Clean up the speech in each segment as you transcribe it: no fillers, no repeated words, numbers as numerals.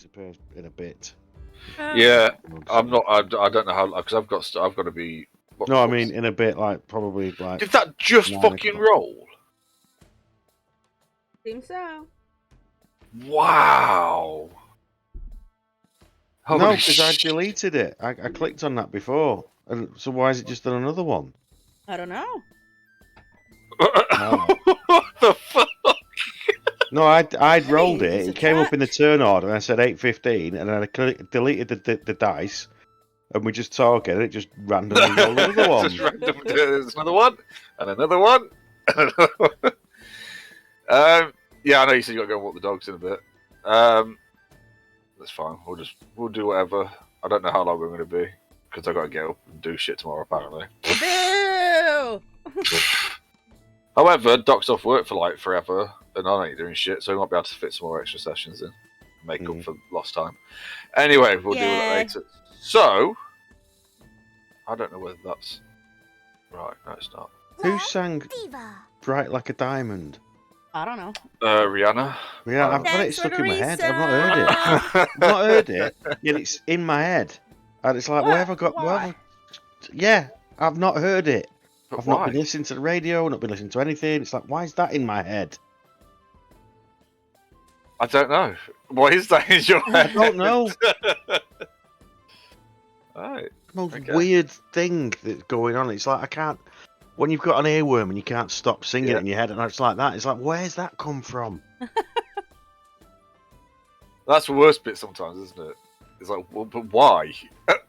disappears in a bit. Yeah, I'm not. I don't know how because I've got to be. No, I mean in a bit, like probably like. Did that just 9 fucking o'clock. roll? Seems so. Wow. No, Holy because I shit. deleted it. I clicked on that before, and so why is it just on another one? I don't know. What the fuck? No, I'd rolled Hey, it. he's It came up in the attached. turn order, and I said 8:15, and then I deleted the dice, and we just talking, and it just randomly rolled another one. Just random. There's another one, and another one. And another one. Yeah, I know you said you got to go and walk the dogs in a bit. That's fine. We'll do whatever. I don't know how long we're going to be because I got to get up and do shit tomorrow apparently. Boo! However, Doc's off work for like forever, and I ain't doing shit, so we might be able to fit some more extra sessions in, make up for lost time. Anyway, we'll do that later. So, I don't know whether that's right. No, it's not. Who sang "Bright Like a Diamond"? I don't know. Rihanna. Yeah, I've got it Thanks stuck for in the my head. I've not research. heard it. I've not heard it, yet it's in my head, and it's like, where have I got? Where have I... Yeah, I've not heard it. But I've why? not been listening to the radio, not been listening to anything. It's like, why is that in my head? I don't know. Why is that in your I head? don't know. Right. The most Okay. weird thing that's going on. It's like I can't. When you've got an earworm and you can't stop singing Yeah. it in your head, and it's like that. It's like, where's that come from? That's the worst bit sometimes, isn't it? It's like, well, but why?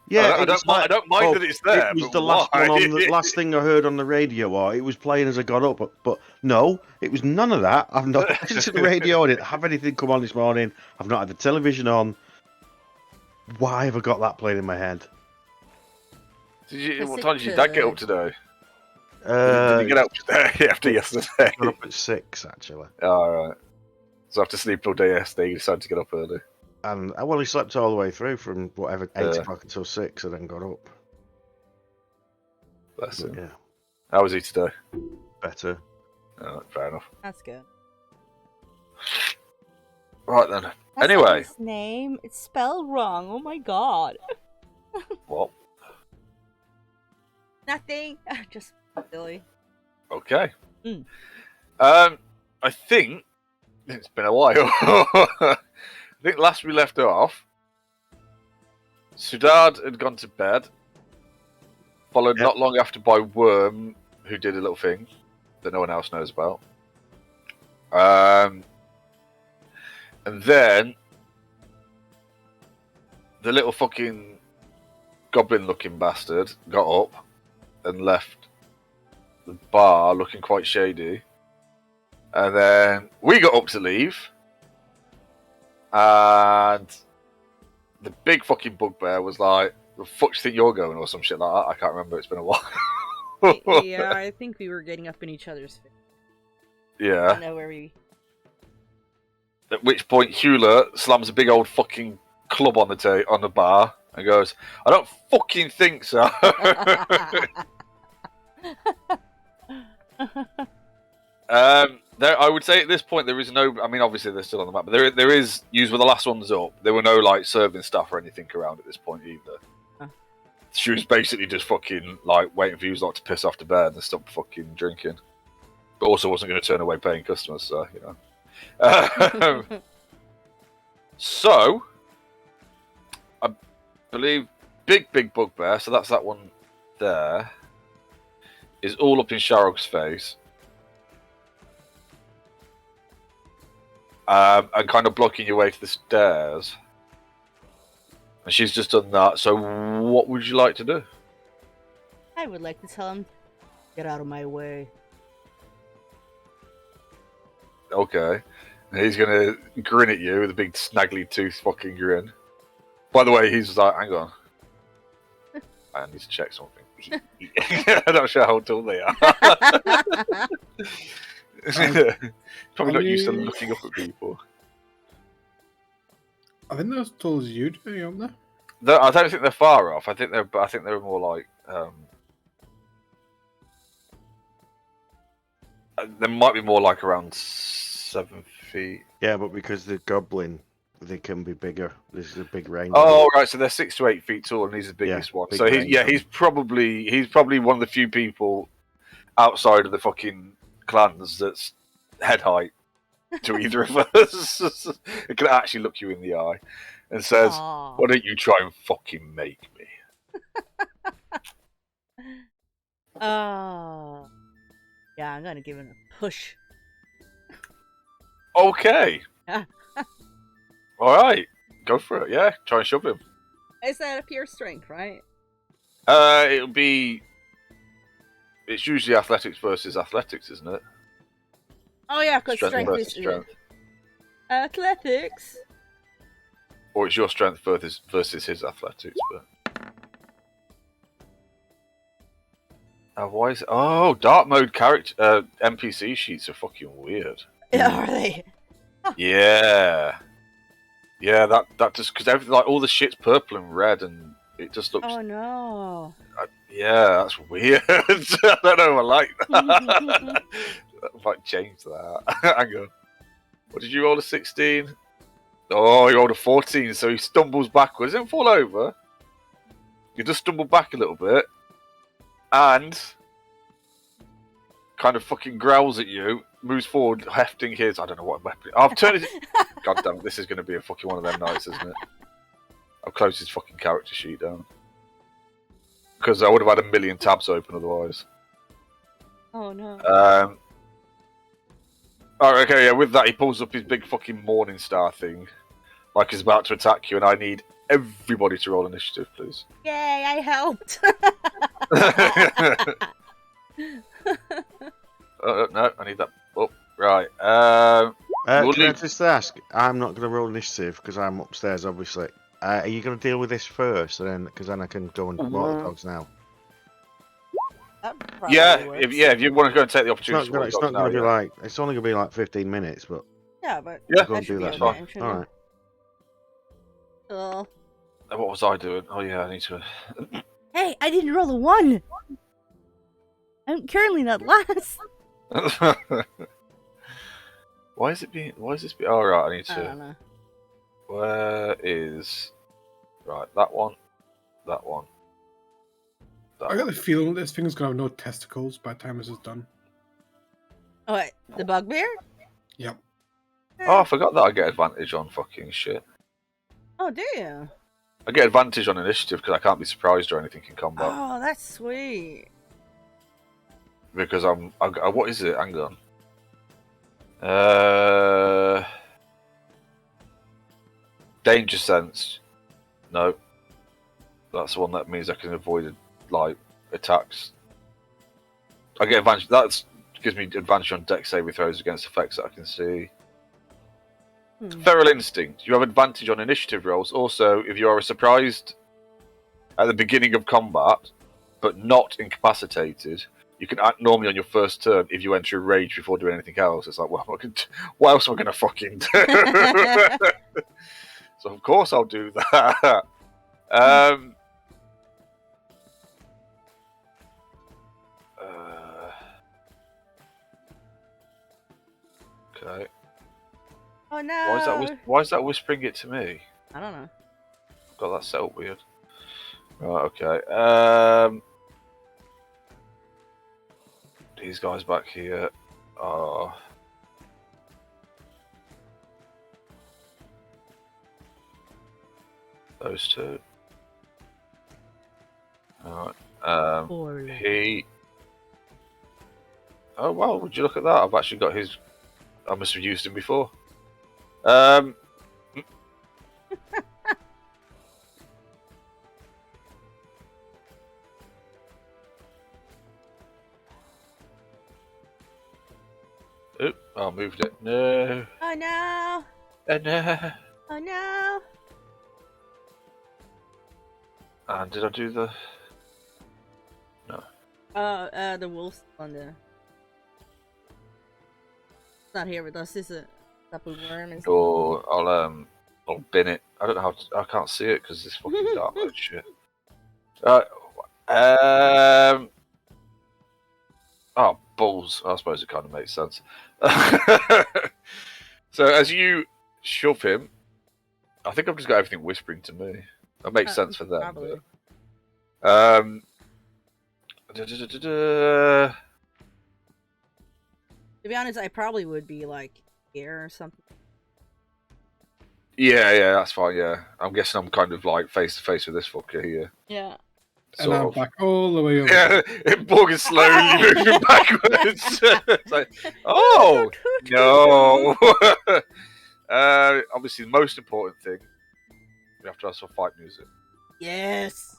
Yeah, I don't mind that it's there. It was but the last why? one on the last thing I heard on the radio, or it was playing as I got up. But no, it was none of that. I've not listened to the radio. I didn't have anything come on this morning. I've not had the television on. Why have I got that playing in my head? What time did your dad get up today? Did Did he get up today after yesterday? Got up at 6 actually. All right. So after sleep all day yesterday, you decided to get up early. And well, he slept all the way through from whatever 8 Yeah. o'clock until 6, and then got up. Bless him. Yeah, How was he today? better. Oh, fair enough. That's good. Right then. That's Anyway. not his name. It's spelled wrong. Oh my god. What? Nothing. Just silly. Okay. Mm. I think it's been a while. I think last we left off, Sudad had gone to bed, followed Yep. not long after by Worm, who did a little thing that no one else knows about. And then the little fucking goblin-looking bastard got up and left the bar looking quite shady. And then we got up to leave. And the big fucking bugbear was like, the fuck do you think you're going? Or some shit like that. I can't remember. It's been a while. Yeah, I think we were getting up in each other's face. I Yeah. don't know where we... At which point Hewler slams a big old fucking club on the bar and goes, I don't fucking think so. There, I would say at this point there is no. I mean, obviously they're still on the map, but there is. Use were the last ones up. There were no like serving staff or anything around at this point either. Huh. She was basically just fucking like waiting for you lot to piss off to bed and stop fucking drinking, but also wasn't going to turn away paying customers. So you know. So, I believe big bugbear. So that's that one there. Is all up in Sharog's face. And kind of blocking your way to the stairs. And she's just done that. So what would you like to do? I would like to tell him, get out of my way. Okay. And he's going to grin at you with a big snaggly tooth fucking grin. By the way, he's just like, hang on. I need to check something. I'm not sure how tall they are. Probably not used to looking up at people. I think they're as tall as you do, aren't they? I don't think they're far off. I think they're more like. They might be more like around 7 feet. Yeah, but because the goblin they can be bigger. This is a big range. Oh, right. So they're 6 to 8 feet tall, and he's the biggest one. big So range. he's probably one of the few people outside of the fucking clans that's head height to either of us. It can actually look you in the eye and says, Aw. "Why don't you try and fucking make me?" Oh. Yeah, I'm gonna give him a push. Okay. All right, go for it. Yeah, try and shove him. Is that a pure strength, right? It'll be. It's usually athletics versus athletics, isn't it? Oh yeah, because strength versus is strength. athletics. Or it's your strength versus his athletics, but. Why is it? Oh, dark mode character NPC sheets are fucking weird. Are they? Yeah, that just because everything like all the shit's purple and red, and it just looks. Oh no. Yeah, that's weird. I don't know. I like that. I might change that. Hang on. What did you roll, a 16? Oh, he rolled a 14, so he stumbles backwards. He didn't fall over. He just stumbled back a little bit. And kind of fucking growls at you, moves forward, hefting his. I don't know what weapon. I've turned it. God damn it, this is going to be a fucking one of them nights, isn't it? I've closed his fucking character sheet down. Because I would have had a million tabs open otherwise. Oh no. Alright, okay, yeah, with that, he pulls up his big fucking Morning Star thing. Like he's about to attack you, and I need everybody to roll initiative, please. Yay, I helped. No, I need that. Oh, right. Can I just ask? I'm not going to roll initiative because I'm upstairs, obviously. Are you going to deal with this first, and then because then I can go and walk the dogs now? Yeah, if you want to go and take the opportunity, It's not going to be like. It's only going to be like 15 minutes, but yeah, but yeah, go and do that. fine. All right. Cool. What was I doing? Oh yeah, I need to. Hey, I didn't roll a 1. I'm currently not last. Why is it being? Why is this being? Oh right, I need I to. don't know. Where is? Right, that one. That one. I got the feeling this thing's gonna have no testicles by the time this is done. Oh, wait, the bugbear? Yep. Oh, I forgot that I get advantage on fucking shit. Oh, do you? I get advantage on initiative because I can't be surprised or anything in combat. Oh, that's sweet. Because what is it? Hang on. Danger sense. No. That's the one that means I can avoid like attacks. I get advantage. That gives me advantage on dex saving throws against effects that I can see. Feral instinct. You have advantage on initiative rolls. Also, if you are surprised at the beginning of combat, but not incapacitated, you can act normally on your first turn if you enter a rage before doing anything else. It's like, well, what else am I going to fucking do? So of course I'll do that. Okay. Oh no! Why is that whispering it to me? I don't know. I've got that set up weird. Right, okay. These guys back here are... Those two. Alright. He... Oh, wow, would you look at that? I've actually got his... I must have used him before. Oop, I moved it. No. Oh no! No. Oh no! And did I do the... No. The wolf's on the... It's not here with us, is it? Tapu worm and Or I'll bin it. I don't know how to, I can't see it because this fucking dark mode shit. Oh, balls. I suppose it kind of makes sense. So as you shove him, I think I've just got everything whispering to me. That makes sense for them. Probably. But, To be honest, I probably would be like here or something. yeah, that's fine. Yeah, I'm guessing I'm kind of like face to face with this fucker here. Yeah. And I'm back all the way over. Yeah, Borg is slowly moving backwards. It's like, oh no. Obviously, the most important thing, we have to have some fight music. Yes.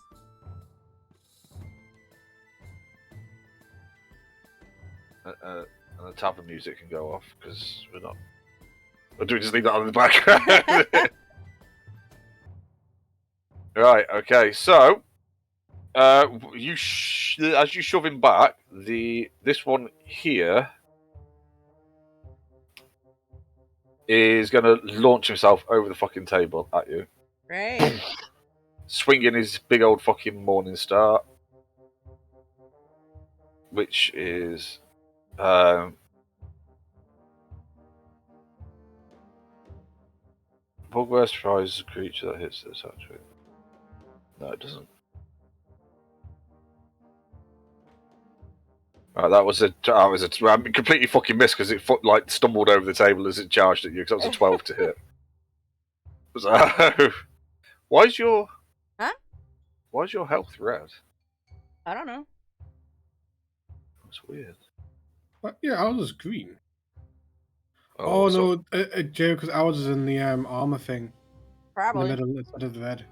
And the tavern music can go off because we're not. Or do we just leave that on in the background? Right. Okay. So, as you shove him back, this one here is going to launch himself over the fucking table at you, Great. swinging his big old fucking Morning Star, which is Bugbear tries a creature that hits this actually. No, it doesn't. Right, that was a I completely fucking missed because it like stumbled over the table as it charged at you because that was a 12 to hit. So, why's your health red? I don't know. That's weird. But yeah, ours is green. Oh, no, Joe, because ours is in the armor thing. In Probably. the middle instead of the red.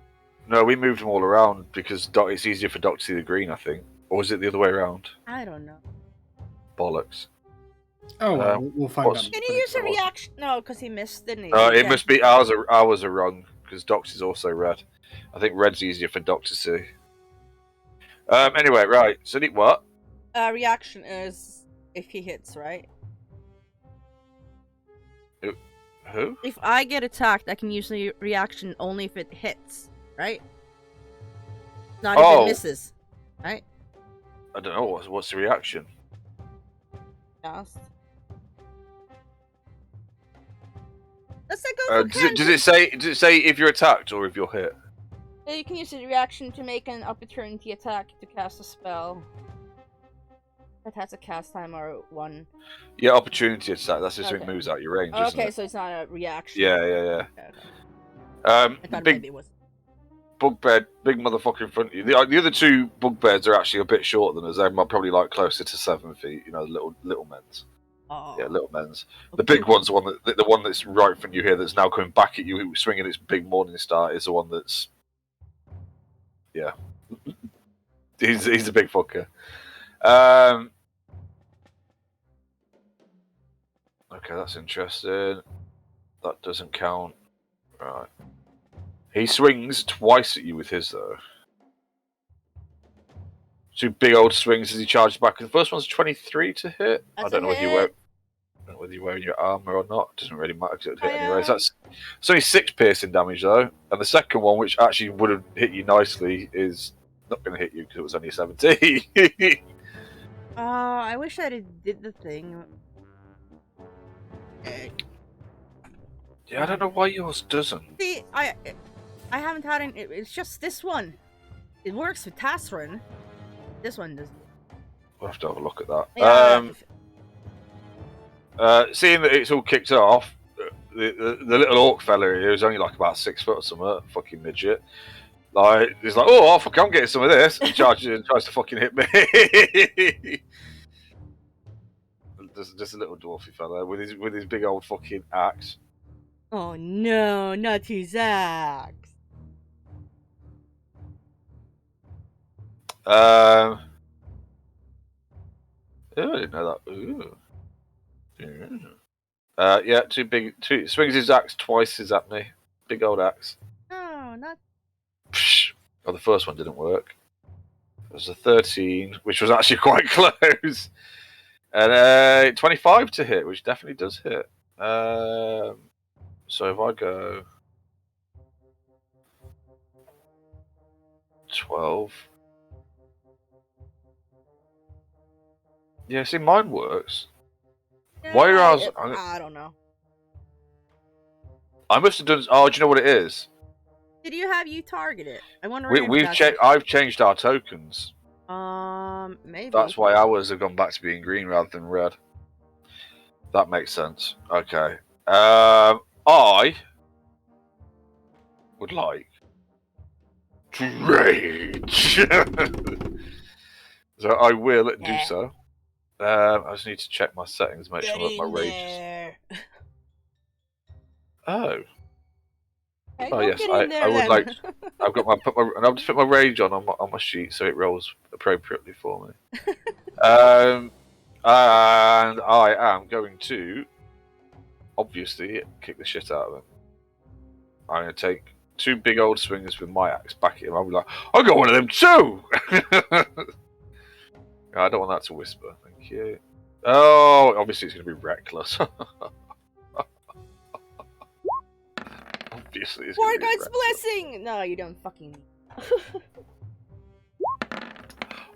No, we moved them all around because it's easier for Doc to see the green, I think. Or is it the other way around? I don't know. Bollocks. Oh, well, we'll find what's- out. Can you use a reaction? No, because he missed, didn't he? It Okay. must be ours are wrong because Doc's is also red. I think red's easier for Doc to see. Anyway, right. So what? Reaction is if he hits, right? Who? If I get attacked, I can use the reaction only if it hits, right? Not if it misses, right? I don't know. What's the reaction? Just. Let's go for Does it say if you're attacked or if you're hit? You can use the reaction to make an opportunity attack to cast a spell. That has a cast time or 1. Yeah, opportunity attack. That's just when it Okay. moves out your range. Isn't Okay, it? so it's not a reaction. Yeah. Okay. I thought Big maybe it was. bugbear, big motherfucker in front of you. The other two bugbears are actually a bit shorter than us. They're probably like closer to 7 feet. You know, little men's. Oh. Yeah, little men's. The big one's the one that's right in front of you here. That's now coming back at you, swinging its big Morning Star. Is the one that's. Yeah. He's a big fucker. Okay, that's interesting. That doesn't count. Right. He swings twice at you with his, though. 2 big old swings as he charges back. The first one's 23 to hit. I don't know whether you're wearing your armor or not. It doesn't really matter because it would hit anyways. It's only 6 piercing damage, though. And the second one, which actually would have hit you nicely, is not going to hit you because it was only 17. Oh, I wish I did the thing. Yeah, I don't know why yours doesn't. See, I haven't had any. It's just this one. It works with Tasrin. This one doesn't. We'll have to have a look at that. Yeah, Seeing that it's all kicked off, the little orc fella here is only like about 6 foot or something, fucking midget. Like he's like, oh, fuck, I'm getting some of this. And charges and tries to fucking hit me. just a little dwarfy fella with his big old fucking axe. Oh no, not his axe. Oh, I didn't know that. Ooh. Yeah, two swings his axe twice is at me. Big old axe. No, not. Psh. Oh, the first one didn't work. It was a 13, which was actually quite close. And 25 to hit, which definitely does hit. So if I go 12. Yeah, see, mine works. Why are ours? I don't know. I must have done. Oh, do you know what it is? Did you have you target it? I wonder. I've changed our tokens. Maybe. That's why ours have gone back to being green rather than red. That makes sense. Okay. I would like to rage. So I will do so. I just need to check my settings, make sure that my rage is... Oh. Hey, Oh yes, I would like. I've got and I'll just put my rage on my sheet so it rolls appropriately for me. And I am going to obviously kick the shit out of him. I'm going to take 2 big old swings with my axe back at him. I'll be like, I got one of them too. I don't want that to whisper. Thank you. Oh, obviously it's going to be reckless. Obviously it's going to be God's reckless. blessing! No, you don't fucking.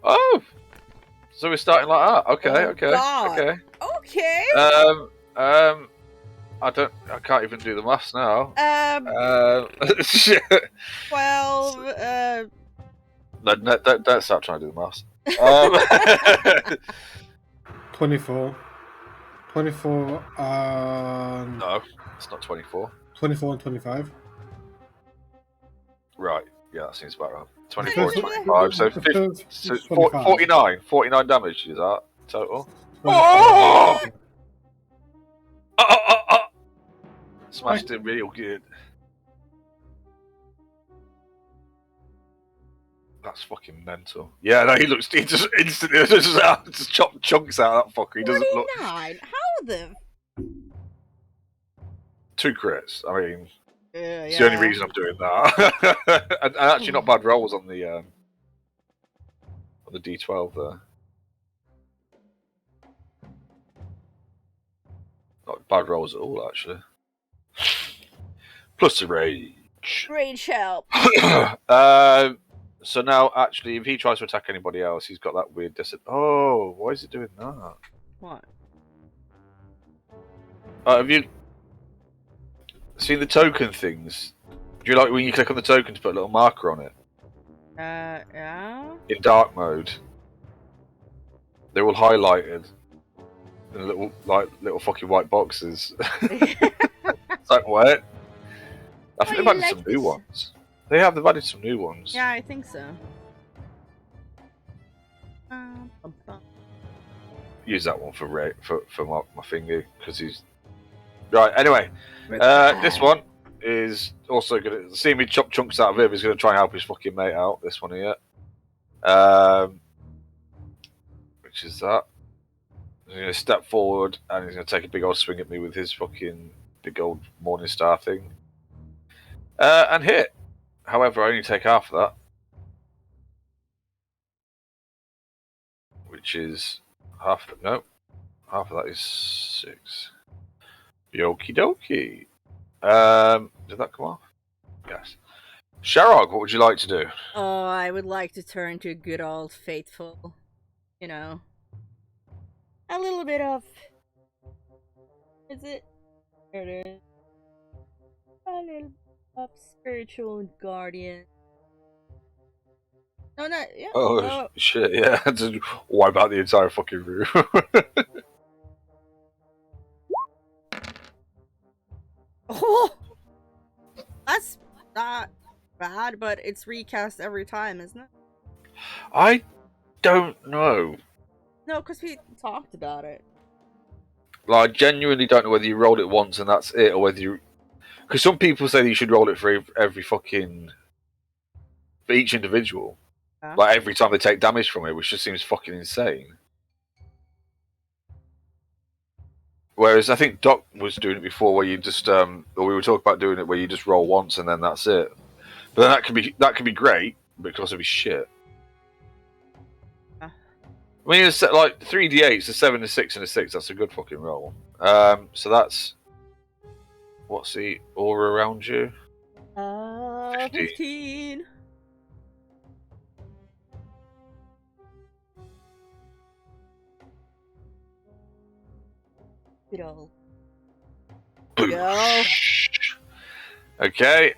Oh, so we're starting like that. Okay, Oh, okay, God. okay. Okay. I can't even do the maths now. Shit. 12. No, don't start trying to do the maths. 24. 24 No, it's not 24. 24 and 25. Right, yeah, that seems about right. 24 First- and 25, so, the 50, first so is 25. 49 damage is that total? 25. Oh! Smashed it real good. That's fucking mental. Yeah, no, he just instantly just chopped chunks out of that fucker. He doesn't look 49? How the. 2 crits. I mean, Yeah. it's the only reason I'm doing that. and actually, not bad rolls on the D12 there. Not bad rolls at all, actually. Plus the rage. Rage help. So now, actually, if he tries to attack anybody else, he's got that weird Oh, why is it doing that? What? Have you seen the token things? Do you like when you click on the token to put a little marker on it? Yeah. In dark mode, they're all highlighted in little fucking white boxes. It's like, what? I think they've added some new ones. They've added some new ones. Yeah, I think so. Use that one for my finger because he's right. Anyway, this one is also gonna see me chop chunks out of him. He's gonna try and help his fucking mate out. This one here, which is that. He's gonna step forward and he's gonna take a big old swing at me with his fucking big old Morningstar thing, and hit. However, I only take half of that, which is half of that is 6. Okie dokie. Did that come off? Yes. Sharog, what would you like to do? Oh, I would like to turn to good old faithful. You know. A little bit of. Is it? There it is. A little of spiritual guardian. No, not. Yeah. Oh, shit, yeah. Just wipe out the entire fucking room. Oh! That's not bad, but it's recast every time, isn't it? I don't know. No, because we talked about it. Like, I genuinely don't know whether you rolled it once and that's it, or whether you... Because some people say that you should roll it for every fucking... For each individual. Huh? Like, every time they take damage from it, which just seems fucking insane. Whereas I think Doc was doing it before, where you just, or we were talking about doing it where you just roll once and then that's it. But then that can be great, but it can also be shit. I mean, it's like 3d8s, a 7, a 6, and a 6. That's a good fucking roll. So that's what's the aura around you? 15. Good old. Boom. Go. Okay.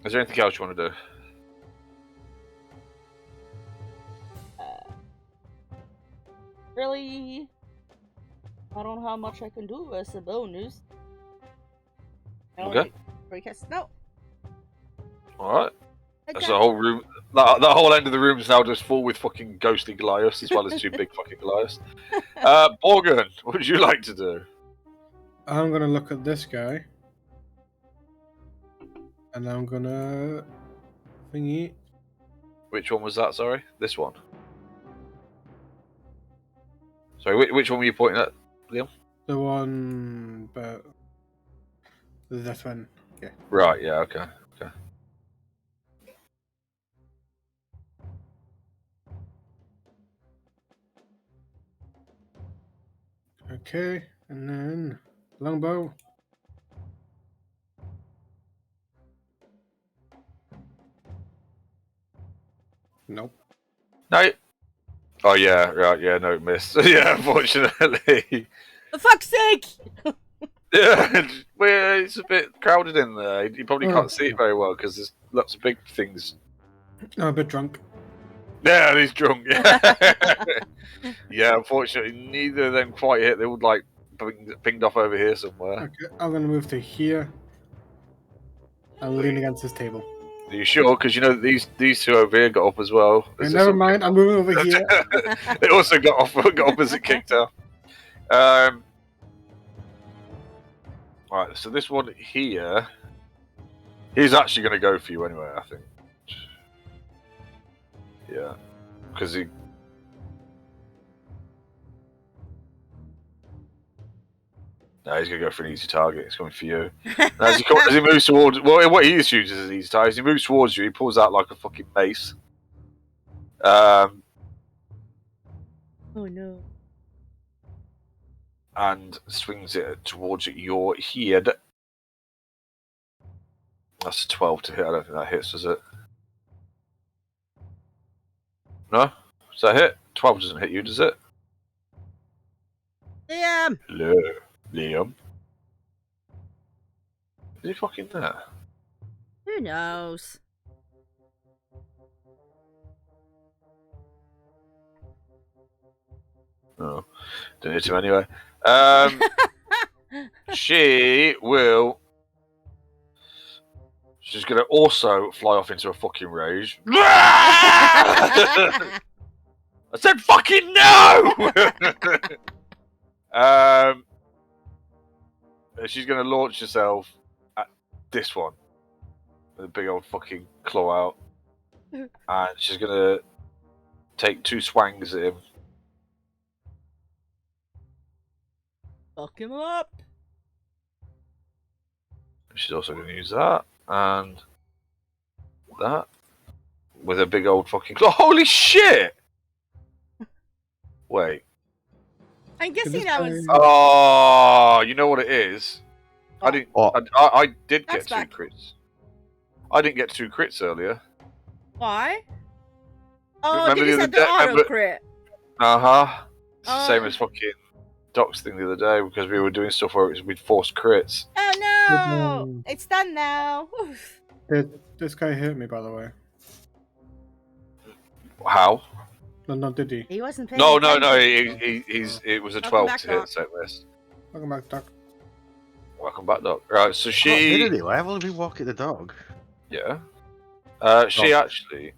Is there anything else you want to do? Really, I don't know how much I can do as a bonus. Okay. No. All right. Okay. So the whole room, that whole end of the room is now just full with fucking ghostly Goliaths, as well as 2 big fucking Goliaths. Morgan, what would you like to do? I'm gonna look at this guy. And I'm gonna thingy. Which one was that? Sorry, this one. Sorry, which one were you pointing at, Liam? The one, but that one. Yeah. Right. Yeah. Okay. Okay, and then longbow. Nope. No. Oh yeah. Right. Yeah. No, missed. Yeah. Unfortunately. For fuck's sake! Yeah. Well, it's a bit crowded in there. You probably Oh. can't see it very well because there's lots of big things. I'm a bit drunk. Yeah, and he's drunk. Yeah, unfortunately, neither of them quite hit. They would like pinged off over here somewhere. Okay, I'm gonna move to here. And lean against this table. Are you sure? Because you know these 2 over here got up as well. Okay, never mind, I'm moving over here. They also got up as it kicked out. Right, so this one here, he's actually going to go for you anyway, I think. Yeah, because he. No, he's going to go for an easy target. He's coming for you. Now, as he moves towards, well, what he uses as an easy target, as he moves towards you, he pulls out like a fucking mace. Oh no. And swings it towards your head. That's a 12 to hit. I don't think that hits, does it? No? Does that hit? 12 doesn't hit you, does it? Liam! Hello, Liam. Is he fucking there? Who knows? No. Didn't hit him anyway. She will. She's going to also fly off into a fucking rage. I said fucking no! She's going to launch herself at this one. With a big old fucking claw out. And she's going to take 2 swangs at him. Fuck him up! She's also going to use that. And that. With a big old fucking claw. Holy shit! Wait. I'm guessing that was. Oh, you know what it is? I didn't. I did get That's 2 back. crits. I didn't get 2 crits earlier. Why? Oh, Remember because the had other the day- auto remember- crit. It's the same Oh. as fucking Doc's thing the other day because we were doing stuff where we'd forced crits. Oh no! Um, It's done now. Oof. This guy hit me, by the way. How? No, did he? He wasn't paying No. attention. It was a Welcome 12 back, to hit, Doc. so it missed. Welcome back, Doc. Welcome back, Doc. Right, so Not she. been anywhere. I've only been walking the dog. Yeah. She actually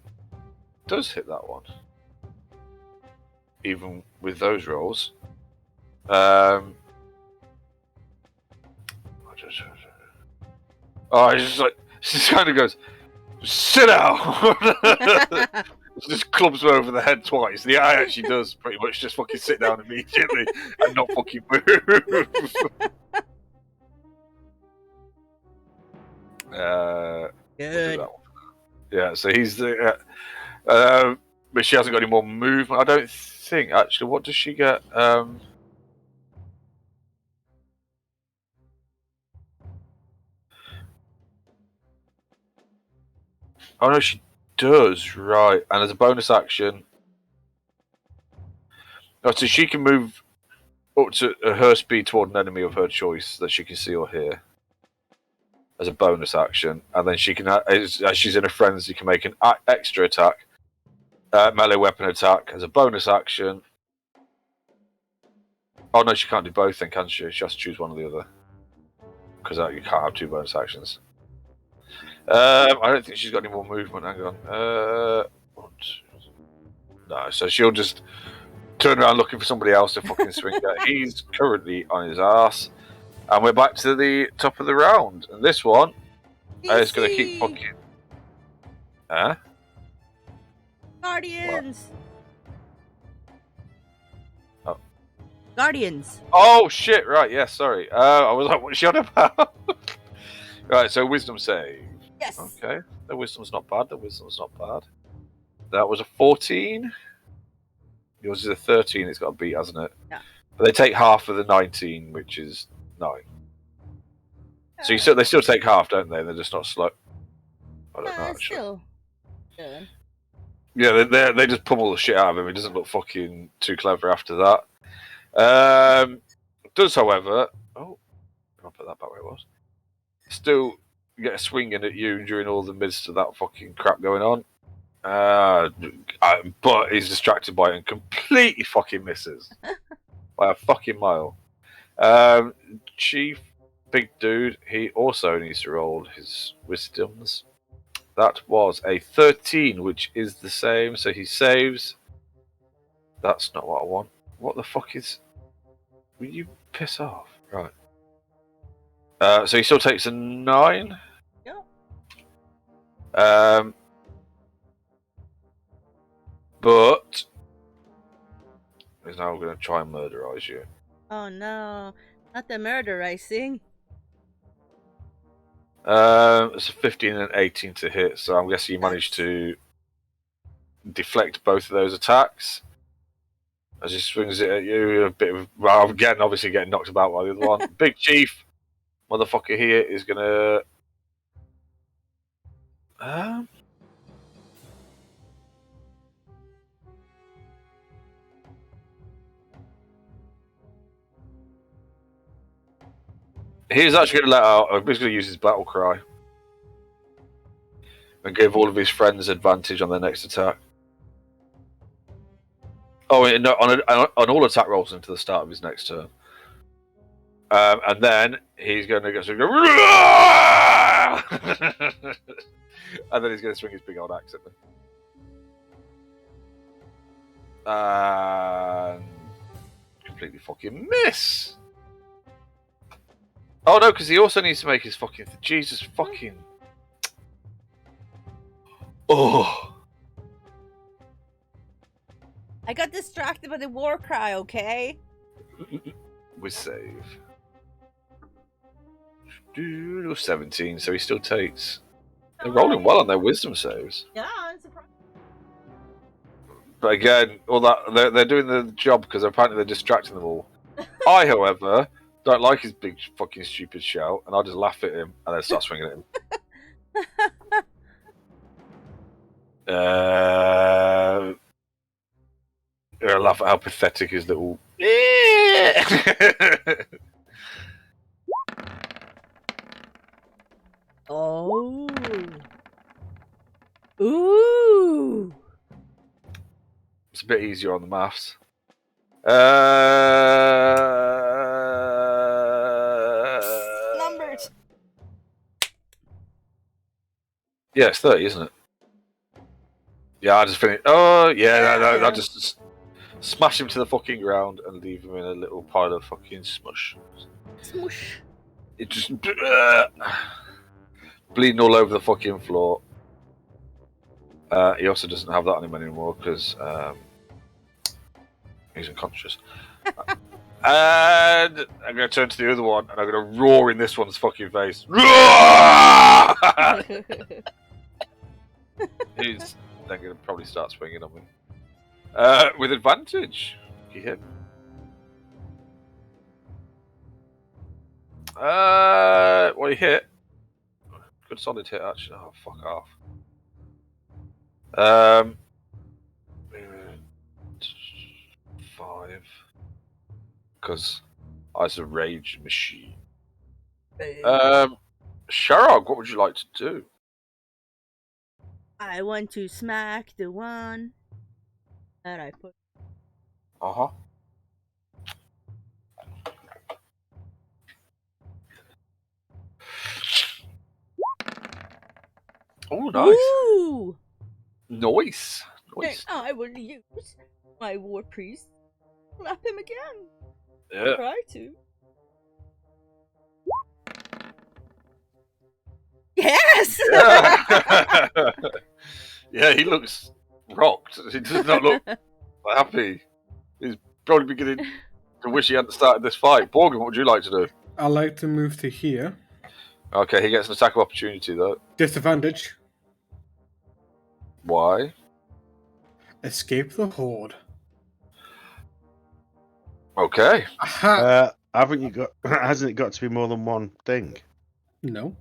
does hit that one. Even with those rolls. It's just like she just kind of goes, sit down. Just clubs her over the head twice. The eye actually does pretty much just fucking sit down immediately and not fucking move. Good. Yeah, so he's the. But she hasn't got any more movement. I don't think actually. What does she get? Oh no, she does, right. And as a bonus action, so she can move up to her speed toward an enemy of her choice that she can see or hear. as a bonus action, and then she can, as she's in a frenzy, can make an extra attack, melee weapon attack as a bonus action. Oh no, she can't do both then, can she? She has to choose one or the other. Because you can't have two bonus actions. I don't think she's got any more movement. Hang on. No, so she'll just turn around looking for somebody else to fucking swing at. He's currently on his ass. And we're back to the top of the round. And this one is going to keep fucking... Huh? Guardians! What? Oh. Guardians! Oh, shit, right, yeah, sorry. I was like, what's she on about? Right, so wisdom save. Yes! Okay, the wisdom's not bad, That was a 14. Yours is a 13, it's got a beat, hasn't it? Yeah. But they take half of the 19, which is 9. So they still take half, don't they? They're just not slow. I don't know, actually. Still good. Yeah, they just pummel the shit out of him. He doesn't look fucking too clever after that. Does, however... Oh, I'll put that back where it was. Still get a swing in at you during all the midst of that fucking crap going on. But he's distracted by it and completely fucking misses. By a fucking mile. Chief, big dude, he also needs to roll his wisdoms. That was a 13, which is the same, so he saves. That's not what I want. What the fuck is... Will you piss off? Right. So he still takes a 9. Yeah. But he's now going to try and murderize you. Oh no, not the murderizing. It's a 15 and 18 to hit, so I'm guessing you managed to deflect both of those attacks. As he swings it at you, a bit of... Well, I'm obviously getting knocked about by the other one. Big Chief, motherfucker here, is going to... He's actually going to let out... He's going to use his battle cry. And give all of his friends advantage on their next attack. Oh, no, on all attack rolls into the start of his next turn. And then he's going to go... And then he's going to swing his big old axe at me. And... completely fucking miss! Oh no, because he also needs to make his fucking... Jesus fucking... Oh! I got distracted by the war cry, okay? We save. 17, so he still takes. They're rolling well on their wisdom saves. Yeah, I'm surprised. But again, all that they're doing the job because apparently they're distracting them all. I, however, don't like his big fucking stupid shout, and I'll just laugh at him and then start swinging at him. I laugh at how pathetic his little. Oh. Ooh. It's a bit easier on the maths. Numbers. Yeah, it's 30, isn't it? Yeah, I just finished. Oh, yeah, no, I just smash him to the fucking ground and leave him in a little pile of fucking smush. Smoosh. It just bleeding all over the fucking floor. He also doesn't have that on him anymore because he's unconscious. And I'm going to turn to the other one and I'm going to roar in this one's fucking face. He's then going to probably start swinging on me. With advantage. He hit. Well, he hit. Good solid hit, actually. Oh, fuck off. 5. Because I was a rage machine. Sharog, what would you like to do? I want to smack the one that I put. Uh-huh. Oh, nice. Ooh! Nice. And Nice. I will use my war priest. Slap him again. Yeah. Try to. Yes! Yeah. Yeah, he looks rocked. He does not look happy. He's probably beginning to wish he hadn't started this fight. Borgen, what would you like to do? I like to move to here. Okay, he gets an attack of opportunity, though. Disadvantage. Why? Escape the horde. Okay. Aha! Haven't you got? Hasn't it got to be more than one thing? No.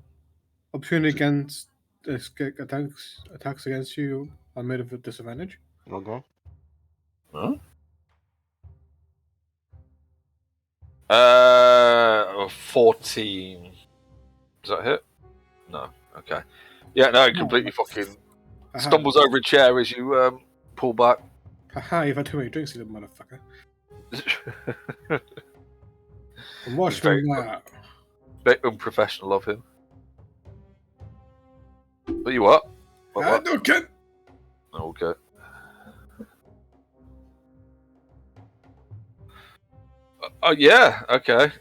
Opportunity against attacks against you are made of a disadvantage. Okay. Huh? 14. Does that hit? No. Okay. Yeah, no, he completely fucking stumbles over a chair as you pull back. Haha, you've had too many drinks, you little motherfucker. And watch me now. Bit unprofessional of him. But you what? What? Okay. Okay. Oh yeah. Okay.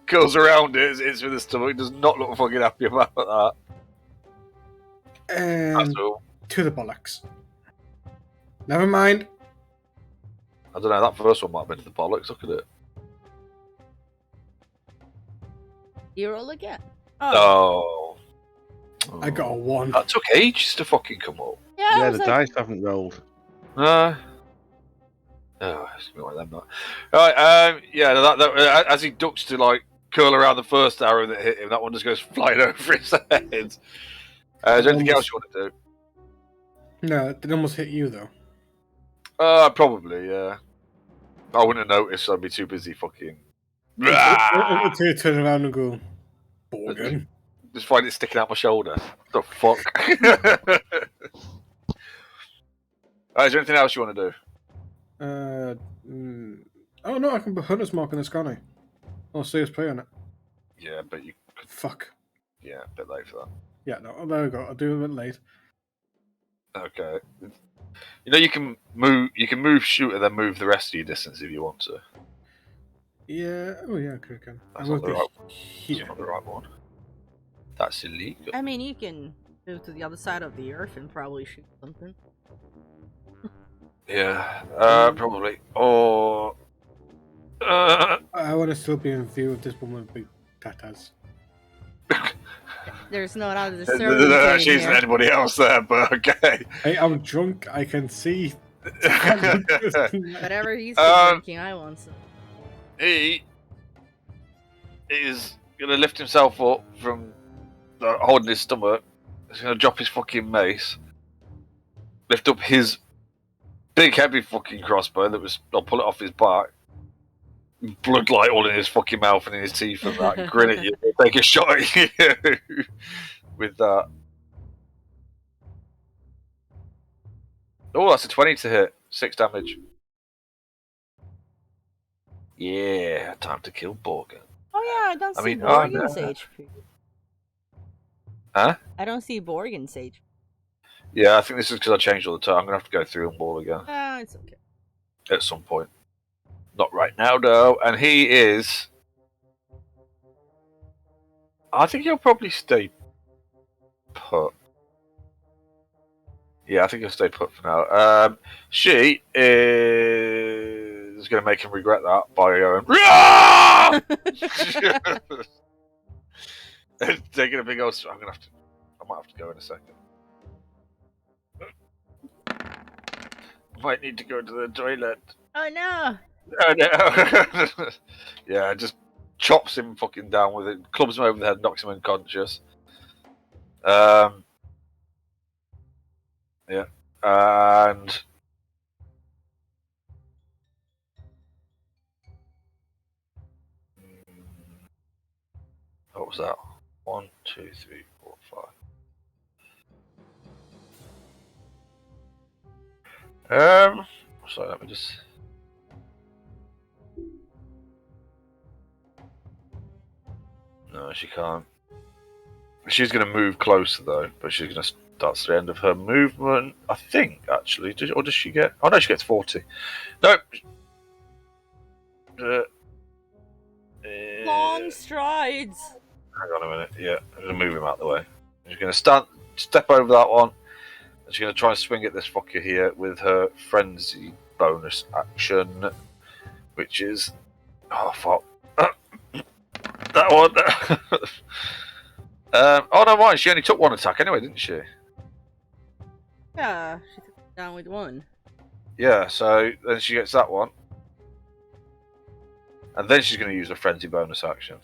Goes around it. It's with his stomach. Does not look fucking happy about that. And That's all. to the bollocks. Never mind. I don't know. That first one might have been to the bollocks. Look at it. You roll again. Oh. I got a 1. That took ages to fucking come up. I Yeah, was the like, dice haven't rolled. Oh, it's gonna be one of them. Right. Yeah. That as he ducks to like curl around the first arrow that hit him, that one just goes flying over his head. Is there anything else you want to do? No, it did almost hit you though. Probably. Yeah. I wouldn't have noticed. I'd be too busy fucking. Until you turn around and go, Borgen. Just find it sticking out my shoulder. The fuck? Is there anything else you want to do? Oh no, I can put Hunter's Mark on this, can't I? I'll see us play on it. Yeah, but you. Fuck. Yeah, a bit late for that. Yeah, no, oh, there we go. I'll do it a bit late. Okay. You know you can move shoot and then move the rest of your distance if you want to. Yeah, oh yeah, okay, I can. That's I not will the do right. here. That's not the right one. That's illegal. I mean, you can move to the other side of the earth and probably shoot something. Yeah, probably. Or I want to still be in view of this woman with big tatas. There's no other there disturbance actually in isn't here. anybody else there, but okay. Hey, I'm drunk. I can see. Whatever he's drinking, I want some. He is gonna lift himself up from holding his stomach. He's gonna drop his fucking mace, lift up his big heavy fucking crossbow I'll pull it off his back. Blood light all in his fucking mouth and in his teeth and that. Grin at you, take a shot at you with that. Oh, that's a 20 to hit. 6 damage. Yeah, time to kill Borgen. Oh yeah, I don't see mean, Borgen's no. HP. Huh? I don't see Borgen's HP. Yeah, I think this is because I changed all the time. I'm gonna have to go through them all again It's okay. at some point. Not right now, though. And he is. I think he'll probably stay put. Yeah, I think he'll stay put for now. She is going to make him regret that by going, "Rah!" and taking a big old. I might have to go in a second. Might need to go to the toilet. Oh no! Oh, no. Yeah, just chops him fucking down with it, clubs him over the head, knocks him unconscious. Yeah, and What was that? 1, 2, 3, 4, 5. Sorry, let me just. No, she can't. She's going to move closer though, but she's going to. That's the end of her movement, I think. Actually, or does she get? Oh no, she gets 40. Nope. Long strides. Hang on a minute. Yeah, I'm going to move him out of the way. She's going to step over that one. And she's going to try and swing at this fucker here with her frenzy bonus action, which is. Oh, fuck. That one. Oh, no, mind. She only took one attack anyway, didn't she? Yeah, she took it down with one. Yeah, so then she gets that one. And then she's going to use a frenzy bonus action.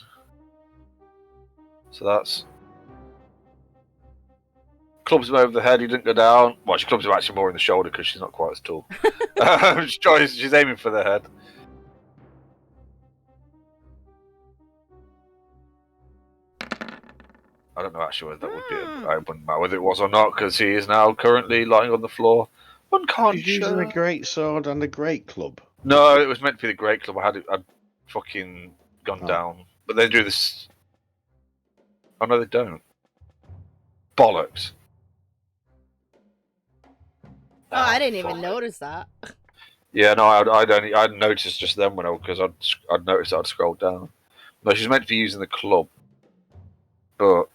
So that's. Clubs him over the head, he didn't go down. Well, she clubs him actually more in the shoulder because she's not quite as tall. She's aiming for the head. I don't know actually whether that would be. I wouldn't know whether it was or not because he is now currently lying on the floor, unconscious. She's using a great sword and a great club. No, it was meant to be the great club. I'd fucking gone down, but they do this. Oh no, they don't. Bollocks. Oh, I didn't even notice that. Yeah, no, I'd noticed just then because I'd noticed I'd scrolled down. No, she's meant to be using the club, but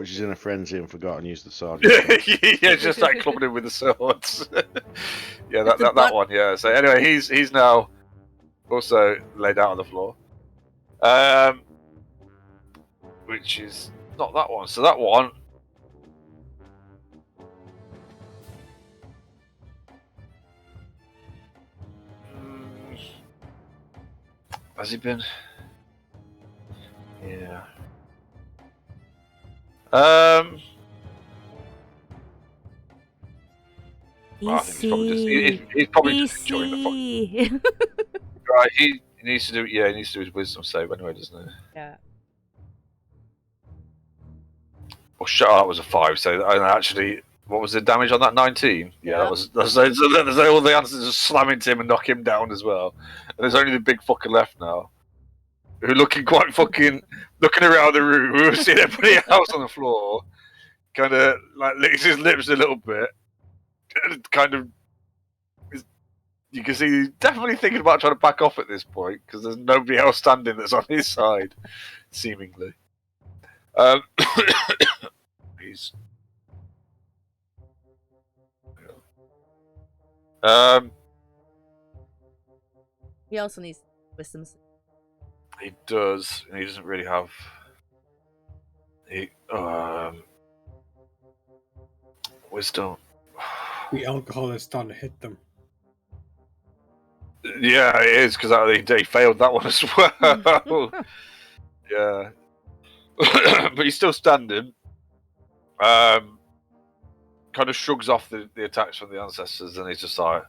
she's in a frenzy and forgot and used the sword. yeah, just like clubbing him with the swords. Yeah, that one. Yeah. So anyway, he's now also laid out on the floor, which is not that one. So that one. Has he been? Yeah. Well, I think he's probably just enjoying the fuck. Right, he needs to do. Yeah, he needs to do his wisdom save anyway, doesn't he? Yeah. Well, shut up. That was a 5. So, and actually, what was the damage on that? 19. Yeah, that was. There's all the answers just slam into him and knock him down as well. And there's only the big fucker left now, who looking quite fucking looking around the room. We were seeing everybody else on the floor, kind of like licks his lips a little bit, kind of. You can see he's definitely thinking about trying to back off at this point because there's nobody else standing that's on his side, seemingly. He's. He also needs wisdom. He does, and he doesn't really have. Wisdom. The alcohol is starting to hit them. Yeah, it is because they failed that one as well. Yeah, but he's still standing. Kind of shrugs off the attacks from the ancestors, and he's just like,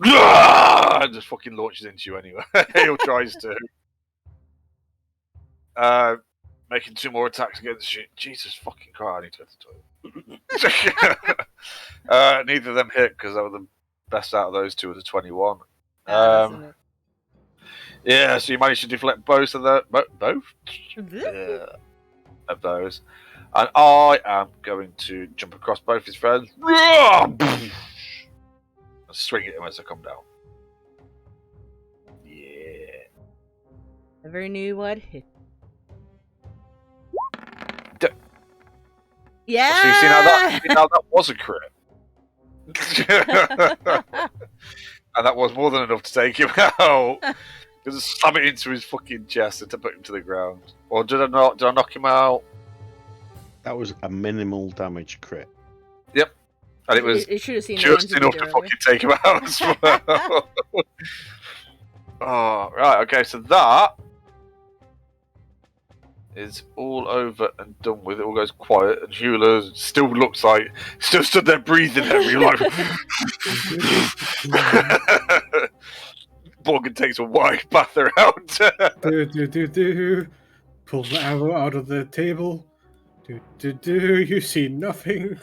and just fucking launches into you anyway. He tries to. Making 2 more attacks against you. Jesus fucking Christ! I need to go to the toilet. Neither of them hit because they were the best out of those 2 with a 21. Yeah, so you managed to deflect both of the both. Yeah, of those. And I am going to jump across both his friends and swing at him as I come down. Yeah. Never knew what hit. Yeah. So you see now that was a crit. And that was more than enough to take him out. Just slam it into his fucking chest and to put him to the ground. Or did I not? Did I knock him out? That was a minimal damage crit. Yep. And it was just enough to fucking take him out as well. Oh, right. Okay, so that is all over and done with. It all goes quiet, and Hula still stood there breathing heavy, like bug and takes a wide path around. Do. Pulls the arrow out of the table. Do. You see nothing.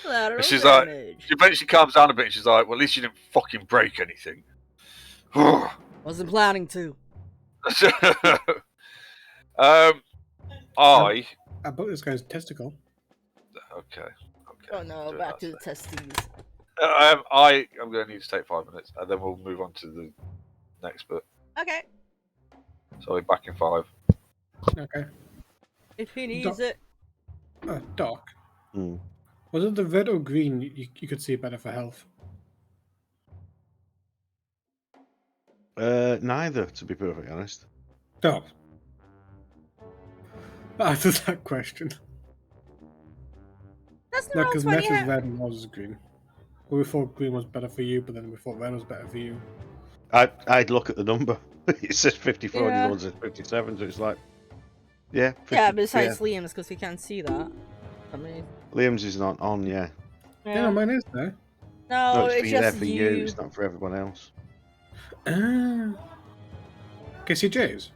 Collateral She's like, damage. she eventually calms down a bit. And she's like, well, at least you didn't fucking break anything. Wasn't planning to. I broke this guy's testicle. Okay. Oh no, Do back that to the thing. testes. I'm going to need to take 5 minutes, and then we'll move on to the next bit. Okay. So we're back in 5. Okay. If he needs it. Doc. Hmm. Was it the red or green you could see better for health? Neither, to be perfectly honest. No. Answer that question. That's No, not because funny. Matt is red and ours is green. Well, we thought green was better for you, but then we thought red was better for you. I'd look at the number. It says 54 and the Yeah. other one says 57, so it's like, yeah. 50, Yeah, besides Liam's, because we can't see that. I mean, Liam's is not on, yeah. Yeah, mine is there. No, No, it's there just for you. It's not for everyone else. Ah. Okay, see Jay's?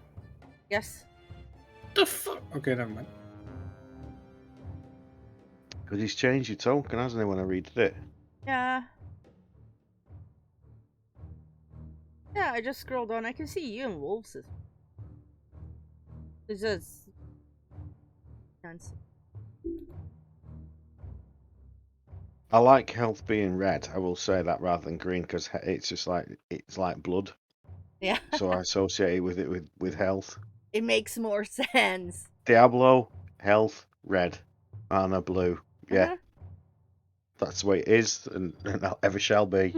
Yes. The fuck? Okay, never mind. Because he's changed your token, hasn't he, when I redid it? Yeah. Yeah, I just scrolled on. I can see you and Wolves. It's just. Can't see. I like health being red. I will say that rather than green because it's just like blood. Yeah. So I associate it with health. It makes more sense. Diablo, health, red, Mana, blue. Yeah, Uh-huh. that's the way it is, and ever shall be.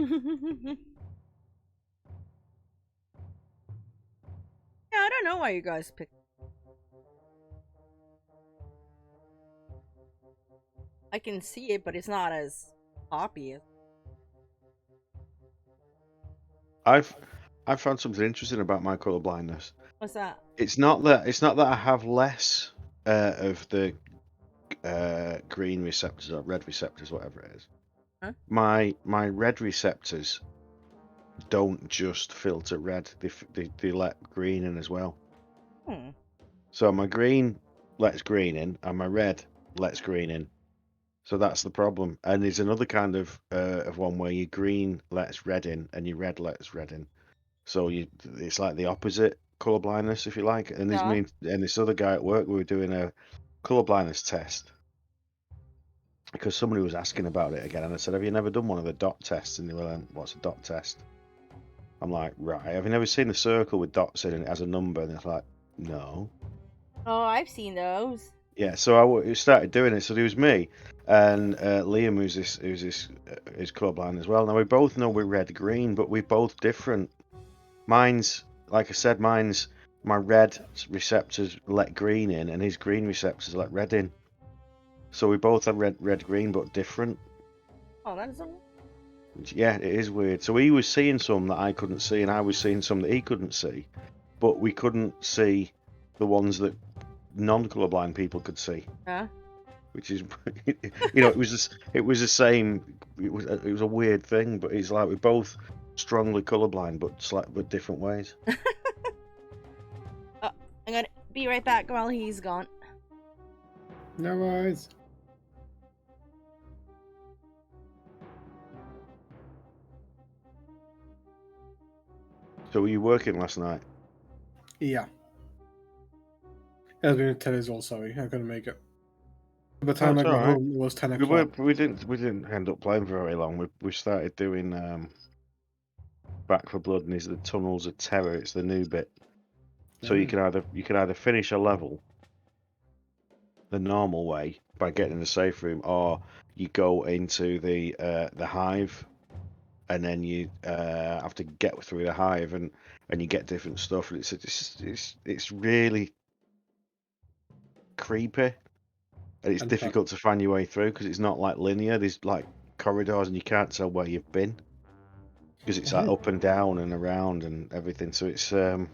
Yeah, I don't know why you guys picked. I can see it, but it's not as obvious. I've found something interesting about my colour blindness. What's that? It's not that I have less of the green receptors or red receptors, whatever it is. Huh? My red receptors don't just filter red; they let green in as well. Hmm. So my green lets green in, and my red lets green in. So that's the problem. And there's another kind of one where your green lets red in, and your red lets red in. So it's like the opposite colour blindness, if you like. And this Yeah. and this other guy at work, we were doing a colour blindness test because somebody was asking about it again, and I said, "Have you never done one of the dot tests?" And they were like, "What's a dot test?" I'm like, "Right. Have you never seen a circle with dots in and it has a number?" And they're like, "No." Oh, I've seen those. Yeah, so I started doing it. So there was me and Liam, who's is colourblind as well. Now we both know we're red green, but we're both different. Mine's, like I said, my red receptors let green in, and his green receptors let red in. So we both have red green, but different. Oh, that's a... Yeah, it is weird. So he was seeing some that I couldn't see, and I was seeing some that he couldn't see, but we couldn't see the ones that non-colourblind people could see. Yeah. Which is, it was the same. It was a weird thing, but it's like we're both strongly colourblind, but different ways. I'm gonna be right back while he's gone. No worries. So were you working last night? Yeah. I was going to tell us all sorry. I couldn't make it. By the time I That's got all right. home, it was 10 We o'clock. we didn't end up playing for very long. We started doing Back for Blood, and it's the Tunnels of Terror. It's the new bit. So you can either finish a level the normal way by getting in the safe room, or you go into the hive, and then you have to get through the hive, and you get different stuff. And it's really creepy, and it's And difficult to find your way through because it's not like linear. There's like corridors, and you can't tell where you've been because it's like up and down and around and everything. So it's a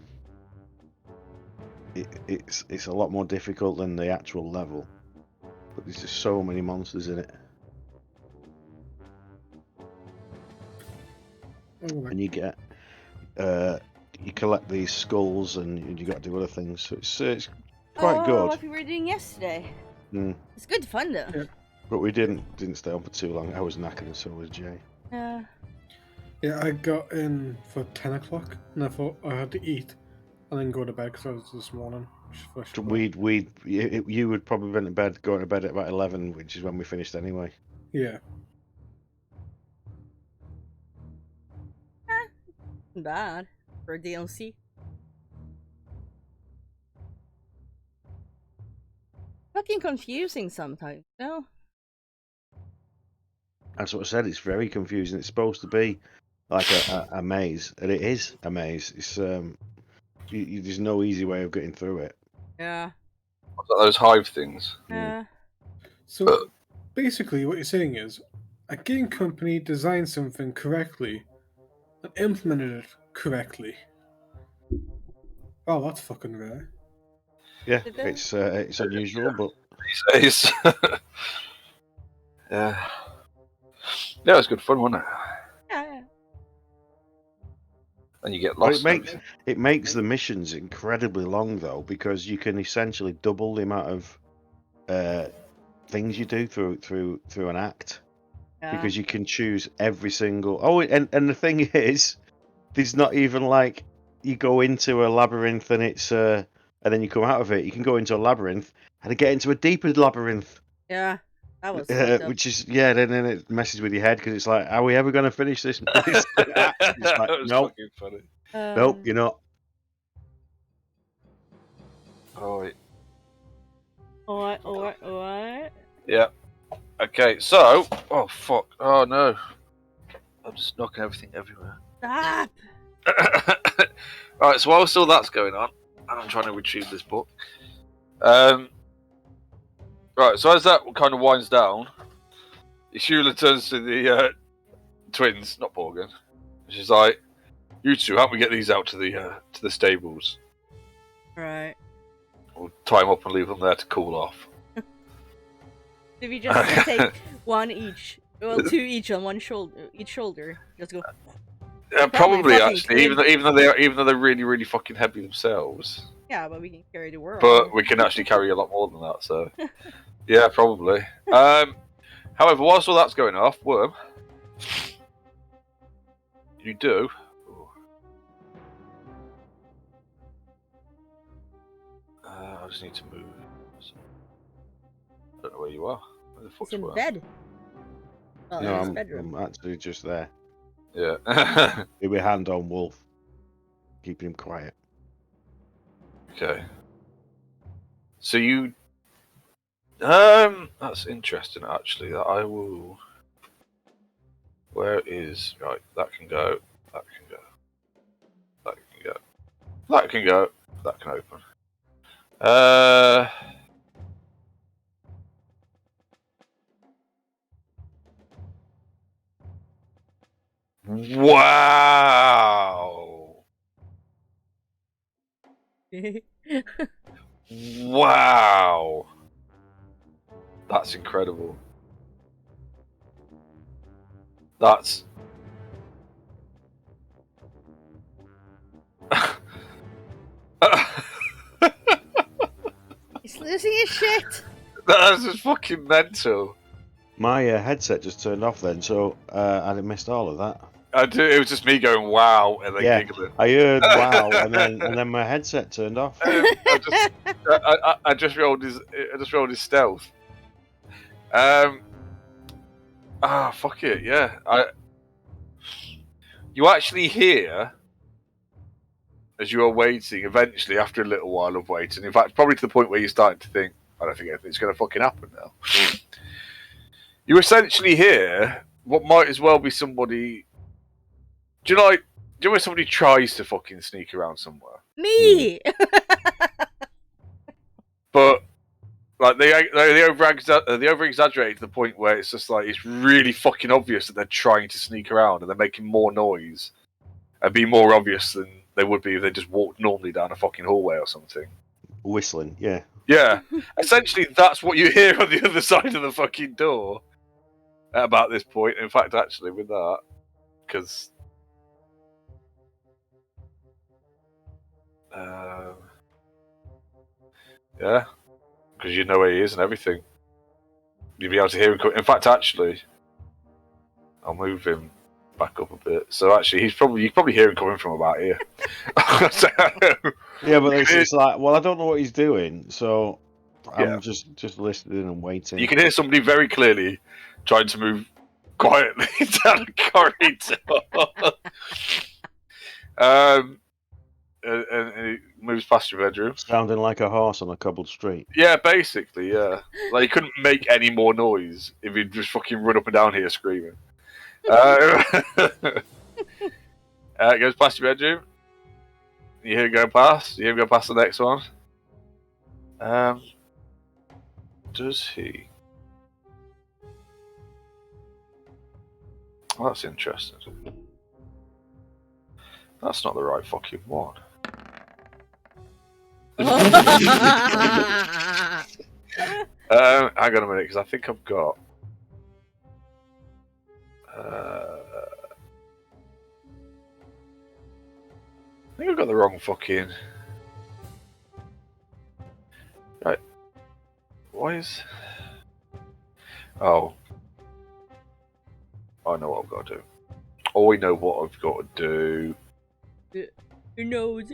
lot more difficult than the actual level. But there's just so many monsters in it. And you get you collect these skulls and you got to do other things. So it's quite good. What we were doing yesterday. Mm. It's good fun though. Yeah. But we didn't stay on for too long. I was knackered and so was Jay. Yeah. Yeah, I got in for 10 o'clock, and I thought I had to eat and then go to bed because I was this morning. So you would probably been going to bed at about 11, which is when we finished anyway. Yeah. Bad for DLC. Fucking confusing sometimes, no? That's what I said. It's very confusing. It's supposed to be like a maze, and it is a maze. It's there's no easy way of getting through it. Yeah. What's that, those hive things? Yeah. So basically, what you're saying is a game company designed something correctly and implemented it correctly. Oh, that's fucking rare. Yeah, Did they? it's unusual, but These days. Yeah. Yeah, it was good fun, wasn't it? Yeah. And you get well, lost. it makes the missions incredibly long though, because you can essentially double the amount of things you do through an act. Yeah. Because you can choose every single. Oh, and the thing is, there's not even like you go into a labyrinth and it's and then you come out of it. You can go into a labyrinth and get into a deeper labyrinth. Yeah. That was fucked up. Which is then it messes with your head because it's like, are we ever going to finish this act? It's like, That was nope, fucking funny. nope, you're not. Oh, wait. What? Yeah. Okay, so. Oh, fuck. Oh, no. I'm just knocking everything everywhere. Stop! Alright, so while still that's going on, and I'm trying to retrieve this book. Right, so as that kind of winds down, Shula turns to the twins, not Morgan. She's like, "You two, help me get these out to the stables. Right. We'll tie them up and leave them there to cool off." If you just take one each, well, two each on each shoulder, just go. Yeah, Probably probably fucking actually, could. even though they're really really fucking heavy themselves, Yeah, but we can carry the world. but we can actually carry a lot more than that. So, yeah, probably. However, whilst all that's going off, Worm, you do. I just need to move. I don't know where you are. Where the It's fuck's in Worm? bed. Oh, No, in his bedroom. I'm actually just there. Yeah. With my hand on Wolf, keeping him quiet. Okay. So you. That's interesting actually. That I will. Where is right? That can go. That can go. That can go. That can go. That can open. Wow. Wow. That's incredible. That's. He's losing his shit. That's just fucking mental. My headset just turned off then, so I missed all of that. It was just me going wow and then Yeah. giggling. I heard wow, and then my headset turned off. I just rolled his stealth. Fuck it, yeah. You actually hear as you are waiting. Eventually, after a little while of waiting, in fact, probably to the point where you're starting to think, I don't think anything's going to fucking happen now. You essentially hear what might as well be somebody. Do you know when somebody tries to fucking sneak around somewhere? Me. But like they over exaggerate to the point where it's just like it's really fucking obvious that they're trying to sneak around and they're making more noise and be more obvious than they would be if they just walked normally down a fucking hallway or something. Whistling, yeah. Yeah, essentially that's what you hear on the other side of the fucking door at about this point. In fact, actually, with that, because Yeah, because you know where he is and everything. You'll be able to hear him. In fact, actually, I'll move him back up a bit. So actually, you probably hear him coming from about here. Yeah, but it's like, well, I don't know what he's doing, so Yeah. I'm just listening and waiting. You can hear somebody very clearly trying to move quietly down the corridor. And he moves past your bedroom. Sounding like a horse on a cobbled street. Yeah, basically, yeah. Like, he couldn't make any more noise if he'd just fucking run up and down here screaming. It goes past your bedroom. You hear him go past. You hear him go past the next one. Does he? Well, that's interesting. That's not the right fucking one. Hang on a minute, because I think I've got. I think I've got the wrong fucking. Right. Why is. Oh. I know what I've got to do. Oh, I know what I've got to do. Who knows?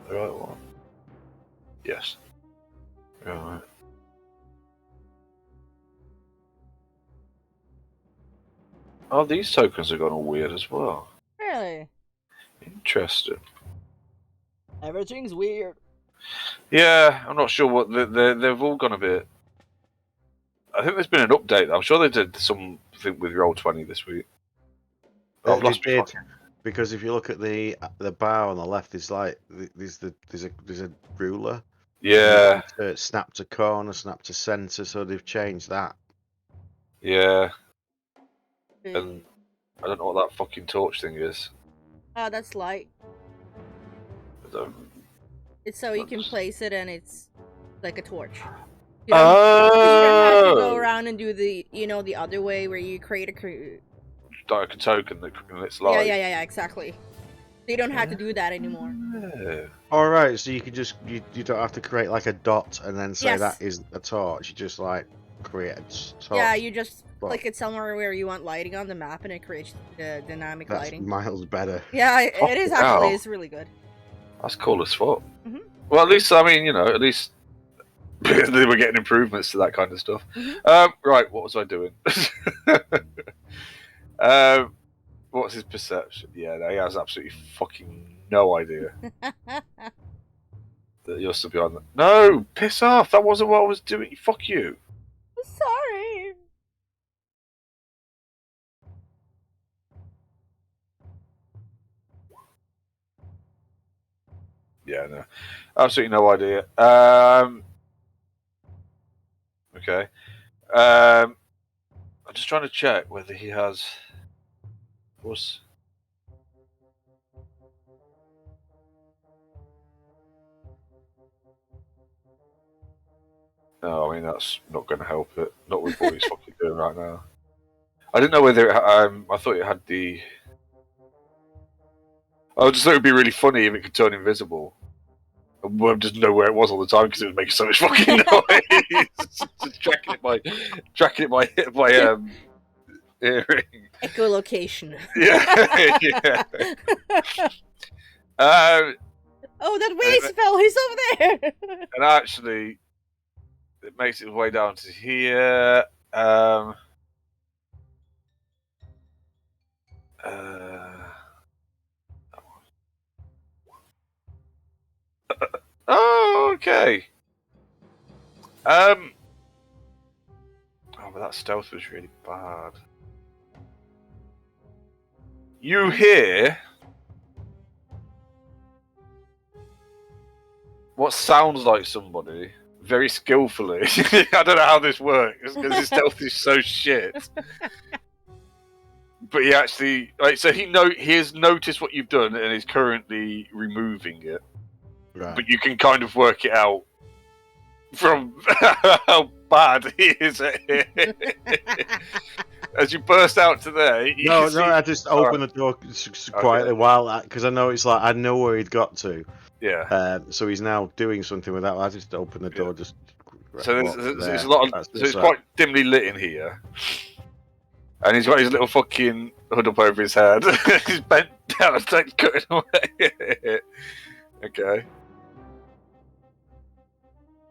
The right one. Yes. Right. Oh, these tokens have gone all weird as well. Really? Interesting. Everything's weird. Yeah, I'm not sure what they've all gone a bit. I think there's been an update. I'm sure they did something with Roll20 this week. Oh, I've It lost my did, fucking- because if you look at the bar on the left, it's like there's a ruler. Yeah, Snap to corner, snap to centre, so they've changed that. yeah. And I don't know what that fucking torch thing is. Oh, that's light. I don't- It's so you can place it and it's like a torch. You don't have to go Oh! around and do the other way where you create Like a token that it's light. Yeah, exactly. You don't have to do that anymore. Yeah. All right, so you can just you don't have to create like a dot and then say Yes. that is a torch. You just like create a torch. Yeah, you just Well, click it somewhere where you want lighting on the map and it creates the dynamic that's lighting. miles better. Yeah, it is Fucking actually. hell. It's really good. That's cool as fuck. Mhm. Well, at least, I mean, at least they were getting improvements to that kind of stuff. Mhm. Right, what was I doing? What's his perception? Yeah, no, he has absolutely fucking no idea that you're still behind that. No, piss off! That wasn't what I was doing. Fuck you. Sorry. Yeah, no, absolutely no idea. Okay. I'm just trying to check whether he has. Was. No, I mean that's not going to help it. Not with what he's fucking doing right now. I didn't know whether I thought it had the. I just thought it would be really funny if it could turn invisible. I just know where it was all the time because it was making so much fucking noise. Just tracking it by hearing. Echolocation. Yeah, yeah. Oh, that waste fell. He's over there. And actually, it makes its way down to here. Oh, okay. Oh, but that stealth was really bad. You hear what sounds like somebody very skillfully. I don't know how this works because his stealth is so shit. but he actually so he has noticed what you've done and is currently removing it. Right. But you can kind of work it out from how bad he is at it. As you burst out today, you No, can see... I just opened the door quietly while because I know it's like I know where he'd got to. Yeah. So he's now doing something with that. I just opened the door, Yeah. just. So walked there's there. a lot of, That's so just it's quite dimly lit in here, and he's got his little fucking hood up over his head. He's bent down and like cutting away. Okay.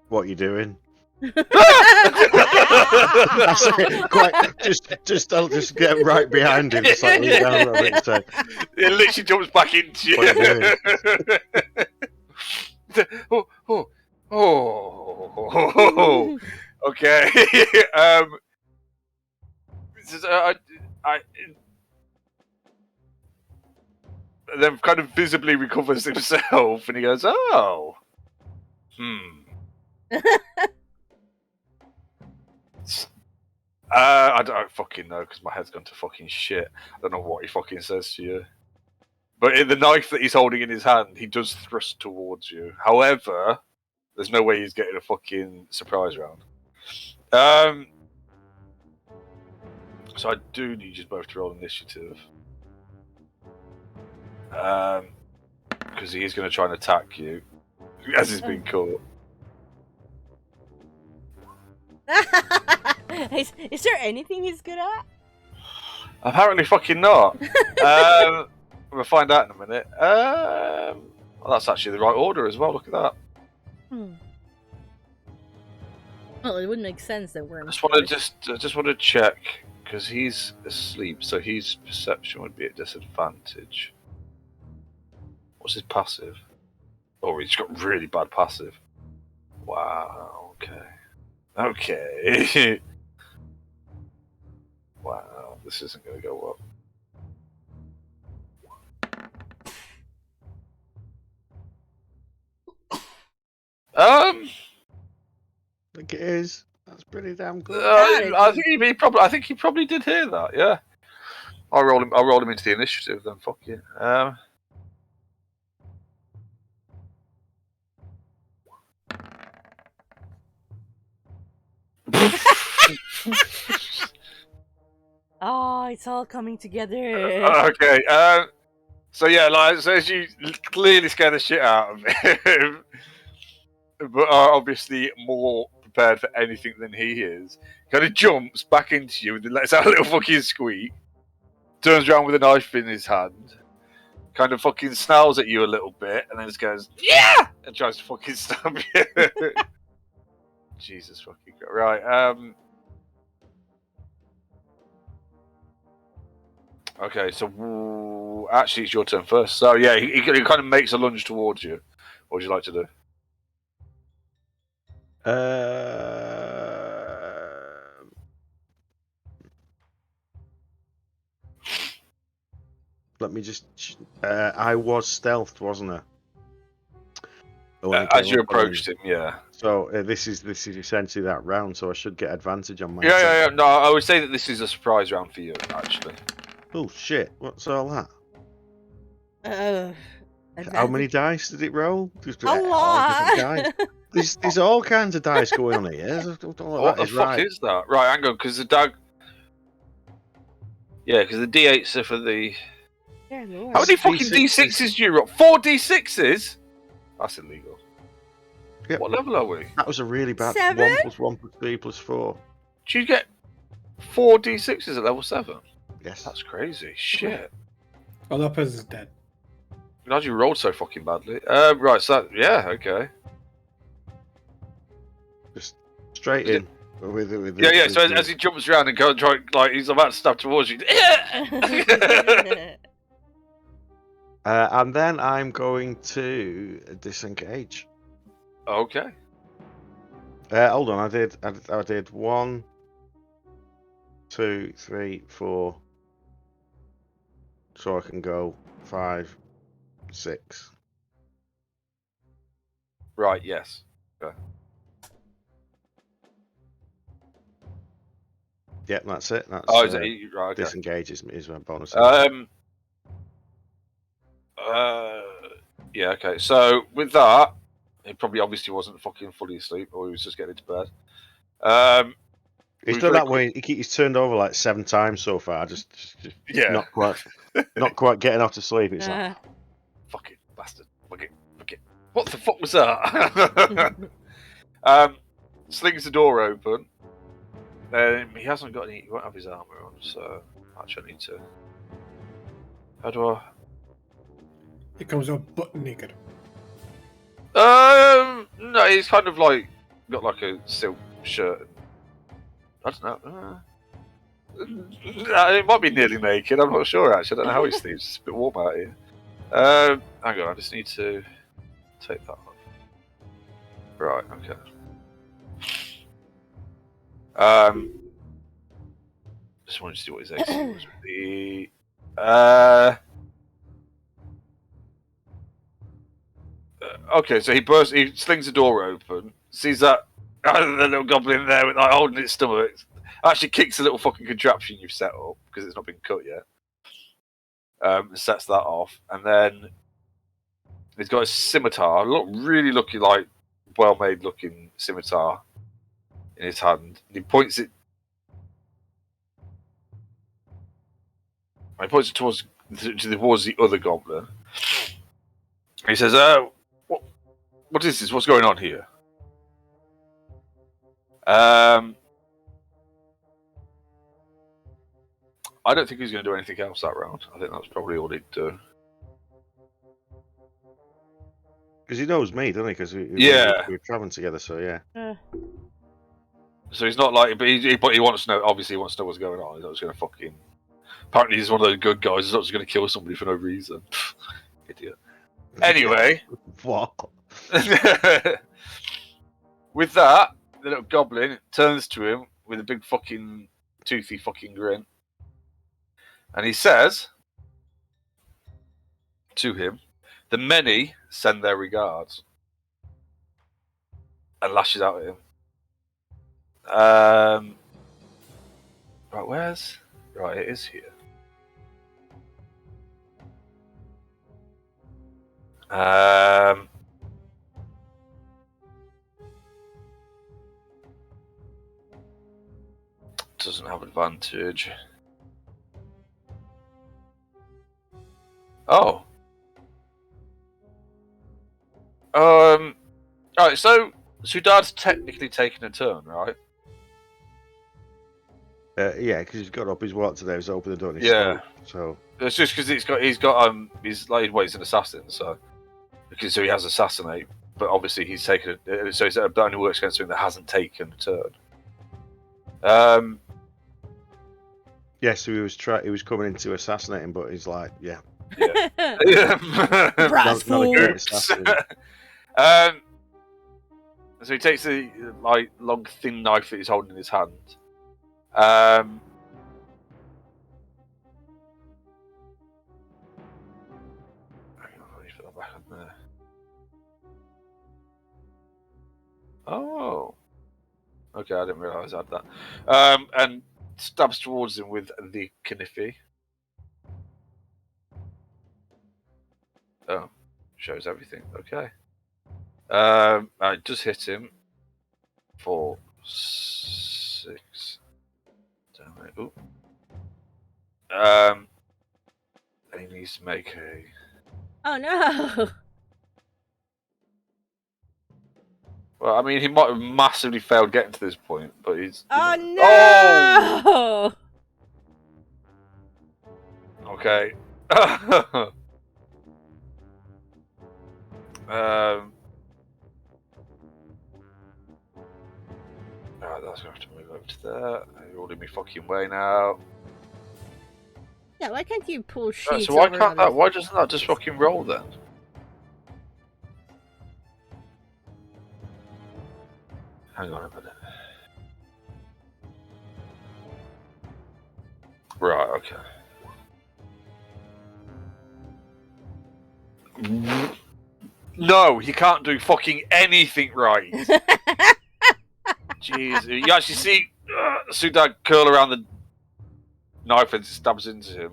What you doing? It That's it. Quite. I'll just get right behind him. Just like lean down a little bit and say, literally jumps back into you. What are you oh. Okay. I then kind of visibly recovers himself, and he goes, "Oh, I don't fucking know because my head's gone to fucking shit. I don't know what he fucking says to you. But in the knife that he's holding in his hand, he does thrust towards you. However, there's no way he's getting a fucking surprise round. So I do need you both to roll initiative. Because he is going to try and attack you as he's been caught. Is there anything he's good at? Apparently fucking not. We'll find out in a minute. Well, that's actually the right order as well. Look at that. Well, it would make sense that we're. I just want to check because he's asleep, so his perception would be at disadvantage. What's his passive? Oh, he's got really bad passive. Wow. Okay. Wow, this isn't going to go well. I think it is. That's pretty damn good. I think he probably did hear that. Yeah. I'll roll him into the initiative then. Fuck you. Oh, it's all coming together. Okay. So yeah, so as you clearly scare the shit out of him, but are obviously more prepared for anything than he is, kind of jumps back into you and lets out a little fucking squeak, turns around with a knife in his hand, kind of fucking snarls at you a little bit, and then just goes, "Yeah!" and tries to fucking stab you. Jesus fucking God. Right, okay, so actually it's your turn first. So yeah, he kind of makes a lunge towards you. What would you like to do? Let me just. I was stealthed, wasn't I? As you approached him, yeah. So this is essentially that round. So I should get advantage on my. Yeah. No, I would say that this is a surprise round for you, actually. Oh shit! What's all that? How Advantage. many dice did it roll? Just A lot. There's all kinds of dice going on here. I don't know What the fuck is that? Right, hang on, because the dag. Yeah, because the D8s are for the. Dear Lord. How many fucking D6s do you roll? 4 D6s? That's illegal. Yep. What level are we? That was a really bad 7? 1 + 1 + 3 + 4. Do you get 4 D6s at level 7? Yes. That's crazy. Shit. Oh, Lopez is dead. Glad you rolled so fucking badly. Right, so yeah, okay. Just straight in. With Yeah. So as he jumps around and goes, like he's about to stab towards you. And then I'm going to disengage. Okay. Hold on, I did 1, 2, 3, 4. So I can go 5, 6. Right. Yes. Okay. Yeah, that's it. That's Oh, is it? Right, okay. disengage is my bonus. Yeah, okay. So with that, he probably obviously wasn't fucking fully asleep, or he was just getting into bed. He's we done very that way. He's turned over like 7 times so far. Just Yeah. not quite getting off to sleep. It's like, Fucking bastard. Fucking. What the fuck was that? Slings the door open. He hasn't got any. He won't have his armor on, so actually I need to. How do I? He comes out butt naked. No, he's kind of like got like a silk shirt. I don't know. It might be nearly naked. I'm not sure actually. I don't know how he sleeps. It's a bit warm out here. Hang on, I just need to take that off. Right. Okay. Just wanted to see what his AC was. Okay, so he slings the door open, sees that the little goblin there with like holding its stomach. Actually kicks the little fucking contraption you've set up because it's not been cut yet. Sets that off, and then he's got a scimitar, really looking like well-made looking scimitar in his hand. And he points it. He points it towards the other goblin. He says, what is this? What's going on here?" I don't think he's going to do anything else that round. I think that's probably all he'd do. because he knows me, doesn't he? Because we were traveling together. So yeah. So he's not like, but he wants to know. Obviously, he wants to know what's going on. He's not just going to fucking. Apparently, he's one of those good guys. He's not just going to kill somebody for no reason. Idiot. Anyway. What? With that, the little goblin turns to him with a big fucking toothy fucking grin. And he says to him, "The many send their regards." And lashes out at him. Right, where's... Right, it is here. Doesn't have advantage. Oh. Alright, so Sudad's technically taken a turn, right? Yeah, because he's got up his walk today. He's opened the door. And he's so It's just because he's an assassin, so so he has assassinate, but obviously he's taken so that only works against something that hasn't taken a turn. yeah, so he was coming in to assassinate him, but he's like, yeah. Brass Not a great fools. assassin. So he takes the like long thin knife that he's holding in his hand. Let me put that back on there. Oh, okay. I didn't realise I had that. And stabs towards him with the knife. Oh, shows everything. Okay. I just hit him for 6. Damn it. Ooh. And he needs to make a. Oh no! Well, I mean, he might have massively failed getting to this point, but he's. Oh no! Oh! Okay. Alright, that's gonna have to move over to there. You're all in me fucking way now. Yeah, why can't you pull Right, sheets? so why over can't that? others? Why doesn't that just fucking roll then? Hang on a minute. Right, okay. No, he can't do fucking anything right. Jeez, you actually see Sudan curl around the knife and stabs into him.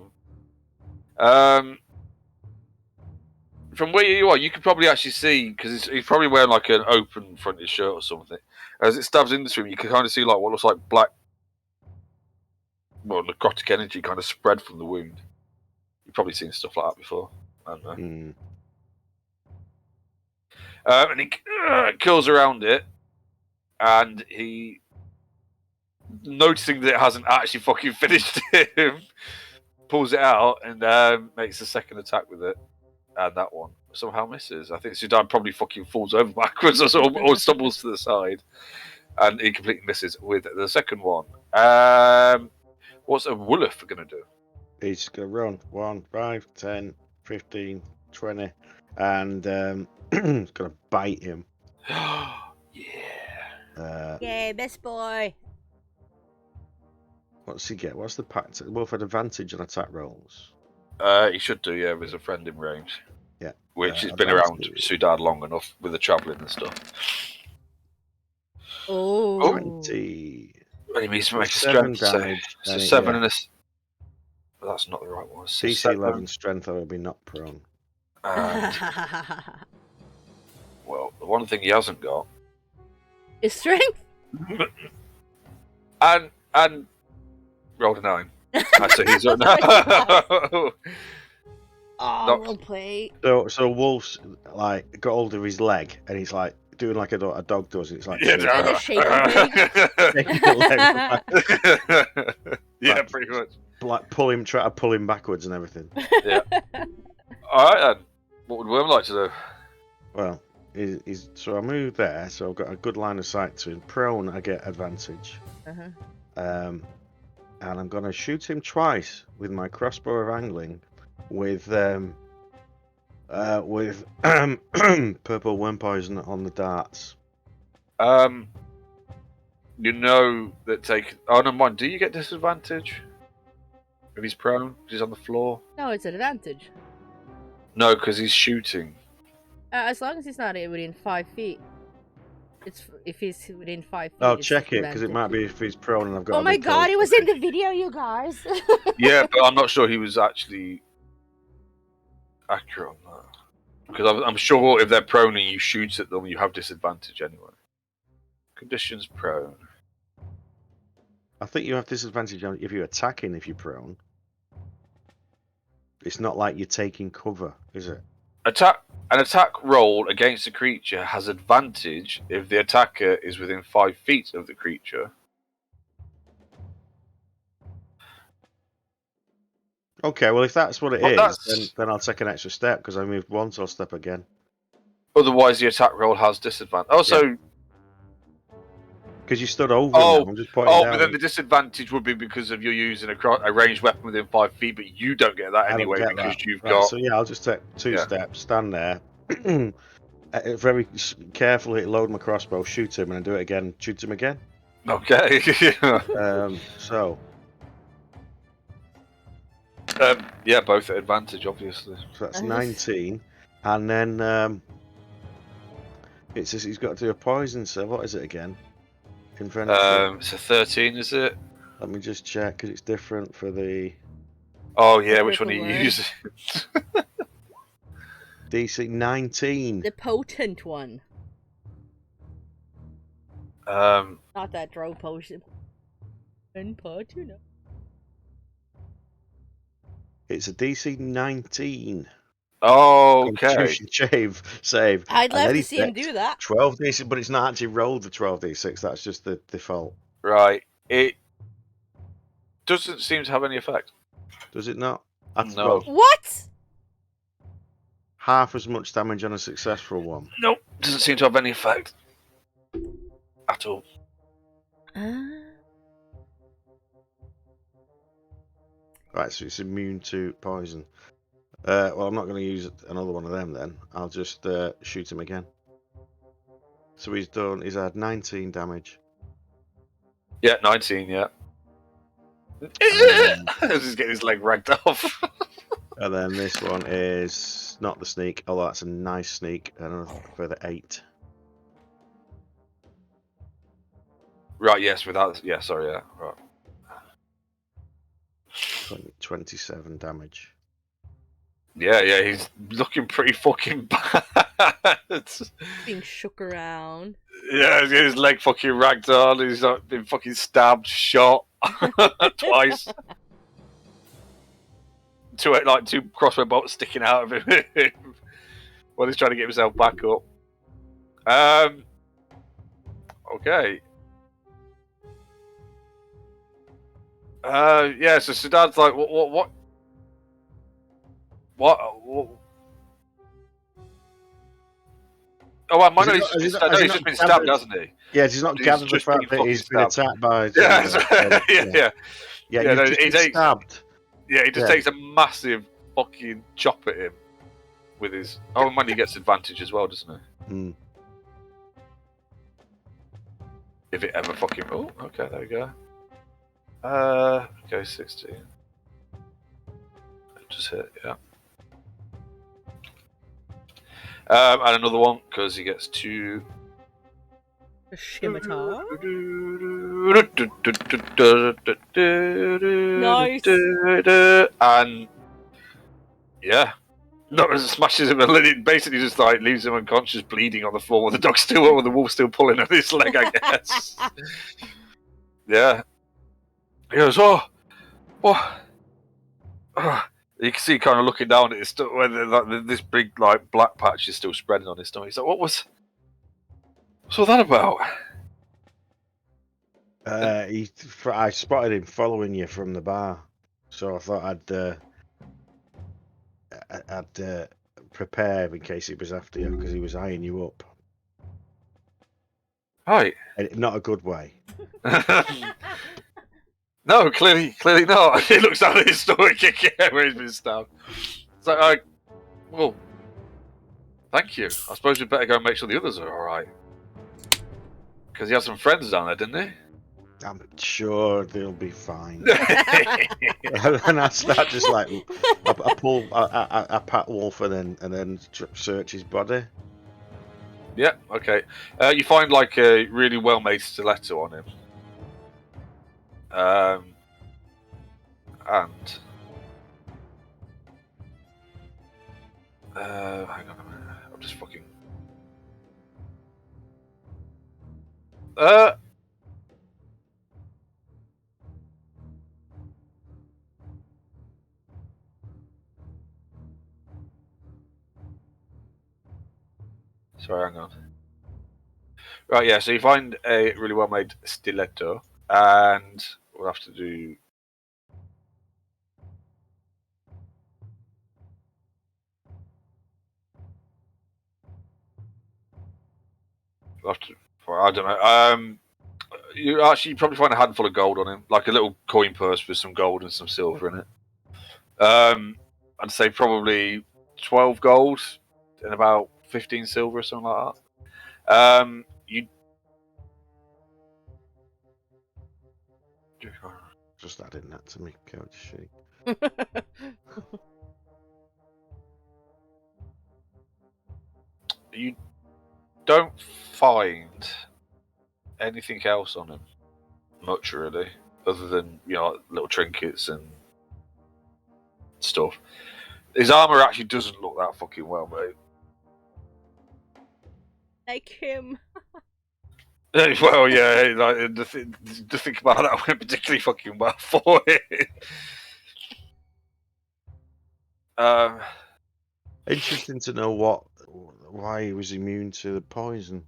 From where you are, you can probably actually see, because he's probably wearing like an open fronted shirt or something. As it stabs into him, you can kind of see like what looks like black, well, necrotic energy kind of spread from the wound. You've probably seen stuff like that before. I don't know. Mm. And he curls around it, and he, noticing that it hasn't actually fucking finished him, pulls it out and makes a second attack with it. And that one somehow misses. I think Sudan probably fucking falls over backwards or stumbles to the side. And he completely misses with the second one. What's a Woof going to do? He's going to run 1, 5, 10, 15, 20, and he's going to bite him. Yeah. Yay, best boy. What's he get? What's the pact? Wolf had advantage on attack rolls. He should do, yeah, with a friend in range. Yeah. Which has been around Sudan long enough with the travelling and stuff. Oh. 20. What he means to make a 7 strength damage. so 7 and a... Well, that's not the right one. So DC 11 strength, I will be knocked prone. And, well, the one thing he hasn't got... His strength? and rolled a 9. So he's no. Oh, we'll play. So Wolf's like got hold of his leg and he's like doing like a dog does. It's like Yeah, Kinda shaking shaking the leg, yeah, pretty much. like try to pull him backwards and everything. Yeah. All right then. What would Worm like to do? Well, so I move there, so I've got a good line of sight to him. Prone, I get advantage. And I'm going to shoot him twice with my crossbow of angling with purple worm poison on the darts. You know that take. Oh no, mind. Do you get disadvantage if he's prone? If he's on the floor. No, it's an advantage. No, because he's shooting. As long as he's not within 5 feet. It's if he's within 5 feet. I'll it's check it because it might be if he's prone and I've got. Oh my god, it was in the video, you guys. Yeah, but I'm not sure he was actually accurate on that. Because I'm sure if they're prone and you shoot at them, you have disadvantage anyway. Conditions prone. I think you have disadvantage if you're attacking if you're prone. It's not like you're taking cover, is it? An attack roll against a creature has advantage if the attacker is within 5 feet of the creature. Okay, well if that's what it Well, is, then I'll take an extra step because I moved one, so I'll step again. Otherwise, the attack roll has disadvantage. Also, because you stood over him, I'm just pointing but out. then the disadvantage would be because of you using a ranged weapon within 5 feet, but you don't get that anyway because you've got. So yeah, I'll just take 2 steps, stand there, very carefully load my crossbow, shoot him, and then do it again, shoot him again. Okay. So. Yeah, both at advantage, obviously. So that's 19, and then it says he's got to do a poison. So what is it again? It's a 13, is it? Let me just check because it's different for the. Oh yeah, which one are you using? DC 19. The potent one. Not that draw potion. Potion. It's a DC 19. Oh, okay. Constitution save. I'd love to see him do that. 12 DC, but it's not actually rolled the 12d6. That's just the default. Right. It doesn't seem to have any effect. Does it not? No. What? Half as much damage on a successful one. Nope. Doesn't seem to have any effect at all. Right, so it's immune to poison. Well, I'm not going to use another one of them then. I'll just shoot him again. So he's had 19 damage. Yeah, 19, yeah. He's getting his leg ragged off. And then this one is not the sneak, although that's a nice sneak. And another further 8. Right. Yes. Without. Yeah. Sorry. Yeah. Right. 27 damage. Yeah. Yeah. He's looking pretty fucking bad. Being shook around. Yeah. He's got his leg fucking ragged on. He's like, been fucking stabbed, shot twice. Two crossbow bolts sticking out of him while he's trying to get himself back up. Okay. Yeah. So Sudan's like, what? Oh, I might know. He's just been stabbed, hasn't he? Yeah, he's not gathered the fact that he's been attacked by. Yeah. Yeah, he takes stabbed. Yeah, he just takes a massive fucking chop at him with his. Oh, and he gets advantage as well, doesn't he? Hmm. If it ever fucking. Oh, okay, there we go. Okay, 16. Just hit, yeah. And another one because he gets 2. A scimitar. Nice. And yeah, no, smashes him and it basically just like leaves him unconscious, bleeding on the floor. With the dog still, with the wolf still pulling at his leg, I guess. Yeah. He goes, oh, what? Oh. You can see kind of looking down at his stomach, where like this big like black patch is still spreading on his stomach. He's like, what's all that about? I spotted him following you from the bar, so I thought I'd prepare in case he was after you because he was eyeing you up. Right. Not a good way. No, clearly not. He looks down at his stomach where he's been stabbed. It's like, well, thank you. I suppose we'd better go and make sure the others are alright. Because he has some friends down there, didn't he? I'm sure they'll be fine. And I start just like, I pat Wolf and then search his body. Yeah, okay. You find like a really well-made stiletto on him. And hang on a minute. I'm just fucking. Sorry, hang on. Right, yeah. So you find a really well-made stiletto, and we'll have to do. We'll have to. I don't know. You actually probably find a handful of gold on him, like a little coin purse with some gold and some silver in it. I'd say probably 12 gold and about 15 silver or something like that. You just adding that to me character sheet. You don't find anything else on him, much really, other than little trinkets and stuff. His armor actually doesn't look that fucking well, mate. Like him. Well, yeah, like the thing about that went particularly fucking well for it. Interesting to know why he was immune to the poison.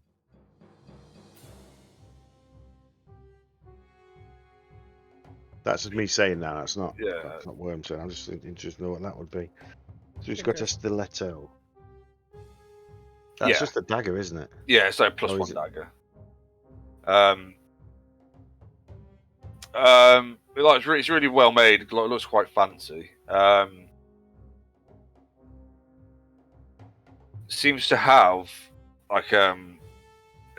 That's me saying that. That's not what I'm saying. I'm just interested to know what that would be. So he's got a stiletto. That's just a dagger, isn't it? Yeah, so +1 dagger. It's really well made. It looks quite fancy. Seems to have like a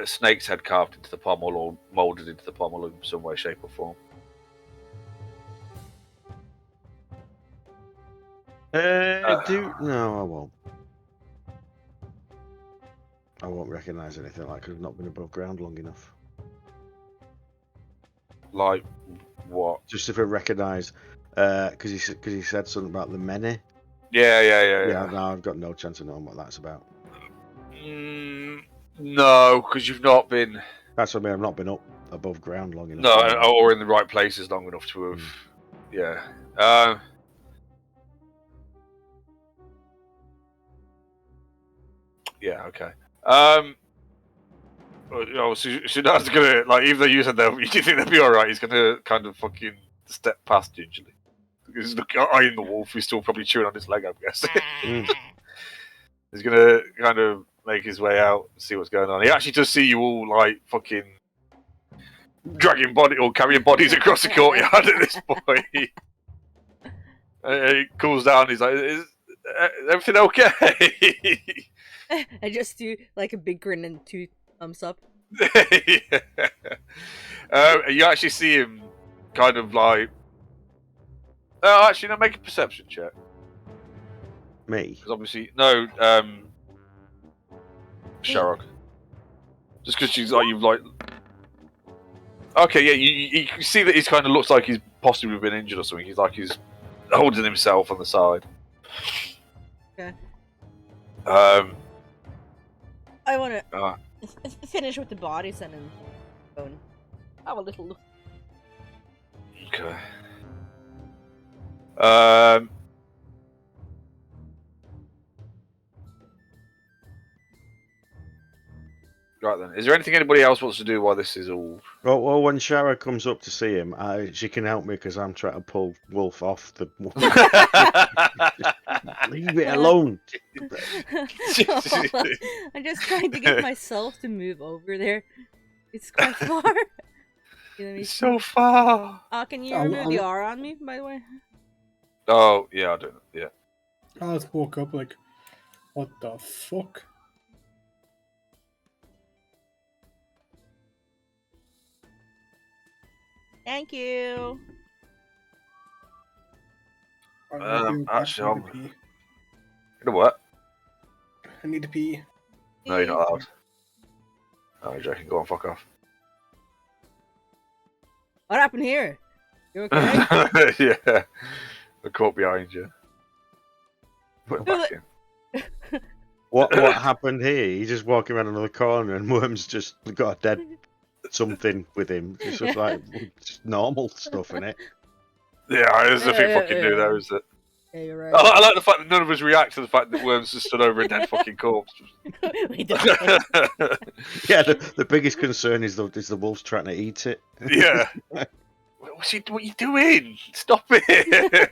snake's head carved into the pommel or molded into the pommel in some way, shape, or form. No, I won't. I won't recognise anything like I've not been above ground long enough. Like what? Just if I recognise, because he said something about the many. Yeah. No, I've got no chance of knowing what that's about. No, because you've not been. That's what I mean. I've not been up above ground long enough. No, or in the right places long enough to have. Yeah. Yeah. Okay. Well, so Shadad's gonna like, even though you said that you think they'll be all right, he's gonna kind of fucking step past gingerly. He's eyeing the wolf. He's still probably chewing on his leg, I'm guessing. He's gonna kind of make his way out and see what's going on. He actually does see you all like fucking dragging body or carrying bodies across the courtyard at this point. He cools down. He's like, "Is everything okay?" I just do like a big grin and 2 thumbs up. You actually see him kind of like. Oh, actually, no. Make a perception check. Me? Because obviously, no. Sharok. Just because she's like, you've like. Okay, yeah, you can see that he's kind of looks like he's possibly been injured or something. He's like he's holding himself on the side. Okay. I want to finish with the bodies and then go and have a little look. Okay. Right then. Is there anything anybody else wants to do while this is all? Well, when Shara comes up to see him, she can help me because I'm trying to pull Wolf off the. Leave it alone. I'm just trying to get myself to move over there. It's quite far. It's so far. Can you remove the R on me, by the way? Oh, yeah, I don't know. Yeah. I just woke up like, what the fuck? Thank you. Actually, I'm. You know what? I need to pee. No, you're not allowed. Oh, you're joking. Go on, fuck off. What happened here? You okay? Yeah. The caught behind you. Put him back in. What happened here? He's just walking around another corner and Worm's just got a dead something with him. It's just like just normal stuff in it. Yeah, there's nothing fucking new there, is it? Yeah, you're right. I like the fact that none of us react to the fact that Worms just stood over a dead fucking corpse. We don't. Yeah, the biggest concern is the wolves trying to eat it. Yeah. What are you doing? Stop it!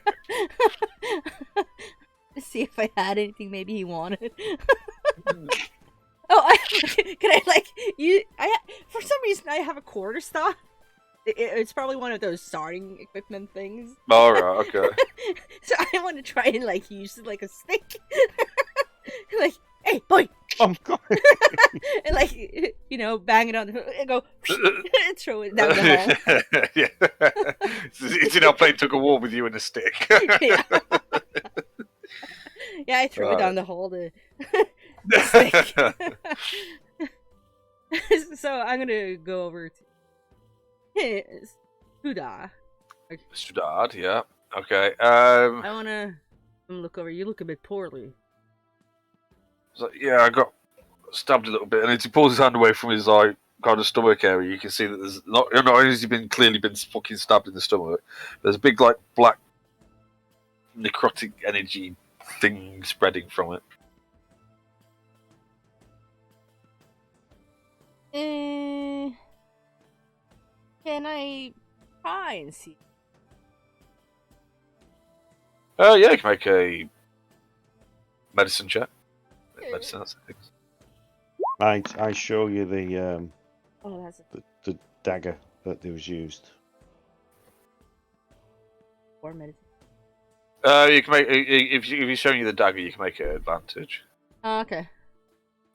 See if I had anything maybe he wanted. Oh, can I like you? For some reason I have a quarterstaff. It's probably one of those starting equipment things. All right, okay. So I want to try and like use it like a stick. Like, hey, boy! Oh God! And like, you know, bang it on the and go and throw it down the hall. Yeah. It's in our plane took a war with you and a stick. Yeah. Yeah, I throw it down the hall to stick. So I'm gonna go over to Suda. Studard, yeah. Okay. I wanna look over. You look a bit poorly. So, yeah, I got stabbed a little bit, and as he pulls his hand away from his like kind of stomach area, you can see that there's not only has he been fucking stabbed in the stomach, there's a big like black necrotic energy thing spreading from it. Can I try and see? Yeah, you can make a medicine check. Medicine, that's it. I show you the Oh, that's the dagger that was used. 4 minutes. You can make if he's showing you the dagger, you can make an advantage. Oh, okay.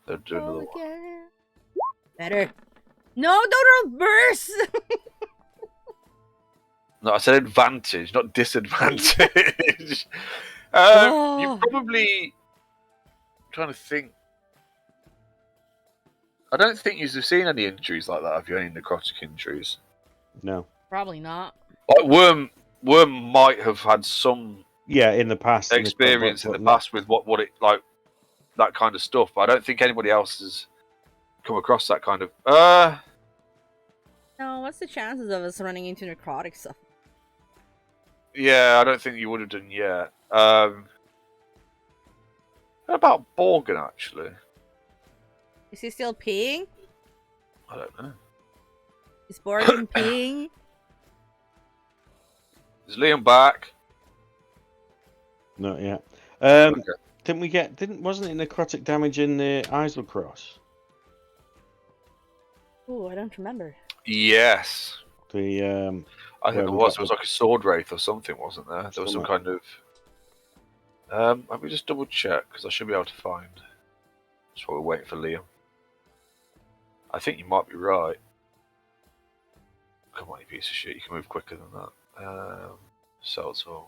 So do another one. Okay. Better. No, don't reverse. No, I said advantage, not disadvantage. Oh. You probably. I'm trying to think. I don't think you've seen any injuries like that. Have you any necrotic injuries? No. Probably not. Like Worm might have had some Yeah, in the past. experience in the past with what it like that kind of stuff, but I don't think anybody else has come across that kind of. No, what's the chances of us running into necrotic stuff? Yeah, I don't think you would have done yet. What about Borgen actually? Is he still peeing? I don't know. Is Borgen peeing? Is Liam back? Not yet. Okay. Wasn't it necrotic damage in the Islecross? Ooh, I don't remember. Yes. The I think Where there we was. got It was like a sword wraith or something, wasn't there? There was some Something. kind of. Let me just double check because I should be able to find. That's why we're waiting for Liam. I think you might be right. Come on, you piece of shit! You can move quicker than that. Seltzor.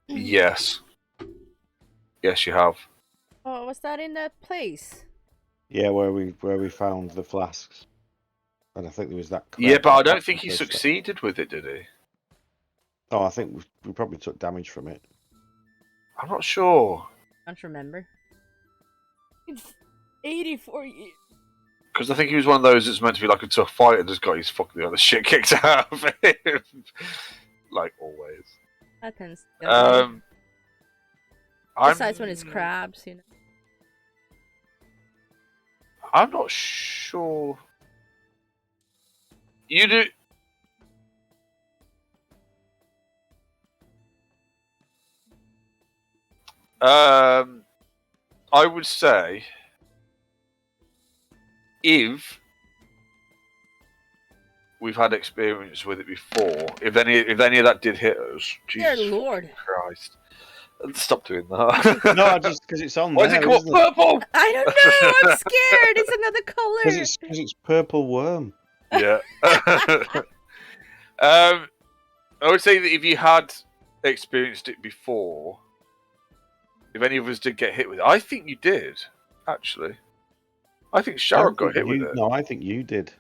Yes. Yes, you have. Oh, was that in that place? yeah, where we found the flasks, and I think there was that. Yeah, but I don't that think he first- succeeded with it, did he? Oh, I think we probably took damage from it. I'm not sure. Don't remember. It's 84 years. Because I think he was one of those that's meant to be like a tough fighter and just got his fucking other shit kicked out of him. Like always. That tends to go. Besides when it's I'm- crabs, you know. I'm not sure. You do. I would say if we've had experience with it before, if any of that did hit us, Dear Jesus Lord. Christ, stop doing that. No, just because it's on Why there. does it come up purple? I don't know. I'm scared. It's another color. Because it's purple worm. Yeah. I would say that if you had experienced it before, if any of us did get hit with it, I think you did, actually. I think Sharon got hit with it. No, I think you did.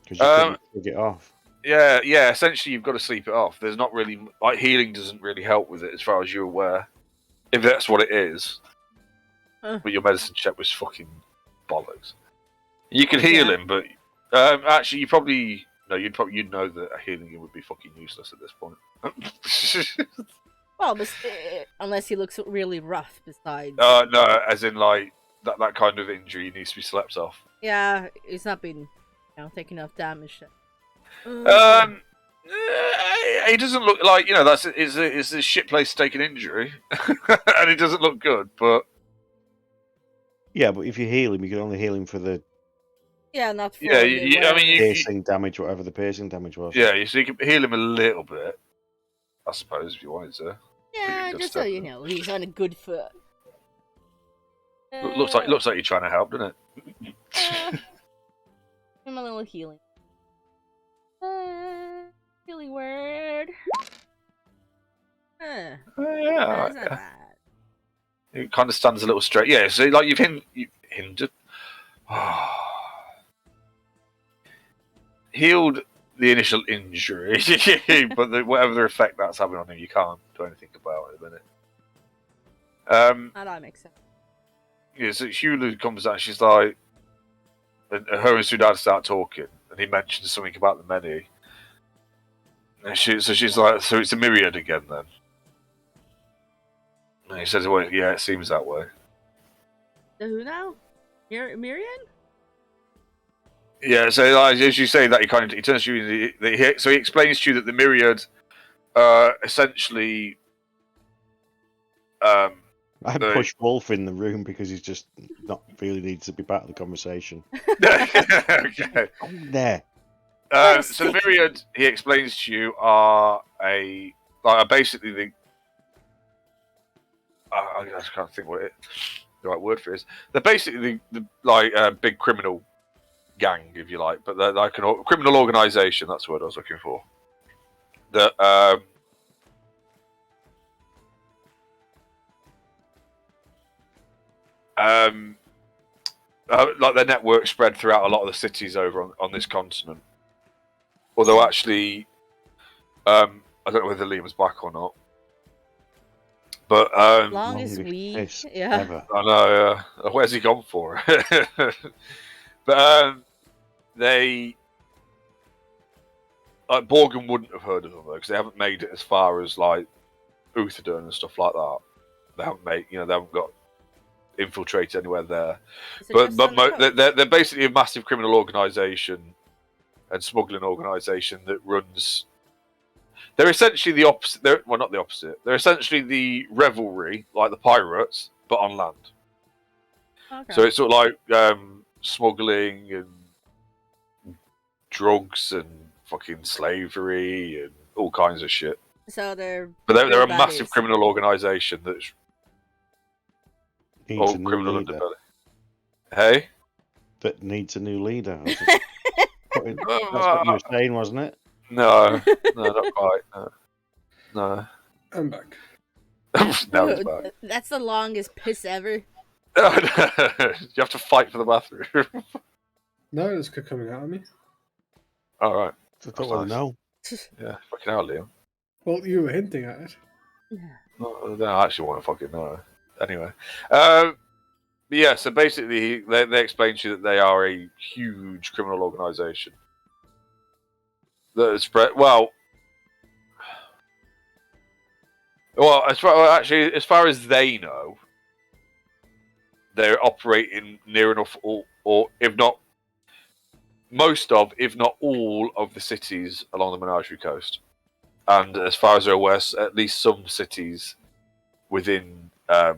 Because you couldn't take it off. Yeah. Essentially, you've got to sleep it off. There's not really like healing doesn't really help with it, as far as you're aware, if that's what it is. But your medicine check was fucking bollocks. You could heal him, but actually, you'd know that healing him would be fucking useless at this point. Well, unless he looks really rough. Besides. No, as in like that kind of injury needs to be slept off. Yeah, he's not been, taking enough damage. He doesn't look like it's a shit place to take an injury, and he doesn't look good. But Yeah, but if you heal him, you can only heal him for the Yeah, not for Yeah, the I mean, piercing damage, whatever the piercing damage was. yeah, so you can heal him a little bit, I suppose, if you wanted to. yeah, you just got so you know, he's on a good foot. Looks like you're trying to help, doesn't it? Give him a little healing. Healing word. Yeah, That's not bad. it kind of stands a little straight. Yeah, so like you've hindered, healed the initial injury, but whatever the effect that's having on him, you can't do anything about it at the minute. Oh, that makes sense. Yeah, so Hulu comes out, she's like, and her and Sudad start talking, and he mentions something about the many. And she's like, so it's a myriad again then? And he says, well, yeah, it seems that way. The who now? Miriam? Yeah, so like, as you say that, he turns to you, so he explains to you that the myriad essentially I push Wolf in the room because he's just not really needs to be part of the conversation. okay. There. So the myriad, he explains to you, are basically the. I can't think what it. the right word for it is. They're basically the big criminal gang, if you like, but they're like a criminal organisation. That's the word I was looking for. That like their network spread throughout a lot of the cities over on this continent. Although actually, I don't know whether Liam was back or not. But Longest week. piss Yeah. ever. I know. Where's he gone for? But they like Borgen wouldn't have heard of them though because they haven't made it as far as like Uthadern and stuff like that. They haven't they haven't got infiltrated anywhere there. Is it But just on the coast? they're basically a massive criminal organisation and smuggling organisation that runs. They're essentially the opposite. Well, not the opposite. They're essentially the revelry, like the pirates, but on land. Okay. So it's sort of like smuggling and drugs and fucking slavery and all kinds of shit. So they're But they're a bad massive dudes. criminal organisation that's Needs all a new criminal leader. underbelly. Hey? That needs a new leader. That's what you were saying, wasn't it? No, not quite. No. I'm back. Now he's back. That's the longest piss ever. You have to fight for the bathroom. No, it's coming out of me. All right. I thought, well, nice. no. Yeah, fucking hell, Liam. Well, you were hinting at it. No, I actually want to fucking know. Anyway. But yeah, so basically, they explain to you that they are a huge criminal organisation. That is spread. Well, as far as they know, they're operating near enough, or if not most of, if not all of the cities along the Menagerie Coast. And as far as they're aware, at least some cities within the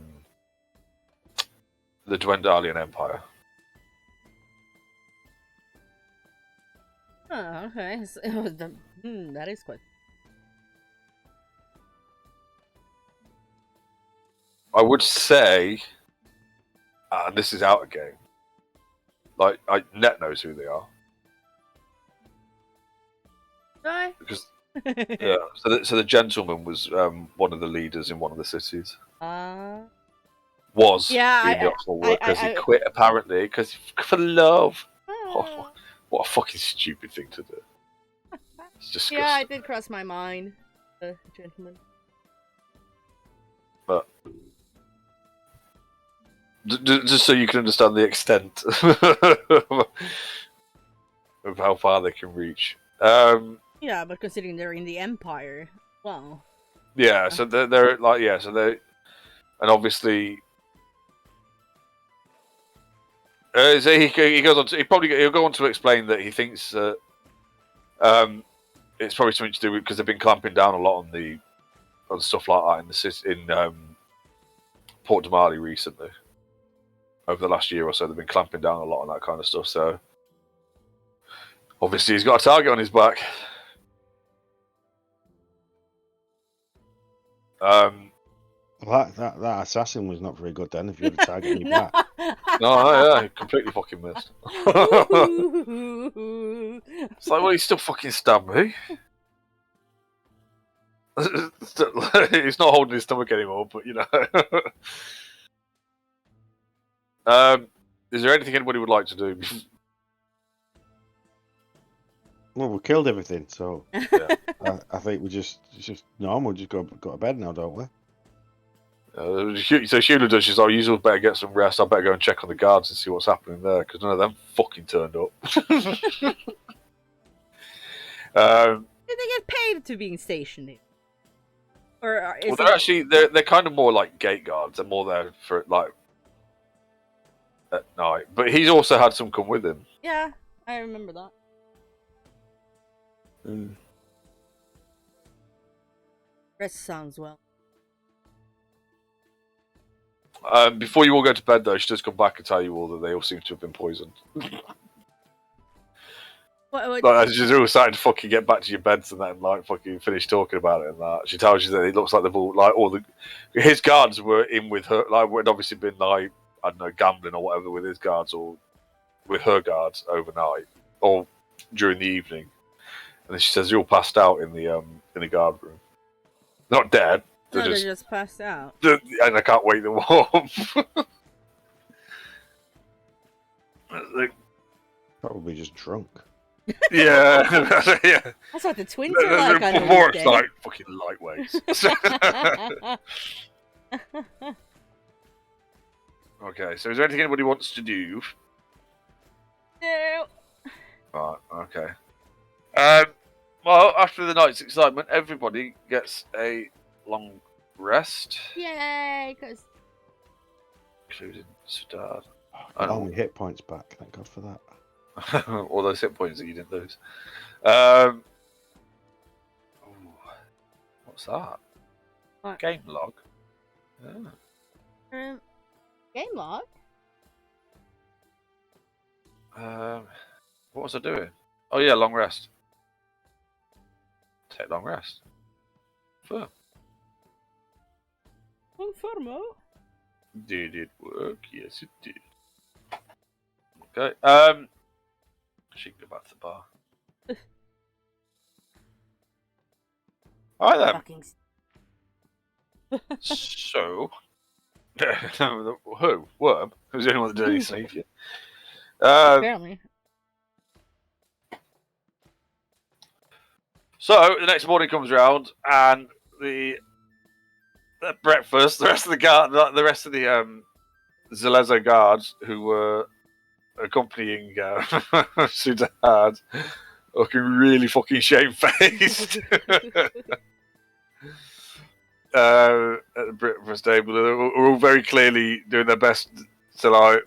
Dwendalian Empire. Oh, okay. So, that is quite. I would say, and this is out of game, like, Net knows who they are. Right. Because, yeah, so the gentleman was one of the leaders in one of the cities. Was Yeah, in the Oxford work because he quit apparently because for love. Oh, what a fucking stupid thing to do. It's disgusting. Yeah, it did cross my mind, gentlemen. But just so you can understand the extent of how far they can reach. Yeah, but considering they're in the Empire, well. Yeah, so they're like so they, and obviously. So he goes on to he'll go on to explain that he thinks that it's probably something to do with because they've been clamping down a lot on stuff like that in Port de Marly recently. Over the last year or so, they've been clamping down a lot on that kind of stuff. So obviously, he's got a target on his back. Well, that assassin was not very good then. If you had a target on your No. back. No, yeah, he completely fucking missed. It's like, well, he still fucking stabbed me. He's not holding his stomach anymore, but you know. Is there anything anybody would like to do? Well, we killed everything, so Yeah. I think we just normal. Just go to bed now, don't we? So Shula does. She's like, "You better get some rest. I better go and check on the guards and see what's happening there because none of them fucking turned up." Did they get paid to being stationed? Or is they're kind of more like gate guards. They're more there for like at night. But he's also had some come with him. Yeah, I remember that. Rest sounds well. Before you all go to bed, though, she does come back and tell you all that they all seem to have been poisoned. What? Like, as you're all starting to fucking get back to your beds and that, and like fucking finish talking about it and that, she tells you that it looks like they've all his guards were in with her, like had obviously been like I don't know, gambling or whatever with his guards or with her guards overnight or during the evening. And then she says, "You're passed out in the guard room. Not dead. No, They're they just passed out. and I can't wait to warm." Like, Probably just drunk. yeah, yeah. That's what the twins are like on a More weekday. like fucking lightweights. Okay, so is there anything anybody wants to do? No. Right, okay. Well, after the night's excitement, everybody gets a long rest, Yay, because including Sudad. All my hit points back. Thank God for that. All those hit points that you didn't lose. Ooh, what's that? What? Game log. Yeah. game log. What was I doing? Oh yeah, long rest. Take long rest. Fun. Informo. Did it work? Yes, it did. Okay. She can go back to the bar. Alright then. Fucking So, who? Worm? Who's the only one that did any save you? apparently. So the next morning comes round, and the breakfast. The rest of the Zalezo guards who were accompanying Sudad, looking really fucking shamefaced. At the breakfast table, we're all very clearly doing their best to like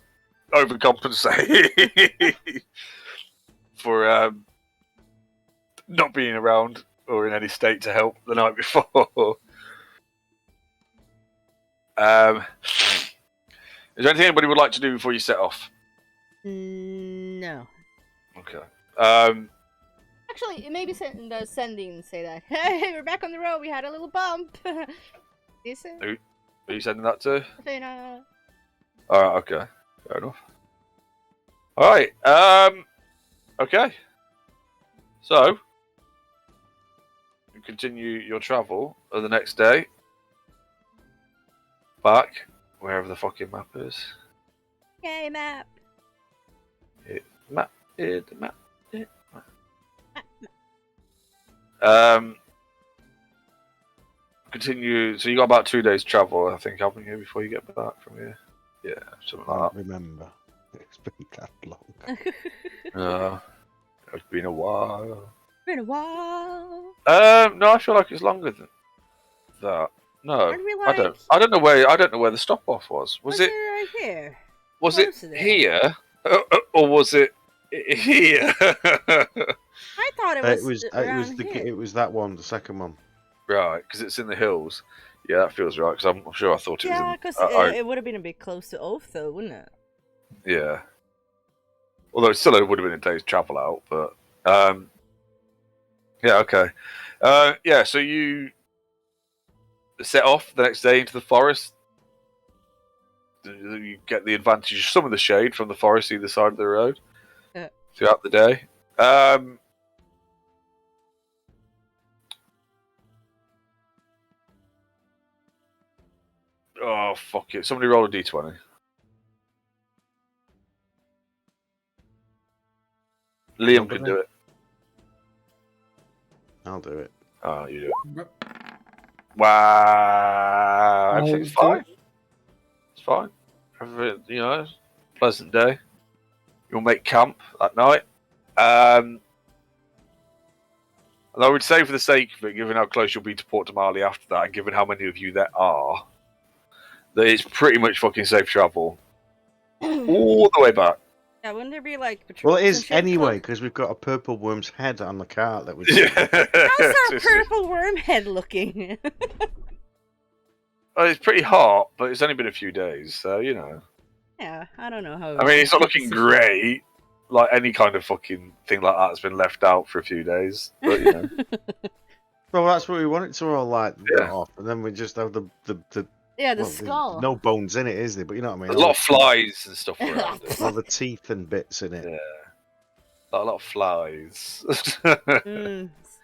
overcompensate for not being around or in any state to help the night before. Is there anything anybody would like to do before you set off? No. Okay. Actually, maybe sending say that. Hey, we're back on the road. We had a little bump. Listen. Are you sending that to? Alright. Alright, okay. Fair enough. Alright, okay. So, you continue your travel the next day. Back, wherever the fucking map is. Yay, map. Map. Continue. So you got about 2 days travel, I think, haven't you, before you get back from here? Yeah, something I like don't remember. It's been that long. that. It's been a while. Been a while. No, I feel like it's longer than that. No, Aren't we I don't. like- I don't know where the stop off was. Was it? right here? Was it close to there? here, or was it here? I thought It was that one, the second one. Right, because it's in the hills. Yeah, that feels right. Because I'm sure I thought it was. Yeah, in, because I- it would have been a bit close to Oath, though, wouldn't it? Yeah. Although it still would have been a day's travel out, but yeah, okay. Yeah, so you set off the next day into the forest. You get the advantage of some of the shade from the forest either side of the road throughout the day. Oh, fuck it. Somebody roll a d20. Liam can do it. I'll do it. Oh, you do it. But Wow. Everything's I'll do fine. it. It's fine. Pleasant day. You'll make camp that night. And I would say, for the sake of it, given how close you'll be to Port Damali after that, and given how many of you there are, that it's pretty much fucking safe travel all the way back. Yeah, wouldn't there be like patrols Well, it and is shit anyway, because we've got a purple worm's head on the cart that was. How's our purple worm head looking? It's pretty hot, but it's only been a few days, so you know. Yeah, I don't know how. I mean, it's not looking great. Like any kind of fucking thing like that's been left out for a few days, but you know. Well, that's what we want it to all like Yeah. off, and then we just have the Yeah, the Well, there's skull. no bones in it, is there? But you know what I mean. There's a lot of flies and stuff around it. all the teeth and bits in it. Yeah. A lot of flies.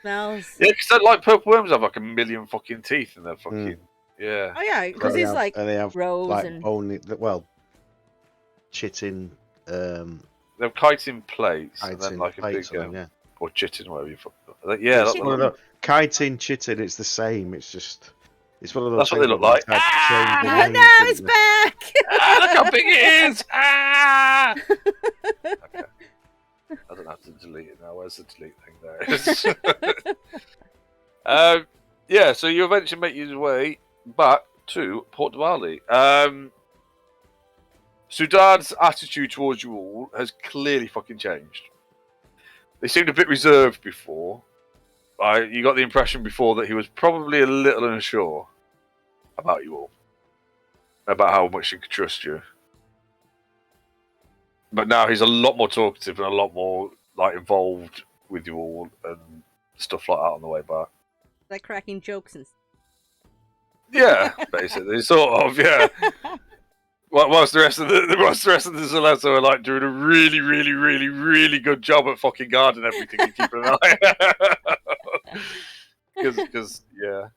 Smells. Yeah, because like purple worms have like a million fucking teeth in their fucking. Yeah. Oh yeah, because They he's have- like and they have rows like and bone. Well, chitin. They have chitin plates and then Chitin like a big. plates on them, yeah. Or chitin, whatever you fucking. Yeah, It's that's one of the chitin, chitin. It's the same. It's just. It's one of those. That's what they things look where like. they've had to change the oh names, no, it's didn't back. Ah, look how big it is! Ah! Okay. I don't have to delete it now. Where's the delete thing? There it is. Yeah, so you eventually make your way back to Port Diwali. Sudad's attitude towards you all has clearly fucking changed. They seemed a bit reserved before. You got the impression before that he was probably a little unsure about you all. About how much he could trust you. But now he's a lot more talkative and a lot more like involved with you all and stuff like that on the way back. Like cracking jokes and Yeah, basically, sort of, yeah. Whilst the rest of the Zalesso are like doing a really, really, really, really good job at fucking guarding everything and keeping an eye. Because yeah,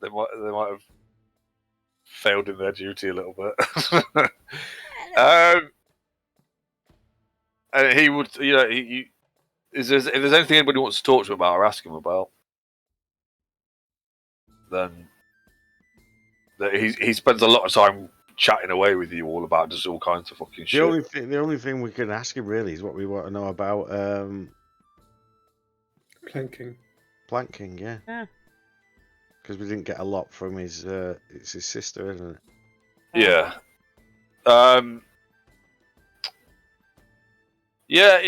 they might have failed in their duty a little bit. And he would, you know, if there's anything anybody wants to talk to him about or ask him about, then he spends a lot of time chatting away with you all about just all kinds of fucking shit. The only thing we can ask him really is what we want to know about Planking. planking, yeah. Yeah. Because we didn't get a lot from his. It's his sister, isn't it? Yeah. Yeah.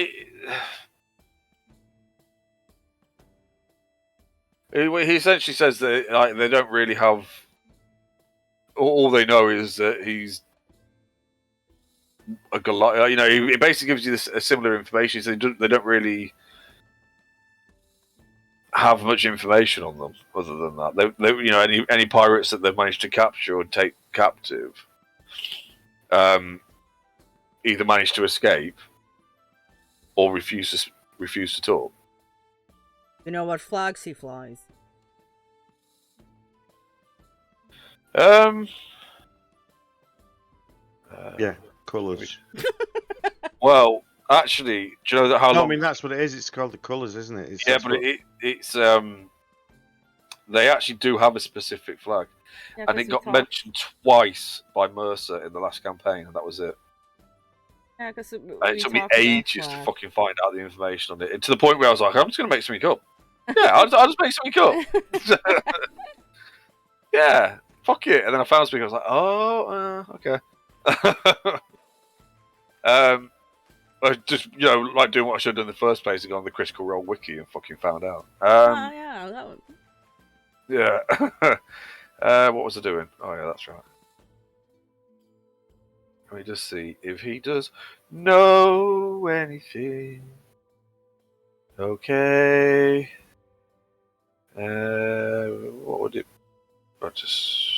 He essentially says that like, they don't really have. All they know is that he's a Goliath. You know, he basically gives you this a similar information. So they don't really have much information on them other than that. They you know, any pirates that they've managed to capture or take captive, either manage to escape or refuse to talk. you know what flags he flies. Yeah, colours. Well, actually, do you know that how No, I long? mean that's what it is. It's called the colours, isn't it? Yeah, but it's they actually do have a specific flag, Yeah, and 'cause it he got talked- mentioned twice by Mercer in the last campaign, and that was it. Yeah, because And it took me ages to fucking find out the information on it, and to the point where I was like, I'm just gonna make something up. Yeah, I'll just make something up. Yeah, fuck it. And then I found something. I was like, oh, okay. I just, you know, like doing what I should have done in the first place and gone on the Critical Role wiki and fucking found out. Oh yeah, that one. Yeah. What was I doing? Oh yeah, that's right. Let me just see if he does know anything. Okay. What would it? I just.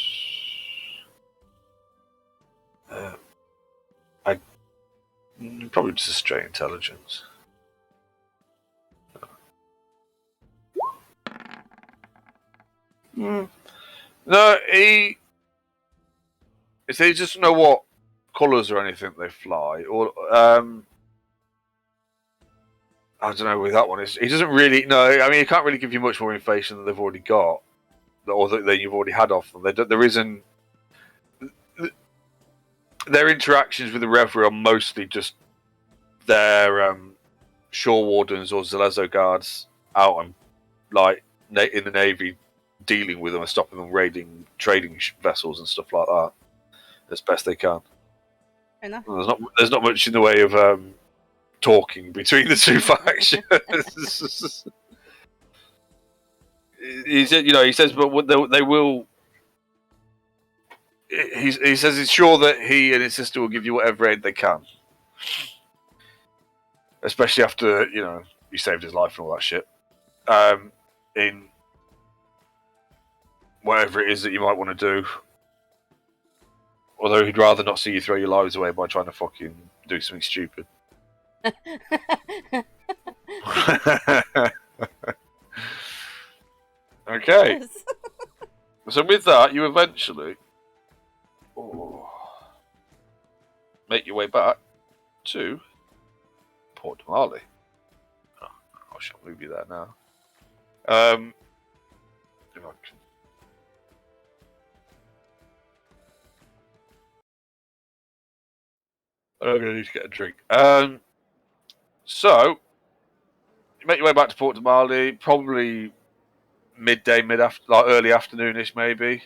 Probably just a straight intelligence. No, he doesn't know what colours or anything they fly, or I don't know with that one. He doesn't really know. I mean, he can't really give you much more information than they've already got, or that you've already had off them. There isn't. Their interactions with the Reverie are mostly just their shore wardens or Zalezo guards out and like in the Navy dealing with them and stopping them raiding trading vessels and stuff like that as best they can. Fair enough. There's not much in the way of talking between the two factions. He says, but they will. He says he's sure that he and his sister will give you whatever aid they can, especially after you saved his life and all that shit. whatever it is that you might want to do. Although he'd rather not see you throw your lives away by trying to fucking do something stupid. Okay. Yes. So with that, you eventually make your way back to Port Marley. Oh, I shall move you there now. If I can. I'm going to need to get a drink. So, you make your way back to Port Marley, probably midday, like early afternoonish, maybe.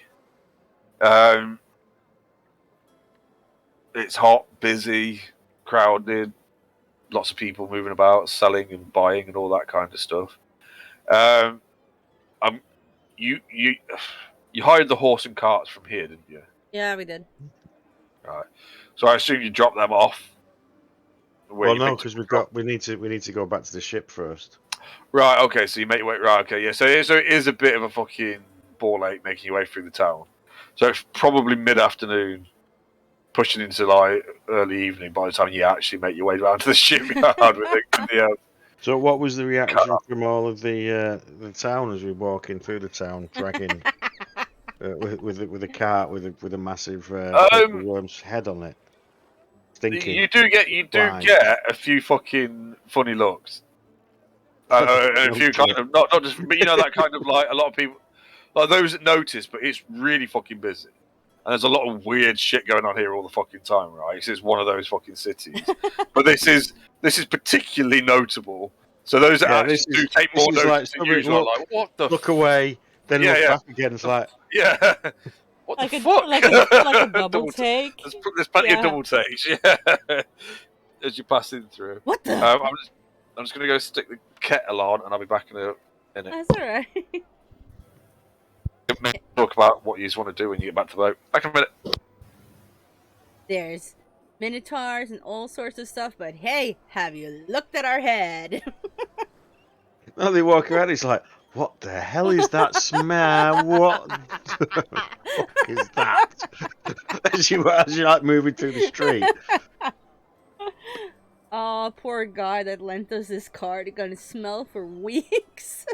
It's hot, busy, crowded, lots of people moving about, selling and buying and all that kind of stuff. You hired the horse and carts from here, didn't you? Yeah, we did. Right. So I assume you dropped them off. Well, no, because we need to go back to the ship first. Right. Okay. So you make your way. Right. Okay. Yeah. So it is a bit of a fucking ball ache making your way through the town. So it's probably mid-afternoon, pushing into like early evening by the time you actually make your way down to the shipyard with the So what was the reaction from all of the town as we walk in through the town, dragging with a cart with a massive worm's head on it? Thinking you do get a few fucking funny looks, a few kind of not just, but you know that kind of like a lot of people, like those that notice, but it's really fucking busy. And there's a lot of weird shit going on here all the fucking time, right? It's one of those fucking cities. But this is particularly notable. So those that actually do take more notice than usual are like, what the look away, then look back again. It's like, yeah, what like the fuck? Like a double take. There's plenty of double takes, yeah, as you're passing through. What the? I'm just going to go stick the kettle on, and I'll be back in it. That's alright. Talk about what you just want to do when you get back to the boat. Back in a minute. There's minotaurs and all sorts of stuff, but hey, have you looked at our head? No, they walk around. It's like, what the hell is that smell? What the fuck is that? as you like moving through the street. Oh, poor guy that lent us this card. It's gonna smell for weeks.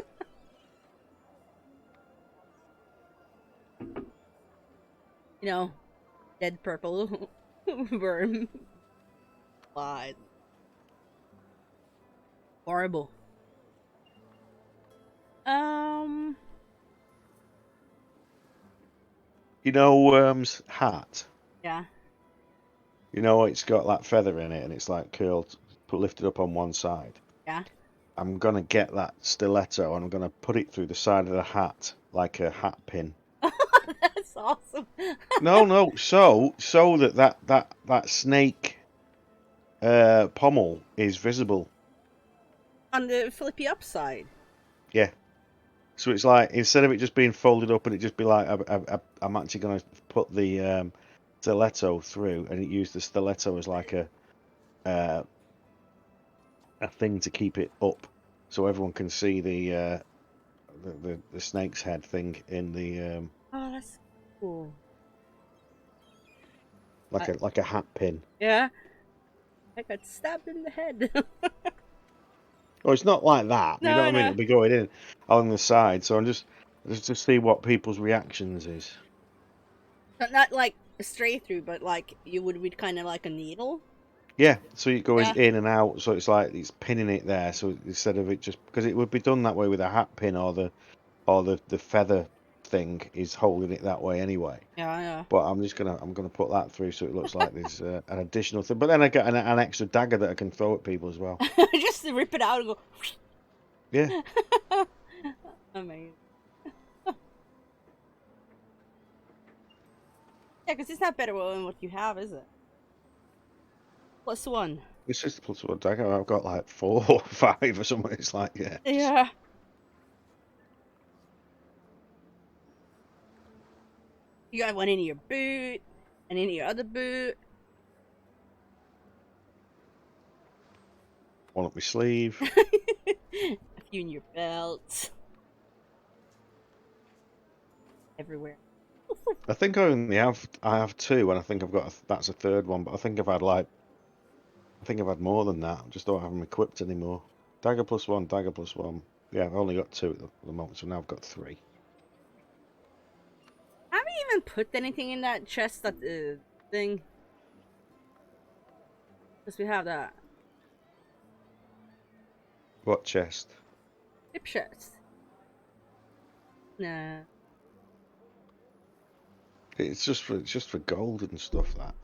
You know, dead purple worm. Lied. Horrible. You know Worm's hat? Yeah. You know it's got that feather in it and it's like curled, lifted up on one side? Yeah. I'm going to get that stiletto and I'm going to put it through the side of the hat like a hat pin. That's awesome. No, so that snake pommel is visible. On the flippy upside. Yeah. So it's like, instead of it just being folded up and it just be like, I'm actually going to put the stiletto through and use the stiletto as like a thing to keep it up so everyone can see the snake's head thing in the Oh, that's cool. like a hat pin. Yeah. I got stabbed in the head. Oh, it's not like that. No, you know what I mean? no. It'll be going in along the side. So I'm just to see what people's reactions is. Not like straight through, but like you would with kind of like a needle. Yeah, so it goes Yeah. in and out. So it's like it's pinning it there. So instead of it just because it would be done that way with a hat pin or the feather thing is holding it that way anyway. Yeah. But I'm gonna put that through so it looks like there's an additional thing. But then I get an extra dagger that I can throw at people as well. Just to rip it out and go. Yeah. Amazing. Yeah, because it's not better than what you have, is it? +1. It's just a +1 dagger. I've got like 4 or 5 or something. It's like, yeah. Yeah. You got one in your boot, and in your other boot. One up my sleeve. A few in your belt. everywhere. I think I have two, and I think I've got that's a third one. But I think I've had more than that. I just don't have them equipped anymore. Dagger +1, dagger +1. Yeah, I've only got two at the moment, so now I've got three. Have you even put anything in that chest, that thing? Because we have that What chest? ship chest. Nah. It's just for gold and stuff, that.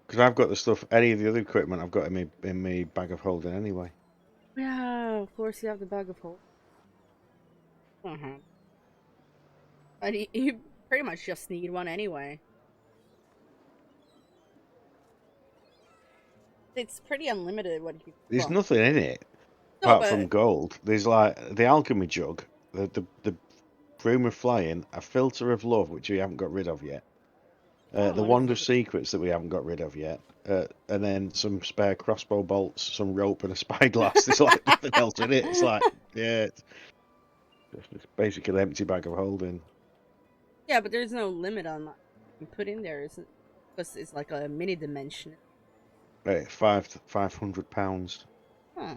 Because I've got the stuff. Any of the other equipment I've got in my bag of holding anyway. Yeah, of course you have the bag of holding. But you pretty much just need one anyway. It's pretty unlimited what you. There's well, nothing in it no, apart but from gold. There's like the alchemy jug, the broom of flying, a filter of love, which we haven't got rid of yet. Oh, The what wand is of it? secrets that we haven't got rid of yet. And then some spare crossbow bolts, some rope, and a spyglass. There's like nothing else in it. It's like, yeah, it's basically an empty bag of holding. Yeah, but there's no limit on what you put in there, isn't? Because it's like a mini dimension. Right, £500. Huh.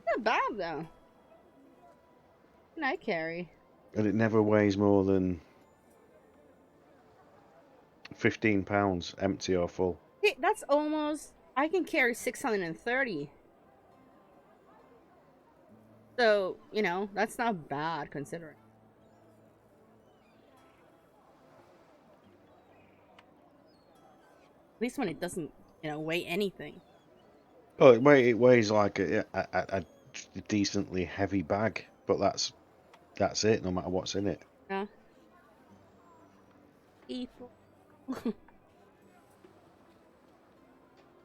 Not bad though. Can I carry? And it never weighs more than £15, empty or full. Hey, that's almost. I can carry 630. So, that's not bad considering. At least when it doesn't, weigh anything. Oh, it weighs like a decently heavy bag, but that's it. No matter what's in it. Yeah. People.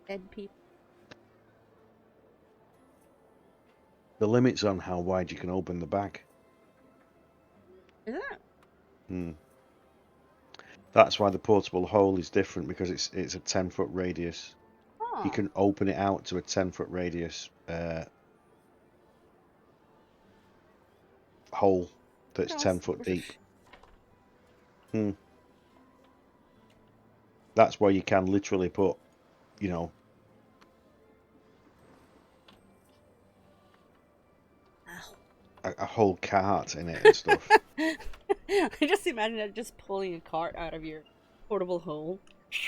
Dead people. The limit's on how wide you can open the bag. Is that? Hmm. That's why the portable hole is different, because it's a 10-foot radius. Oh. You can open it out to a 10-foot radius hole that's 10 foot deep. That's where you can literally put, a whole cart in it and stuff. I just imagine it just pulling a cart out of your portable hole.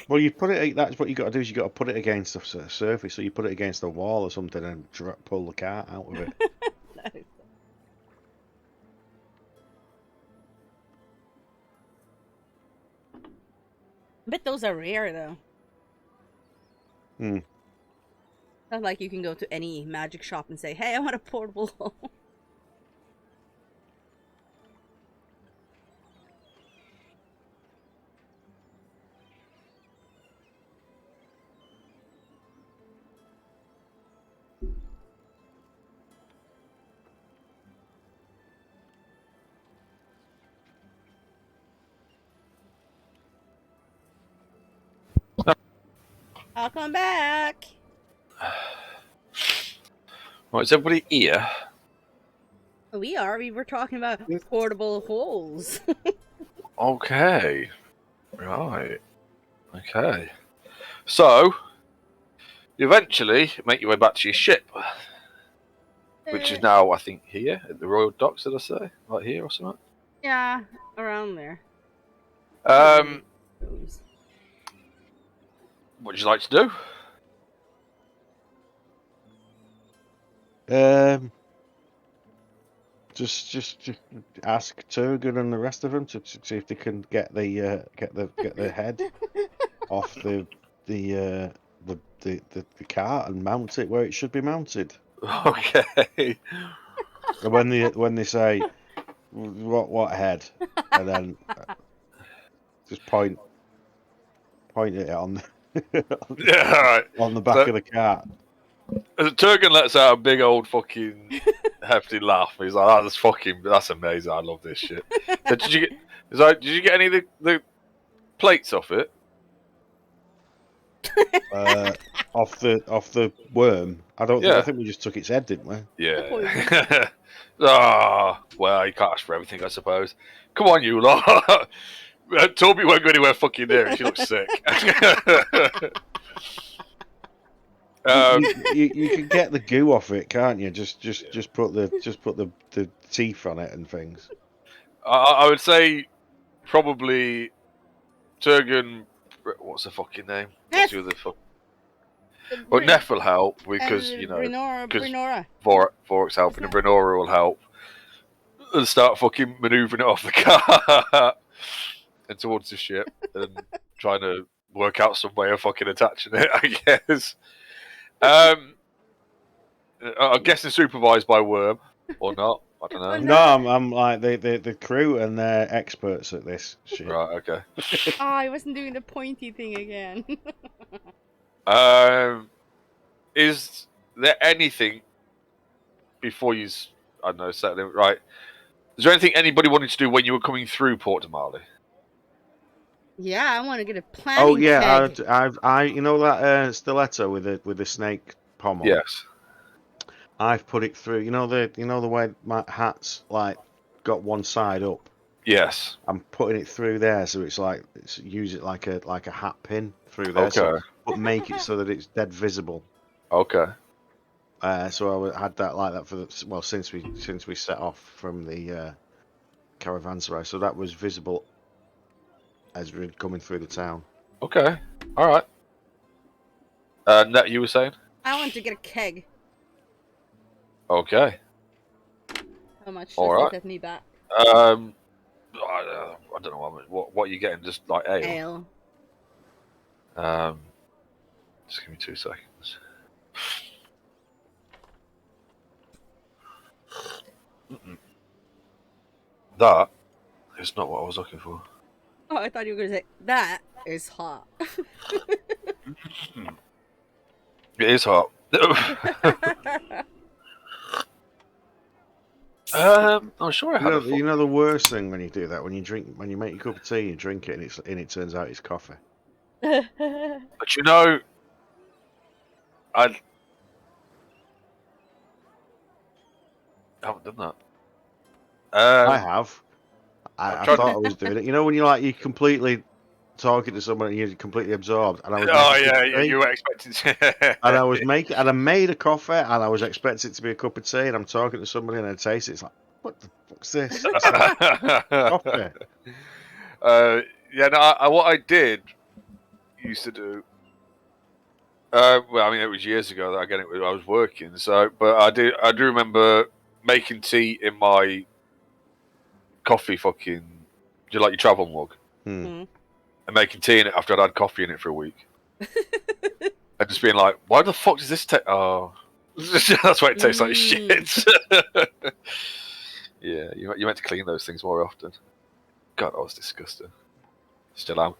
Well, you put it. That's what you got to do. Is you got to put it against the surface. So you put it against a wall or something and pull the cart out of it. Nice. I bet those are rare though. Not like you can go to any magic shop and say, "Hey, I want a portable hole." I'll come back. Right, is everybody here? We were talking about portable holes. Okay. Right. Okay. So, you eventually make your way back to your ship, which is now, I think, here at the Royal Docks, did I say? Right here or something? Yeah, around there. What would you like to do? Just ask Turgon and the rest of them to see if they can get the head off the cart and mount it where it should be mounted. Okay. And when they say what head, and then just point it on on the back of the cart. Turgon lets out a big old fucking hefty laugh. He's like, that's amazing. I love this shit. So did you get any of the plates off it? off the worm. I Yeah. think we just took its head, didn't we? Yeah. Ah, well, you can't ask for everything, I suppose. Come on, you lot. Toby won't go anywhere fucking near it. She looks sick. You can get the goo off it, can't you? Just put the teeth on it and things. I would say probably Turgan. What's the fucking name? What's the other fuck? Well, Neff will help because Brinora. Vork's helping, and Brinora will help and start fucking manoeuvring it off the car and towards the ship and trying to work out some way of fucking attaching it, I guess. I'm guessing supervised by Worm or not. I don't know. No, I'm like the crew and they're experts at this shit. Right. Okay. Oh, I wasn't doing the pointy thing again. Is there anything before you? I don't know. Set it right. Is there anything anybody wanted to do when you were coming through Port Damali? Yeah, I want to get a planning Oh yeah, keg. I you know that stiletto with the snake pommel. Yes. I've put it through. You know the way my hat's like got one side up. Yes. I'm putting it through there, so use it like a hat pin through there. Okay. So, but make it so that it's dead visible. Okay. So I had that like that for since we set off from the caravanserai, so that was visible as we're coming through the town. Okay. All right. That you were saying? I want to get a keg. Okay. How much All does right. that need back? I don't know what are you getting. Just like ale. Just give me 2 seconds. That is not what I was looking for. Oh, I thought you were going to say, that is hot. It is hot. I'm sure I had. You know the worst thing when you do that, when you make your cup of tea, you drink it, and it turns out it's coffee. But you know, I haven't done that. I have. I tried- thought I was doing it. You know when you're completely talking to someone and you're completely absorbed, and I was. Oh yeah, you were expecting to. And I made a coffee, and I was expecting it to be a cup of tea, and I'm talking to somebody, and I taste it. It's like, what the fuck's this? It's like coffee. Yeah, no. What I did used to do. Well, I mean, it was years ago that I was working. So, but I do remember making tea in my coffee fucking. Do you like your travel mug? Hmm. And making tea in it after I'd had coffee in it for a week. And just being like, why the fuck does this taste? Oh, that's why it tastes like shit. Yeah, you meant to clean those things more often. God, that was disgusting. Still am.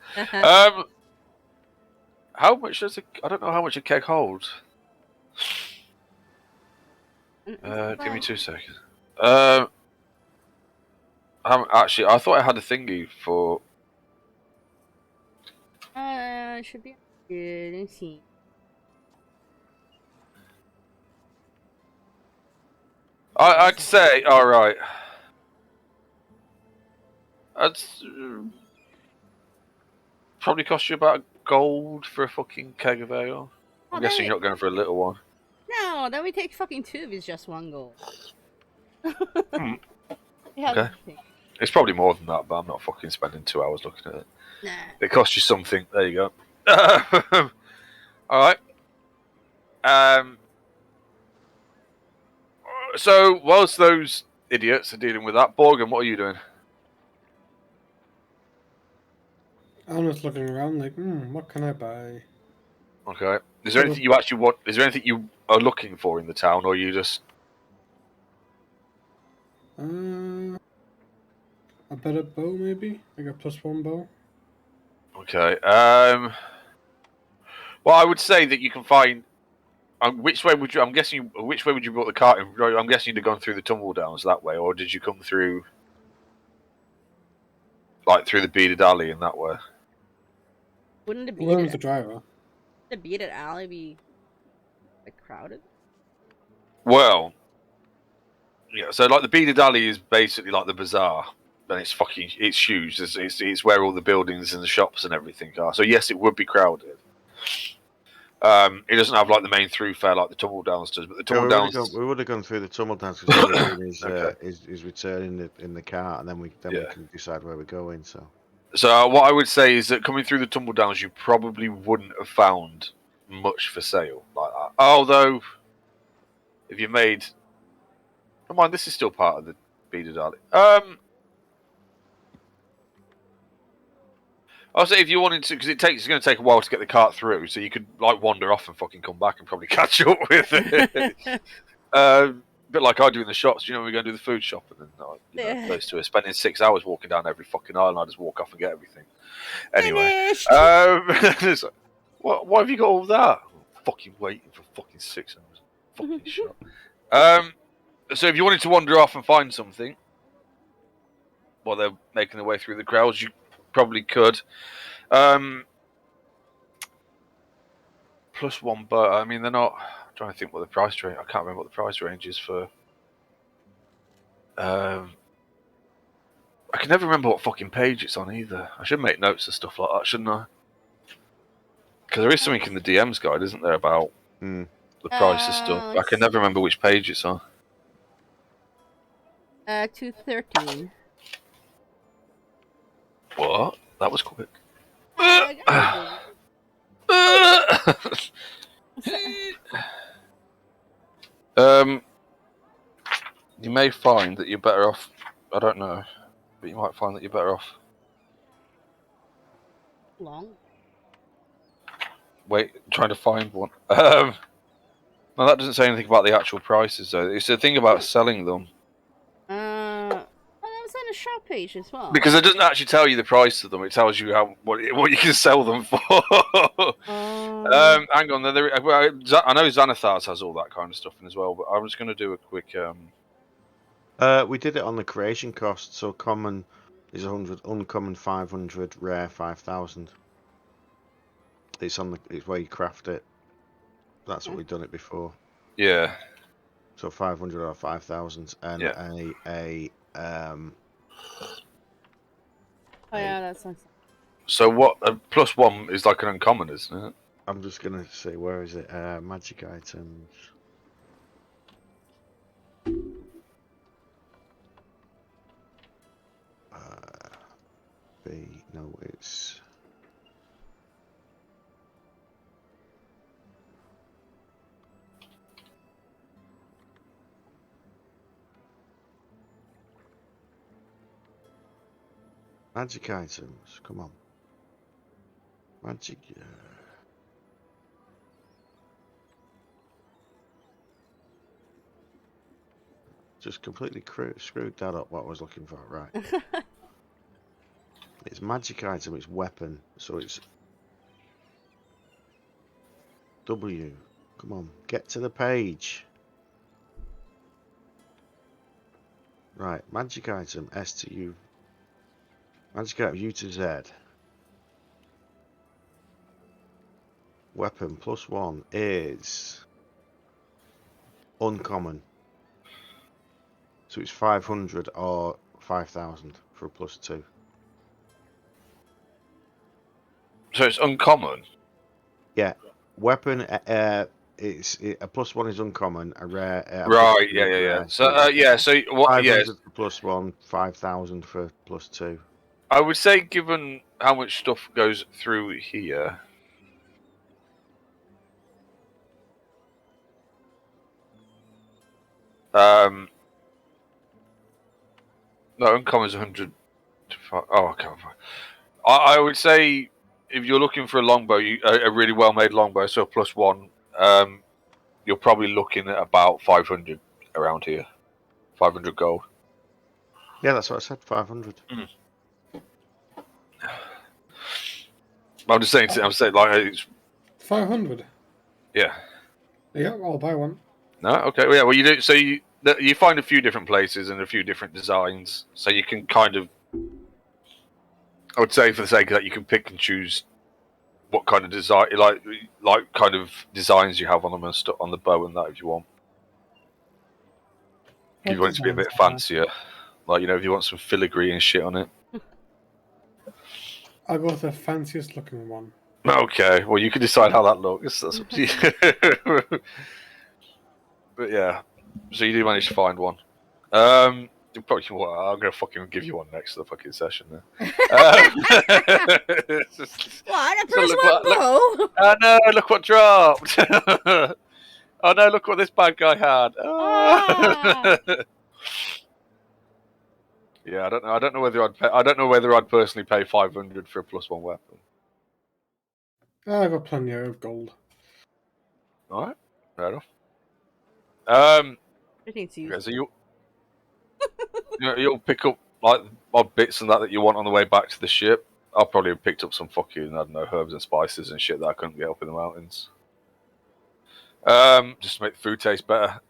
How much does I don't know how much a keg holds. Give me 2 seconds. Actually, I thought I had a thingy for. Should be good. Let's see. I'd say, all right. That's probably cost you about gold for a fucking keg of ale. I'm guessing you're not going for a little one. No, then we take fucking 2 if it's just 1 gold. Yeah, Okay. It's probably more than that, but I'm not fucking spending 2 hours looking at it. Nah. It costs you something. There you go. All right. So whilst those idiots are dealing with that, Borgen, what are you doing? I'm just looking around like, what can I buy? Okay. Is there anything you actually want? Is there anything you are looking for in the town, or are you just? A better bow, maybe? Like a +1 bow? Okay. Well, I would say that you can find. Which way would you? I'm guessing. Which way would you brought the cart in? I'm guessing you'd have gone through the tumble downs that way, or did you come through, like through the beaded alley in that way? Wouldn't it be? Where was the driver? The beaded alley be like crowded? Well, yeah. So like the beaded alley is basically like the bazaar, and it's huge. It's where all the buildings and the shops and everything are. So yes, it would be crowded. It doesn't have like the main thoroughfare like the Tumble Downs does, but the Tumble Downs. We would have gone through the Tumble Downs because all we're doing is, Okay. is returning in the car, and then we can decide where we're going. So what I would say is that coming through the Tumble Downs, you probably wouldn't have found much for sale like that. Although, if you made, oh mind, this is still part of the beaded alley. I'll say if you wanted to, because it's going to take a while to get the cart through, so you could like wander off and fucking come back and probably catch up with it. Bit like I do in the shops. You know, we go and do the food shop, and then those two are spending 6 hours walking down every fucking aisle, and I just walk off and get everything. Anyway, why have you got all that? Fucking waiting for fucking 6 hours. Fucking shop. So if you wanted to wander off and find something while they're making their way through the crowds, you probably could. Plus one, but I mean they're not. I'm trying to think what the price range. I can't remember what the price range is for. I can never remember what fucking page it's on either. I should make notes of stuff like that, shouldn't I? Because there is something in the DMs guide, isn't there, about the price of stuff? I can never remember which page it's on. 213. What? That was quick. You may find that you're better off. I don't know, but you might find that you're better off. Long. Wait, trying to find one. No, that doesn't say anything about the actual prices, though. It's the thing about selling them. That was on the shop page as well. Because it doesn't actually tell you the price of them. It tells you what you can sell them for. Hang on. I know Xanathars has all that kind of stuff in as well, but I was going to do a quick. We did it on the creation cost. So common is 100, uncommon 500, rare 5,000. It's where you craft it. That's what we've done it before. Yeah. So 500 or 5,000, and Oh yeah, that sounds. So what? Plus one is like an uncommon, isn't it? I'm just gonna say, where is it? Magic items. No, it's. Magic items, come on. Magic. Just completely screwed that up. What I was looking for, right? It's magic item. It's weapon. So it's W. Come on, get to the page. Right, magic item. S to U. Magic item U to Z. Weapon +1 is uncommon. So it's 500 or 5,000 for a +2. So it's uncommon. Yeah, weapon. It's a +1 is uncommon. A rare. Right. Yeah. So yeah. So what? Yeah. +1, 5,000 for +2. I would say, given how much stuff goes through here. No, uncommon is 100. Oh, I can't find. I would say if you're looking for a longbow, a really well-made longbow, so a +1, you're probably looking at about 500 around here. 500 gold. Yeah, that's what I said. 500. I'm just saying. I'm saying like it's 500. Yeah. Yeah, I'll buy one. No. Okay. Well, yeah. Well, you do. So you find a few different places and a few different designs, so you can kind of. I would say, for the sake of that, you can pick and choose what kind of design, like kind of designs you have on them and stuff on the bow and that, if you want. If you want it to be a bit fancier, like if you want some filigree and shit on it. I'll go with the fanciest looking one. Okay, well you can decide how that looks. That's up to you. But yeah, so you do manage to find one. You probably I'm gonna fucking give you one next to the fucking session then. What? A plus one bow? Oh no! Look what dropped. Oh no! Look what this bad guy had. Ah. Yeah, I don't know whether I'd pay. I don't know whether I'd personally pay 500 for a +1 weapon. I've got plenty of gold. All right, fair enough. I think Okay, so you'll pick up like odd bits and that you want on the way back to the ship. I'll probably have picked up some fucking, I don't know, herbs and spices and shit that I couldn't get up in the mountains. Just to make the food taste better.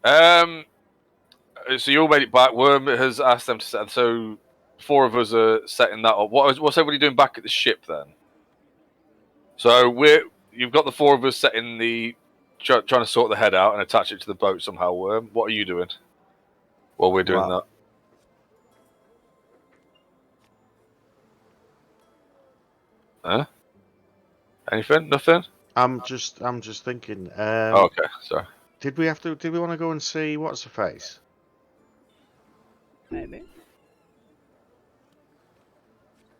So you all made it back. Worm has asked them to set. So 4 of us are setting that up. What's everybody doing back at the ship then? So you've got the 4 of us setting trying to sort the head out and attach it to the boat somehow. Worm, what are you doing while we're doing that? Huh? Anything? Nothing? I'm just thinking. Okay, sorry. Did we want to go and see what's her face? Maybe.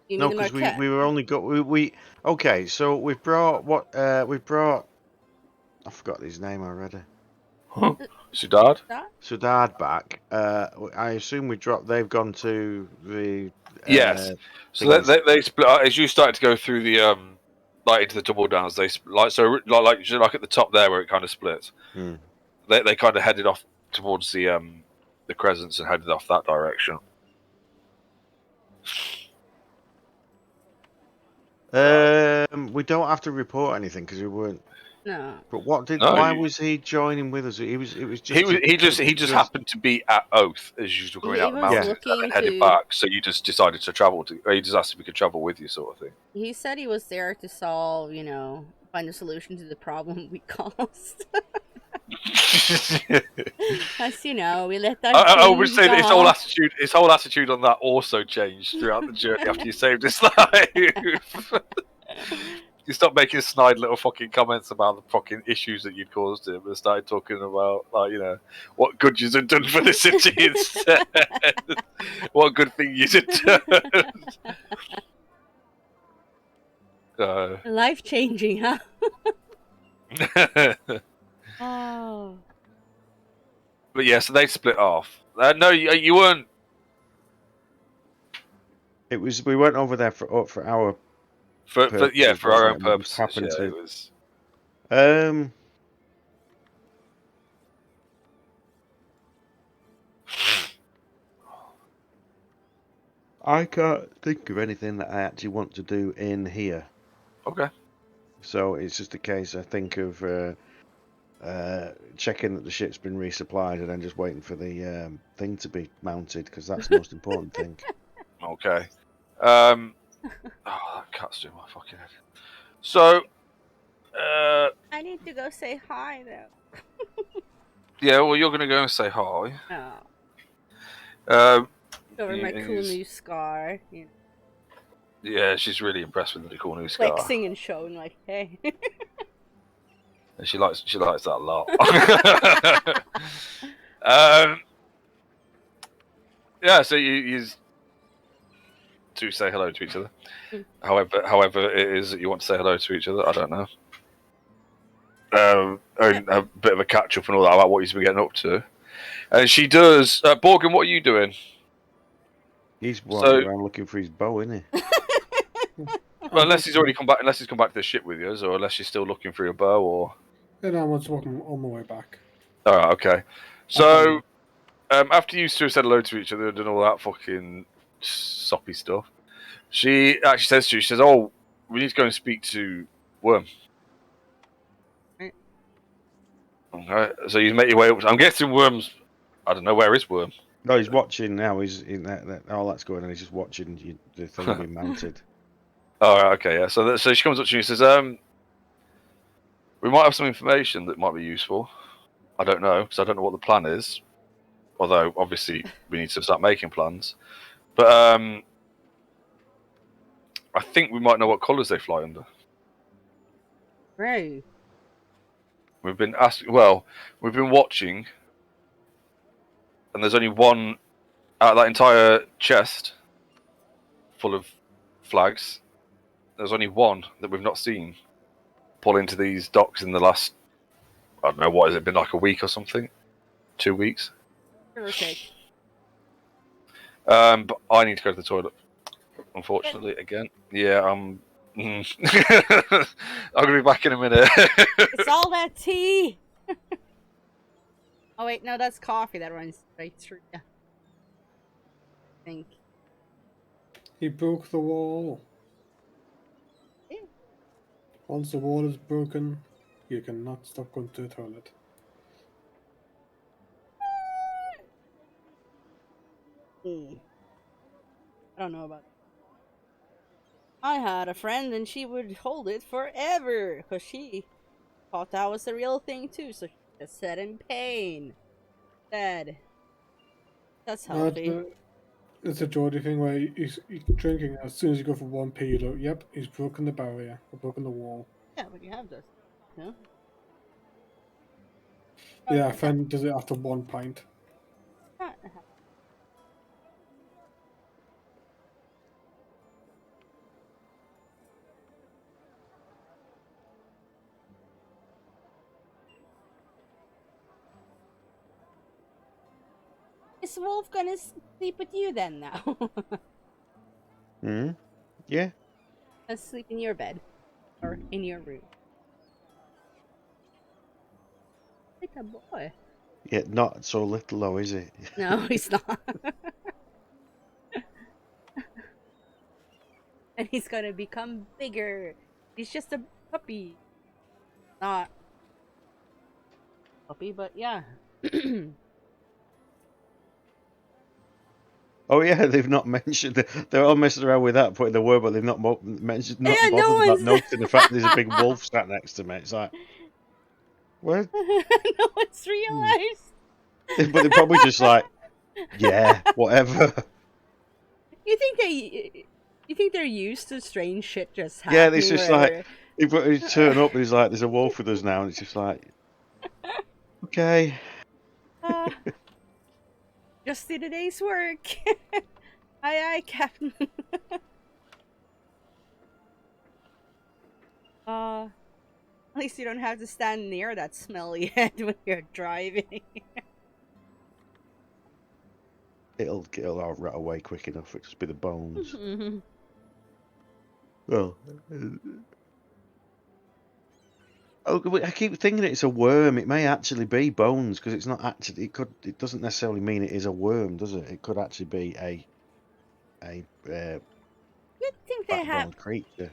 You No, mean the because Marquette? we were only got we. Okay, so we've brought we've brought. I forgot his name already. Sudad? Sudad back. I assume they've gone to the. Yes. So they split as you started to go through the like into the double downs. They like at the top there where it kind of splits. Hmm. They kind of headed off towards the crescents and headed off that direction. We don't have to report anything because we weren't. No. But what did? No, why was he joining with us? It was just. He just happened to be at Oath as usual going out the mountains and then headed back. So you just decided to travel. He just asked if we could travel with you, sort of thing. He said he was there to solve, find a solution to the problem we caused. As we let that. I would say that his whole attitude on that also changed throughout the journey after you saved his life. You stopped making snide little fucking comments about the fucking issues that you'd caused him and started talking about, what good you'd done for the city instead. What good thing you'd done. Life-changing, huh? Oh. But yeah, so they split off. No, you weren't. We went over there for our. For our own purposes. Happened to. It was. I can't think of anything that I actually want to do in here. Okay. So it's just a case, I think, of checking that the ship's been resupplied and then just waiting for the thing to be mounted because that's the most important thing. Okay. Oh, that cat's doing my fucking head. So, I need to go say hi, though. Yeah, well, you're going to go and say hi. Oh. Over my cool new scar. Yeah, she's really impressed with the cool new scar. Flexing and showing, hey. And she likes that a lot. Yeah, so you to say hello to each other. However it is that you want to say hello to each other, I don't know. And a bit of a catch up and all that about what you've been getting up to. And she does. Borgen, what are you doing? He's walking around looking for his bow, isn't he? Well, unless he's come back to the ship with you, or unless you're still looking for your bow, or. Yeah, no, I was walking on my way back. All right, okay. So, after you two said hello to each other and done all that fucking soppy stuff, she actually says to you, she says, "Oh, we need to go and speak to Worm." Okay, so you make your way up. I'm guessing Worm's. I don't know, where is Worm? No, he's watching now. He's in that all that's going on. He's just watching the thing being mounted. Oh, right, okay, yeah. So she comes up to you and says, We might have some information that might be useful. I don't know, because I don't know what the plan is. Although, obviously, we need to start making plans. But I think we might know what colours they fly under. Right. We've been asking. Well, we've been watching, and there's only one out of that entire chest full of flags. There's only one that we've not seen pull into these docks in the last, I don't know, what has it been, like a week or something? 2 weeks? Okay. But I need to go to the toilet, unfortunately, again. Yeah, I'm going to be back in a minute. It's all that tea! Oh wait, no, that's coffee that runs right through you. I think. He broke the wall. Yeah. Once the wall is broken, you cannot stop going to the toilet. I don't know about that. I had a friend and she would hold it forever because she thought that was the real thing too, so she just said in pain. Dead. That's healthy. It's a Geordie thing where he's drinking. As soon as you go for one pee, you go, yep, he's broken the barrier, or broken the wall. Yeah, but you have this. No? Yeah, a friend does it after 1 pint. Is Wolf gonna sleep with you then now? Yeah. Let's sleep in your bed. Or in your room. Like a boy. Yeah, not so little though, is it? No, he's not. And he's gonna become bigger. He's just a puppy. Not puppy, but yeah. Oh yeah, they've not mentioned. They're all messing around with that, putting the word, but they've not mentioned. Not Yeah, no bothered about one's- noting the fact there's a big wolf sat next to me. It's like, what? No one's realized. But they're probably just like, yeah, whatever. You think they're used to strange shit just happening? Yeah, it's just where- He turn up and he's like, "There's a wolf with us now," and it's just like, okay. Just did a day's work. Aye, Captain. At least you don't have to stand near that smelly head when you're driving. It'll all rot away quick enough. It'll just be the bones. Mm-hmm. Well, I keep thinking it's a worm. It may actually be bones because it's not actually. It doesn't necessarily mean it is a worm, does it? It could actually be a You'd think they have backboned creature.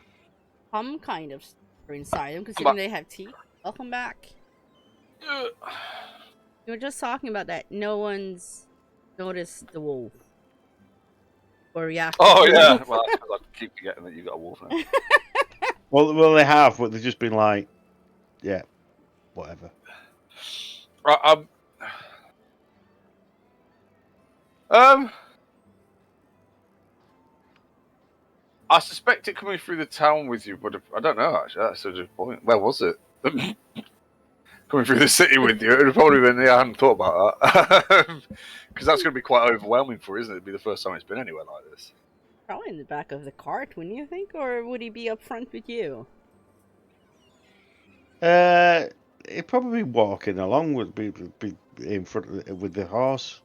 some kind of stuff inside them, considering they have teeth. Welcome back. You were just talking about that. No one's noticed the wolf. Or yeah. Oh, yeah. Well, that's 'cause I keep forgetting that you've got a wolf now. Well, they have, but they've just been like, yeah, whatever. Right, I suspect it coming through the town with you, but I don't know, actually. That's such a point. Where was it? Coming through the city with you, it would have probably been, I hadn't thought about that. Because that's going to be quite overwhelming for, isn't it? It'd be the first time it's been anywhere like this. Probably in the back of the cart, wouldn't you think? Or would he be up front with you? He'd probably be walking along with be in front with the horse.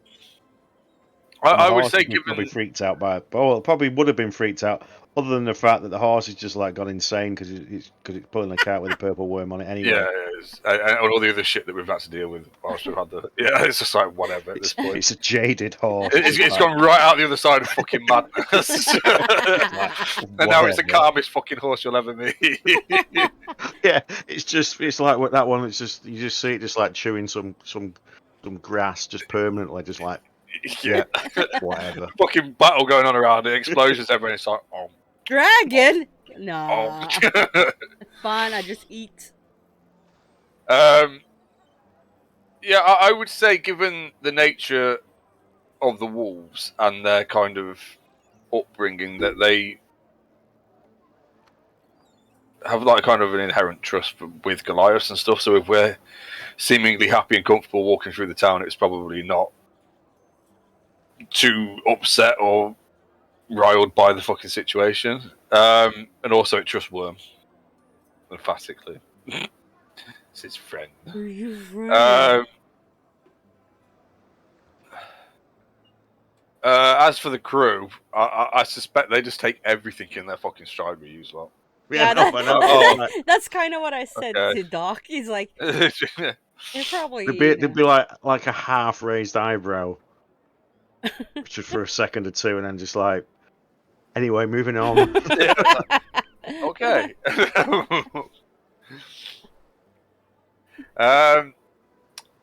I The would horse say, would be probably given. freaked out by. Well, probably would have been freaked out, other than the fact that the horse is just like gone insane because it's pulling a cart with a purple worm on it anyway. Yeah, and all the other shit that we've had to deal with whilst we've had the. Yeah, it's just like whatever at this point. It's a jaded horse. It's gone right out the other side of fucking madness. And now it's the Whatever. calmest fucking horse you'll ever meet. Yeah, it's like what that one. It's just you just see it just like chewing some grass just permanently, just like yeah, whatever. Fucking battle going on around it, explosions everywhere. It's like, oh, Dragon? Nah. oh. Fine, I just eat. Yeah, I would say, given the nature of the wolves and their kind of upbringing, that they have like kind of an inherent trust with Goliaths and stuff. So if we're seemingly happy and comfortable walking through the town, it's probably not too upset or riled by the fucking situation. And also it trusts Worm emphatically. It's his friend. Are you right? As for the crew, I suspect they just take everything in their fucking stride we use, lot. Yeah, no, I know. Oh. That's kind of what I said Okay. to Doc. He's like, they're probably. They'd be like a half raised eyebrow, just for a second or two, and then just like. Anyway, moving on. Okay.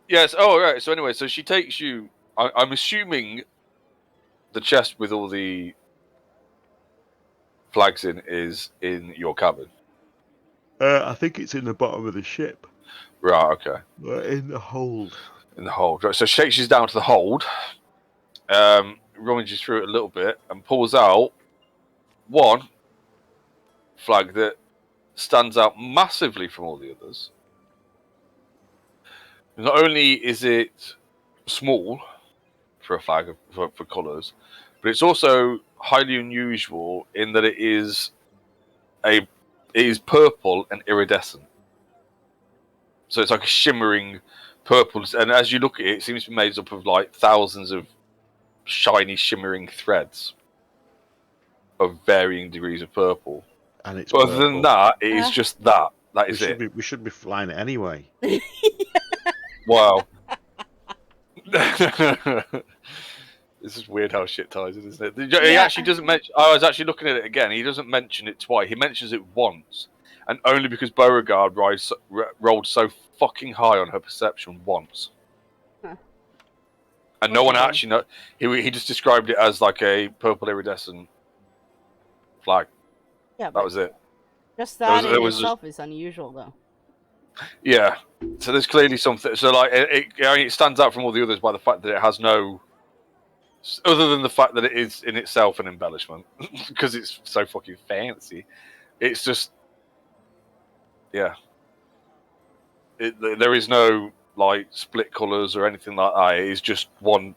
Yes. Oh, right. So anyway, so she takes you. I'm assuming the chest with all the flags in is in your cabin. I think it's in the bottom of the ship. Right. Okay. In the hold. In the hold. Right. So she takes you down to the hold. Rummages through it a little bit and pulls out one flag that stands out massively from all the others. Not only is it small for a flag for colours, but it's also highly unusual in that it is purple and iridescent. So it's like a shimmering purple, and as you look at it, it seems to be made up of like thousands of shiny, shimmering threads of varying degrees of purple. And it's but other than that, it is just that. That is it. We should be flying it anyway. Wow. This is weird how shit ties it, isn't it? He actually doesn't mention. I was actually looking at it again. He doesn't mention it twice. He mentions it once, and only because Beauregard rolled so fucking high on her perception once. Huh. And no one actually know. He just described it as like a purple iridescent flag. Yeah, that was it. Just that in itself is unusual, though. Yeah. So there's clearly something. So like it stands out from all the others by the fact that it has no. Other than the fact that it is in itself an embellishment, because it's so fucking fancy, it's just, yeah. There is no like split colours or anything like that. It is just one.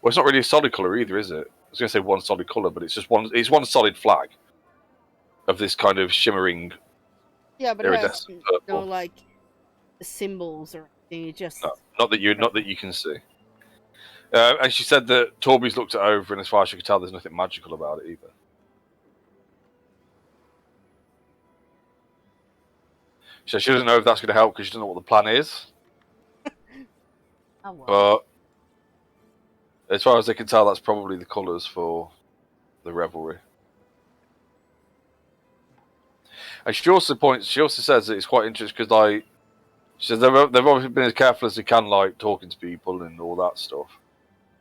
Well, it's not really a solid colour either, is it? I was going to say one solid colour, but it's just one. It's one solid flag of this kind of shimmering. Yeah, but it has no like symbols or anything. It just not that you can see. And she said that Torby's looked it over, and as far as she could tell, there's nothing magical about it either. So she doesn't know if that's going to help because she doesn't know what the plan is. Oh, well. But as far as they can tell, that's probably the colours for the revelry. And she also says that it's quite interesting because, like, she says they've obviously been as careful as they can, like talking to people and all that stuff.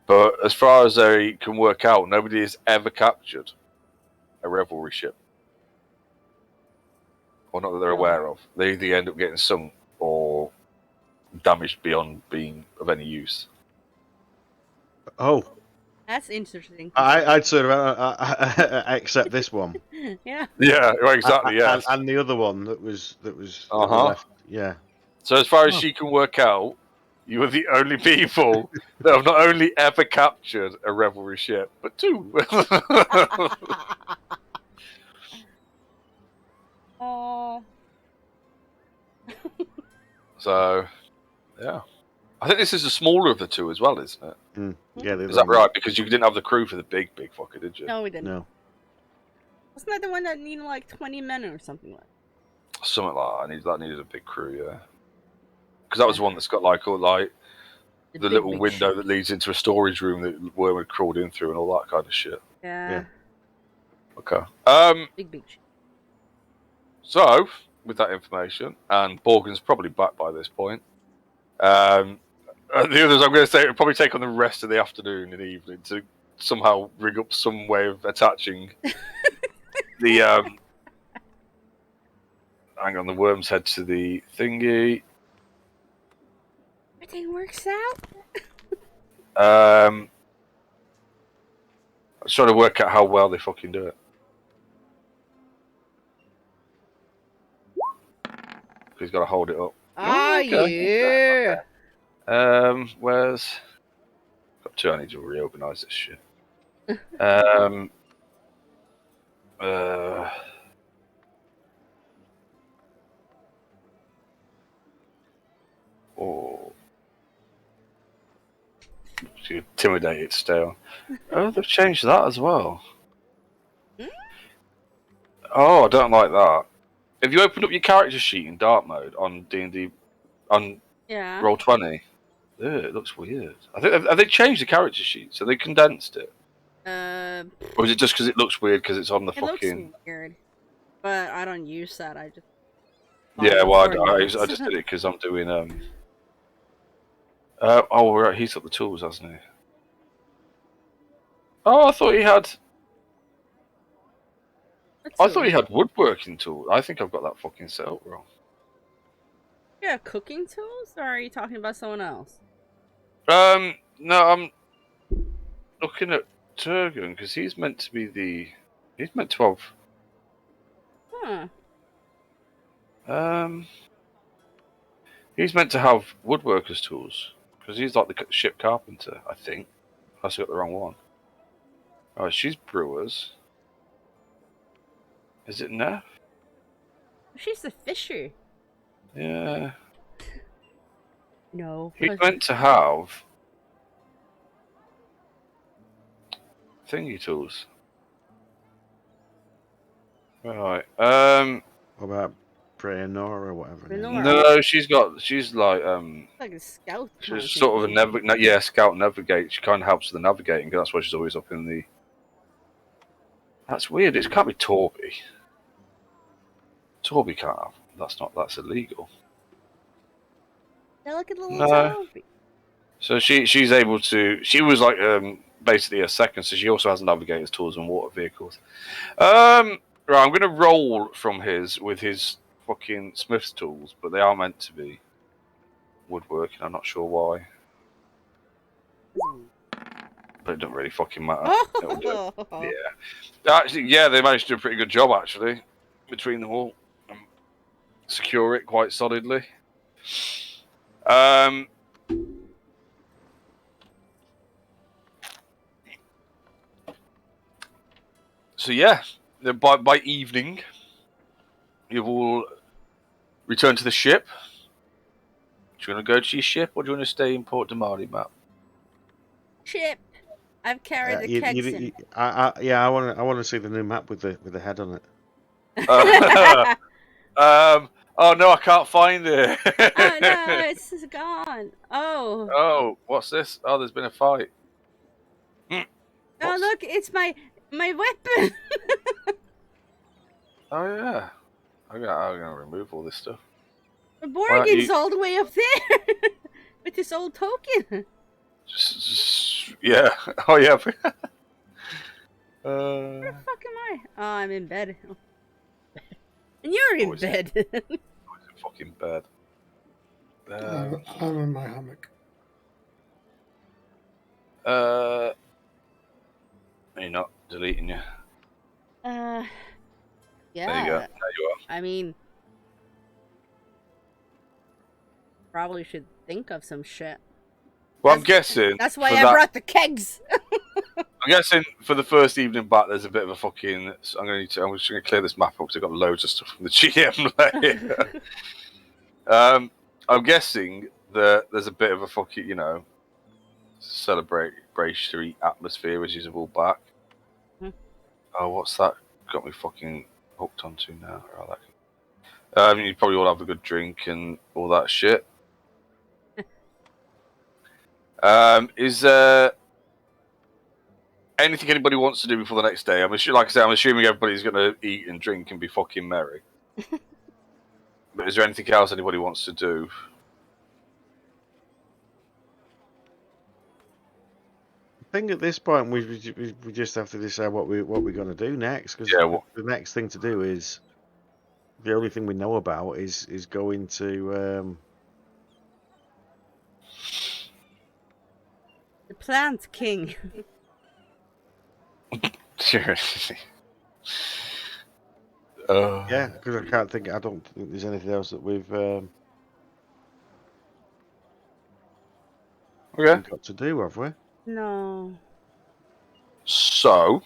But as far as they can work out, nobody has ever captured a revelry ship. Or not that they're aware of. They either end up getting sunk or damaged beyond being of any use. Oh. That's interesting. I'd sort of accept this one. Yeah. Yeah, exactly, yeah. And the other one that was left. Yeah. So as far as she can work out, you are the only people that have not only ever captured a revelry ship, but two. So, yeah. I think this is the smaller of the two as well, isn't it? Mm. Yeah, is that right? Because you didn't have the crew for the big fucker, did you? No, we didn't. No. Wasn't that the one that needed like 20 men or something like that? Something like that. That needed a big crew, yeah. Because that was the one that's got like all like the little window that leads into a storage room that Worm had crawled in through and all that kind of shit. Yeah. Okay. Big shit. So, with that information, and Borgen's probably back by this point. The others, I'm going to say, it'll probably take on the rest of the afternoon and evening to somehow rig up some way of attaching the hang on, the worms head to the thingy. Everything works out. I'm trying to work out how well they fucking do it. He's got to hold it up. Oh, okay. yeah. Where's... Got two, I need to reorganize this shit. Oh. To intimidate it still. Oh, they've changed that as well. Oh, I don't like that. If you opened up your character sheet in dark mode on D&D, on Yeah. Roll20, it looks weird. I think have they changed the character sheet? So they condensed it, or is it just because it looks weird because it's on the It fucking? looks weird, but I don't use that. I just Yeah, follow well, the I ordinance. just did it because I'm doing oh, right, he's got the tools, hasn't he? Oh, I thought he had. I thought he had woodworking tools. I think I've got that fucking set up wrong. Yeah, cooking tools, or are you talking about someone else? No, I'm looking at Turgon because he's meant to be the. He's meant to have. Huh. He's meant to have woodworkers tools because he's like the ship carpenter, I think. Unless I got the wrong one. Oh, she's brewers. Is it Neff? She's the fisher. Yeah. No. He's meant to have thingy tools. Right. What about Praenor or whatever? Praenor. No, she's like Like a scout. she's sort of a scout navigate. She kind of helps with the navigating. That's why she's always up in the. That's weird. It can't be Torby. Torby can't have. That's illegal. Look at little No. Toby. So she's able to. She was like basically a second. So she also has navigators, tools, and water vehicles. Right, I'm gonna roll from his with his fucking Smith's tools, but they are meant to be woodworking. I'm not sure why, but it doesn't really fucking matter. It'll do. Yeah, actually, yeah, they managed to do a pretty good job actually between them all. Secure it quite solidly. So yeah, by evening, you will return to the ship. Do you want to go to your ship, or do you want to stay in Port Damari, Matt? Ship. I've carried the kegs in. I want to see the new map with the head on it. Oh no, I can't find it. Oh no, it's gone. Oh. Oh, what's this? Oh, there's been a fight. Oh look, it's my weapon. Oh yeah. I'm gonna remove all this stuff. The Borgin's all the way up there with this old token. Yeah. Oh yeah. Where the fuck am I? Oh, I'm in bed. And you're in bed. Fucking bed. I'm in my hammock. Are you not deleting you? Yeah. There you go. There you are. I mean, probably should think of some shit. Well, I'm guessing. That's why I brought the kegs. I'm guessing for the first evening back, there's a bit of a fucking. I'm just going to clear this map up because I've got loads of stuff from the GM layer. I'm guessing that there's a bit of a fucking, celebratory atmosphere as you're all back. Oh, what's that? Got me fucking hooked onto now. You probably all have a good drink and all that shit. Is there anything anybody wants to do before the next day? I'm assuming everybody's going to eat and drink and be fucking merry. But is there anything else anybody wants to do? I think at this point we just have to decide what we're going to do next, because Yeah, the next thing to do is The only thing we know about is going to. The Plant King. Seriously. Yeah, because I don't think there's anything else that we've Okay. got to do, have we? No. So,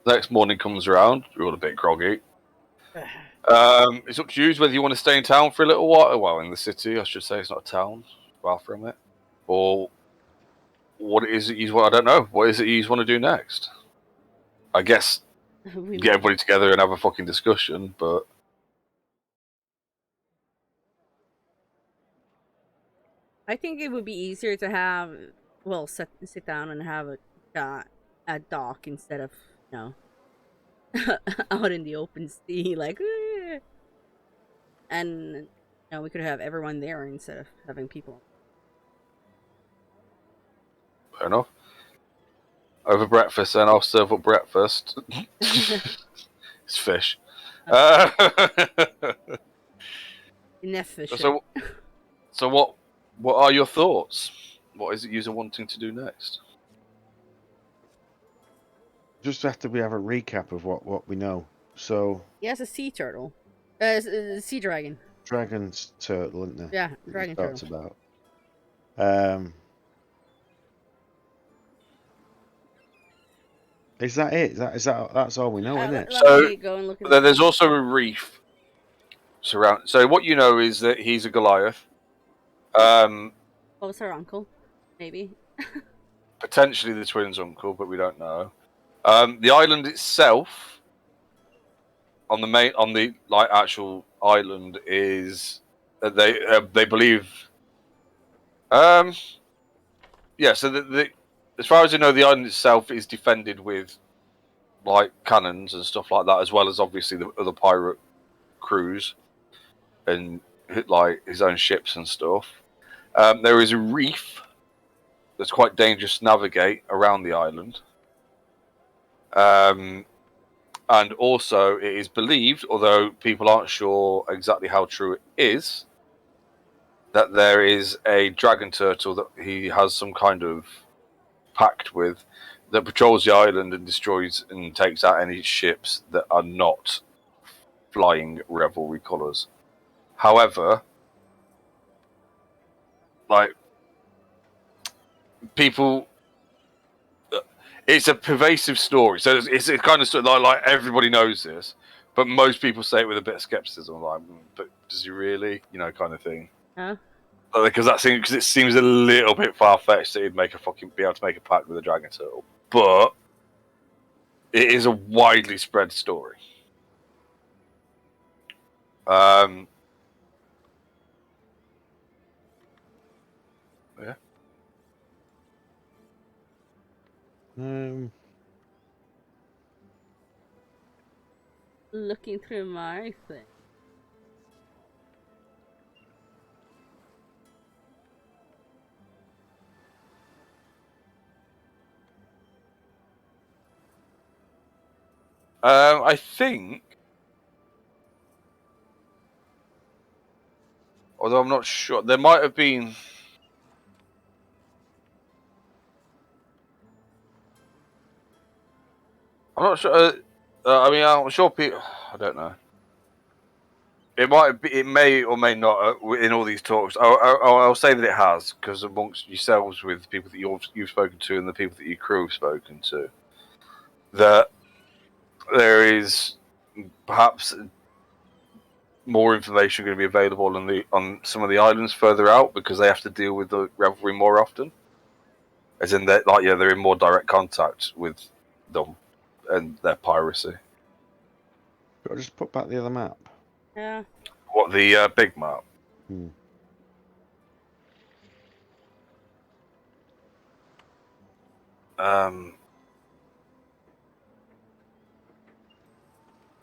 next morning comes around. We're all a bit groggy. It's up to you whether you want to stay in town for a little while. Well, in the city, I should say. It's not a town. Far from it. Or what it is that you want. I don't know. What is it you want to do next? I guess get everybody together and have a fucking discussion, but I think it would be easier to have, well, sit down and have a chat at dock instead of, you know, out in the open sea, like, "Eh." And, you know, we could have everyone there instead of having people. fair enough. Over breakfast, then I'll serve up breakfast. It's fish. Inefficient. So what are your thoughts? What is it you're wanting to do next? Just after we have a recap of what we know. So. He has a sea turtle. Sea dragon. Dragon's turtle, isn't there? Yeah, dragon turtle. About. Is that it? That's all we know, isn't it? So go and look at there's also a reef surround. So what you know is that he's a Goliath. What was her uncle? Maybe. Potentially the twins' uncle, but we don't know. The island itself, on the actual island, is they believe. Yeah. So as far as I know, the island itself is defended with like cannons and stuff like that, as well as obviously the other pirate crews and like his own ships and stuff. There is a reef that's quite dangerous to navigate around the island. And also, it is believed, although people aren't sure exactly how true it is, that there is a dragon turtle that he has some kind of pact with that patrols the island and destroys and takes out any ships that are not flying revelry colours. However, like people, it's a pervasive story. So it's a kind of story like everybody knows this, but most people say it with a bit of skepticism, like, but does he really, kind of thing. Huh? Because it seems a little bit far fetched that he'd be able to make a pact with a dragon turtle, but it is a widely spread story. Yeah. Looking through my thing. I think, although I'm not sure, there might have been. I'm not sure. I'm sure people. I don't know. It might be. It may or may not in all these talks. I'll say that it has, because amongst yourselves, with the people that you've spoken to and the people that your crew have spoken to, that there is perhaps more information going to be available on some of the islands further out, because they have to deal with the revelry more often. As in that, they're in more direct contact with them and their piracy. I'll just put back the other map. Yeah. What, the big map?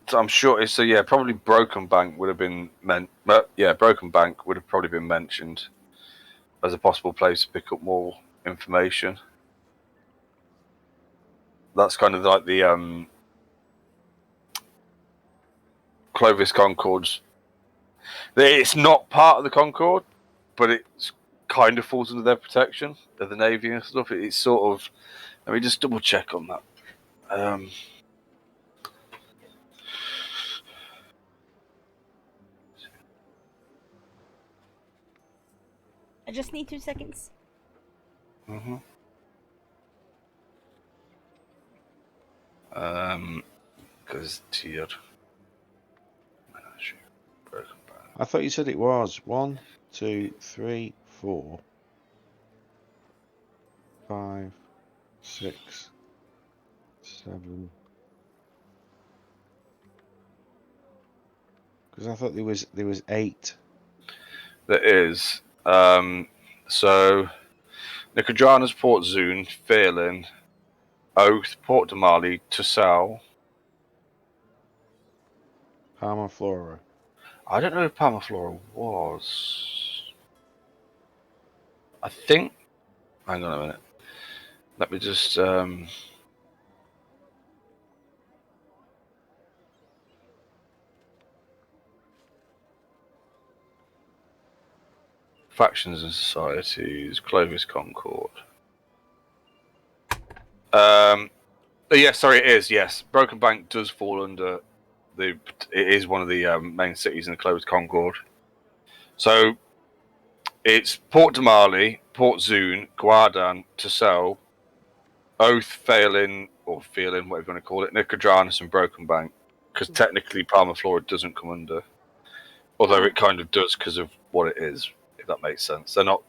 So I'm sure. So yeah, probably Broken Bank would have been Broken Bank would have probably been mentioned as a possible place to pick up more information. That's kind of like the Clovis Concords. It's not part of the Concord, but it's kind of falls under their protection of the Navy and stuff. It's sort of. Let me just double check on that. I just need 2 seconds. Mm-hmm. Because tier. I thought you said it was 1, 2, 3, 4, 5, 6, 7. Because I thought there was 8. There is. So Nicodranas, Port Zune, Fairlin, Oath, Port Damali, Tussau. Palmaflora. I don't know if Palmaflora was. I think. Hang on a minute. Let me just. Factions and societies, Clovis Concord. Yeah, sorry, it is. Yes, Broken Bank does fall under the. It is one of the main cities in the Clovis Concord. So it's Port Damali, Port Zune, Guardan, Tussau, Oath, Phelan, or Phelan, whatever you want to call it, Nicodranus, and Broken Bank. Because technically, Palmaflora doesn't come under, although it kind of does because of what it is. If that makes sense, they're not.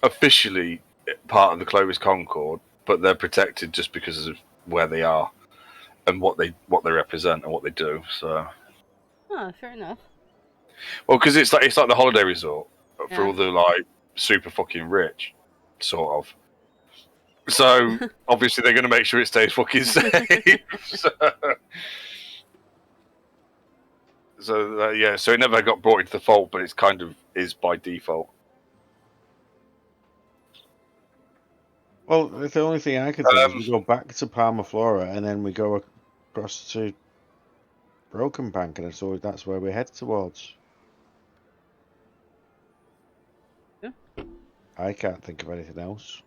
Officially part of the Clovis Concord, but they're protected just because of where they are and what they represent and what they do. So, Fair enough. well, because it's like the holiday resort for Yeah. all the like super fucking rich, sort of. So obviously they're going to make sure it stays fucking safe. So it never got brought into the fold, but it's kind of is by default. Well, the only thing I can think is we go back to Palmaflora and then we go across to Broken Bank, and so that's where we head towards. Yeah. I can't think of anything else.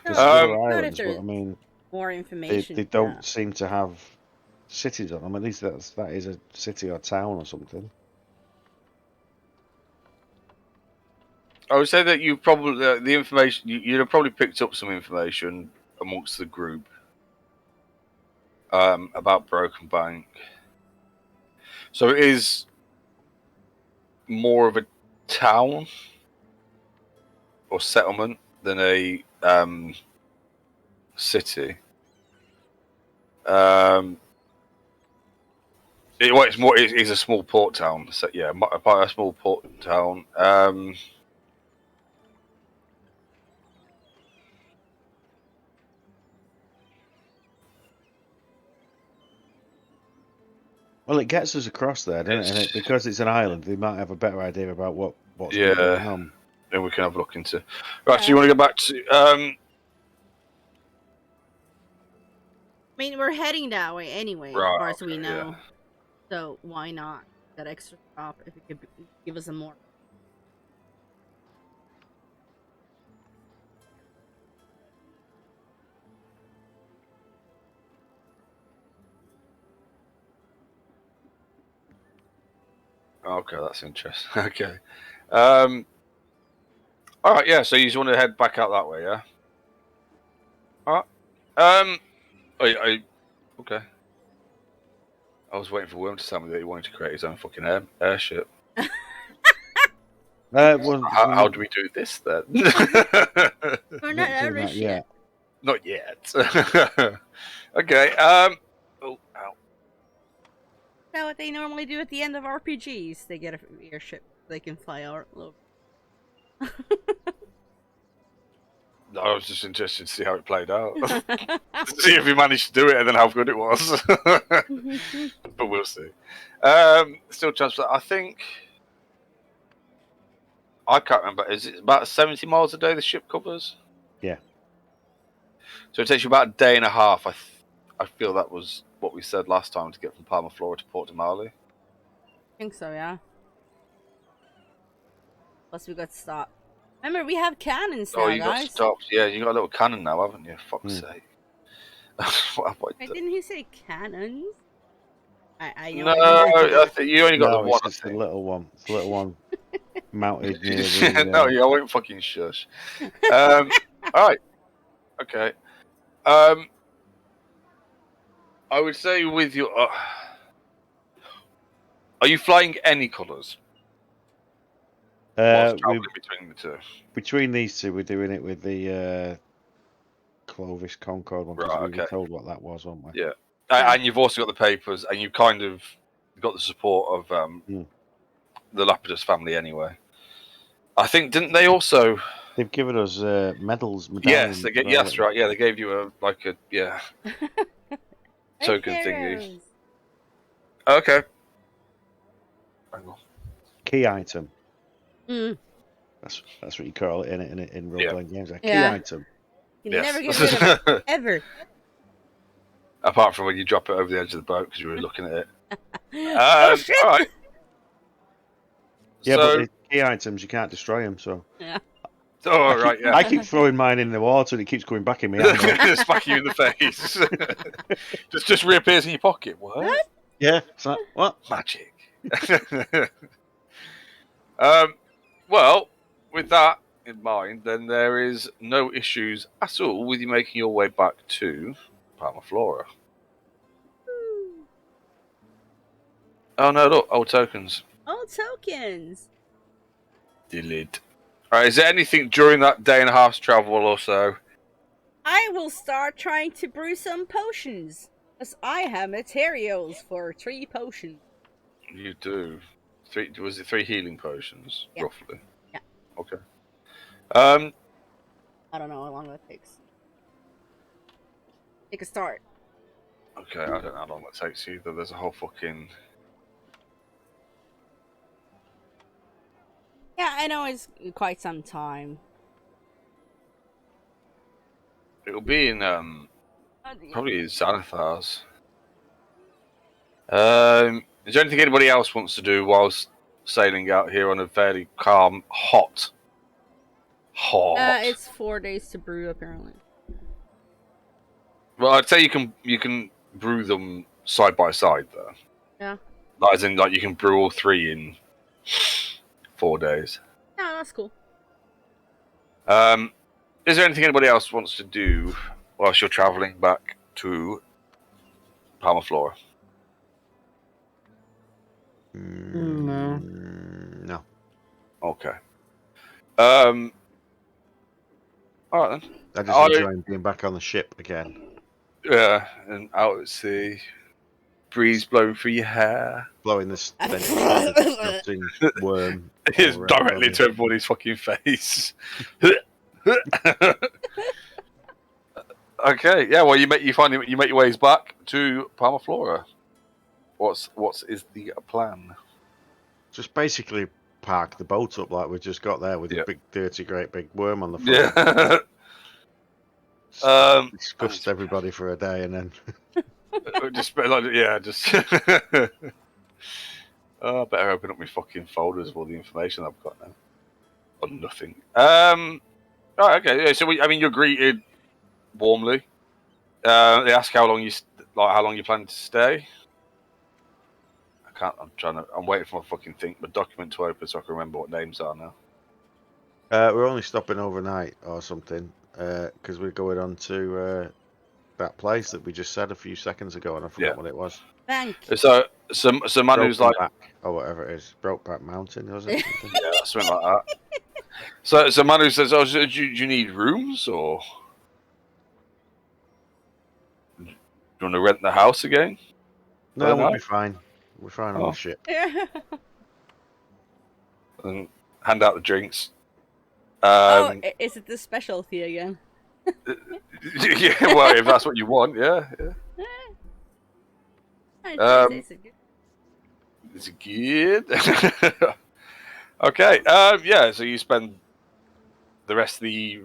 No, There's other not if islands, but there's I mean, more information. they don't seem to have cities on them. At least that is a city or town or something. I would say that you probably the information you'd have probably picked up some information amongst the group about Broken Bank. So it is more of a town or settlement than a city. It's a small port town. So yeah, a small port town. Well, it gets us across there, doesn't it? And because it's an island, they might have a better idea about what's Yeah. going on. Then we can have a look into. Right, so you want to go back to? I mean, we're heading that way anyway, Right, as far as we okay, know. yeah. So why not that extra stop if it could give us a more. Okay, that's interesting. Okay. All right, yeah. So you just want to head back out that way, yeah? All right. Okay. I was waiting for Worm to tell me that he wanted to create his own fucking airship. Well, How do we do this then? We're not not out doing of that shit. yet. Not yet. Okay. Oh, ow. That's what they normally do at the end of RPGs. They get an airship they can fly out over. I was just interested to see how it played out. See if we managed to do it and then how good it was. But we'll see. Still transfer. I think. I can't remember. Is it about 70 miles a day the ship covers? Yeah. So it takes you about a day and a half. I feel that was what we said last time to get from Palma Flora to Port Damali. I think so, yeah. Plus we got stopped. Remember, we have cannons now, Oh, you got guys. stopped. Yeah, you got a little cannon now, haven't you? Fuck's sake. What have I Wait, done? didn't he say cannons? I No, know. I think you only got No, the one. it's just I the think. little one. It's the little one mounted near the. No, yeah, I won't fucking shush. All right. Okay. I would say with your. Are you flying any colours whilst travelling between the two? Between these two, we're doing it with the Clovis Concorde one because Right, we were okay. told what that was, weren't we? Yeah. And you've also got the papers, and you kind of got the support of the Lapidus family anyway. I think, didn't they also? They've given us medals, Yes, medallions. yes, that's right. Yeah, they gave you a token thingy. Heroes. Okay. Hang on. Key item. Mm. That's what you call it in role playing games. A key Yeah. item. You Yes. never get rid of it, ever. Apart from when you drop it over the edge of the boat because you were looking at it. Oh, shit! All right. Yeah, So, but the key items you can't destroy them. So Yeah. oh, right, yeah. I keep throwing mine in the water and it keeps coming back in my hand. Smack you in the face. just reappears in your pocket. What? Yeah. It's like, what? Magic. Well, with that in mind, then there is no issues at all with you making your way back to Palma Flora. Oh no, look, old tokens. Oh, tokens. Delete. Alright, is there anything during that day and a half's travel or so? I will start trying to brew some potions. As I have materials for 3 potions. You do. Was it 3 healing potions, Yeah. roughly? Yeah. Okay. I don't know how long that takes. Take a start. Okay, I don't know how long that takes either. There's a whole fucking... Yeah, I know it's quite some time. It'll be in, Oh, probably in Xanathar's. Is there anything anybody else wants to do whilst sailing out here on a fairly calm, hot? it's 4 days to brew, apparently. Well, I'd say you can brew them side by side, though. Yeah. Like, as in, like, you can brew all 3 in 4 days. Yeah, that's cool. Is there anything anybody else wants to do whilst you're travelling back to Palma Flora? No. No. Okay. All right then. I just enjoy being back on the ship again. Yeah, and out at sea, breeze blowing through your hair. Blowing this disgusting worm. It's all around directly me. to everybody's fucking face. Okay, yeah. Well, you make your ways back to Palma Flora. What is the plan? Just basically park the boat up like we just got there with Yeah. a big, dirty, great big worm on the front. Yeah. Disgust everybody for a day and then. Just like, yeah, just. Oh, I better open up my fucking folders with all the information I've got now. Or nothing. Right, okay. Yeah, so you're greeted warmly. They ask how long you plan to stay. I'm waiting for my fucking my document to open so I can remember what names are now. We're only stopping overnight or something because we're going on to that place that we just said a few seconds ago and I forgot what it was. Bank. So Manu's like, Brokeback, or whatever it is. Brokeback Mountain, was it? Something? yeah, something like that. So Manu says, "Oh, do you need rooms or do you want to rent the house again?" No, we'll no? be fine. We're fine on Oh. the ship. And hand out the drinks. Oh, is it the specialty again? Yeah, well, if that's what you want, yeah. Is it good? Okay, yeah, so you spend the rest of the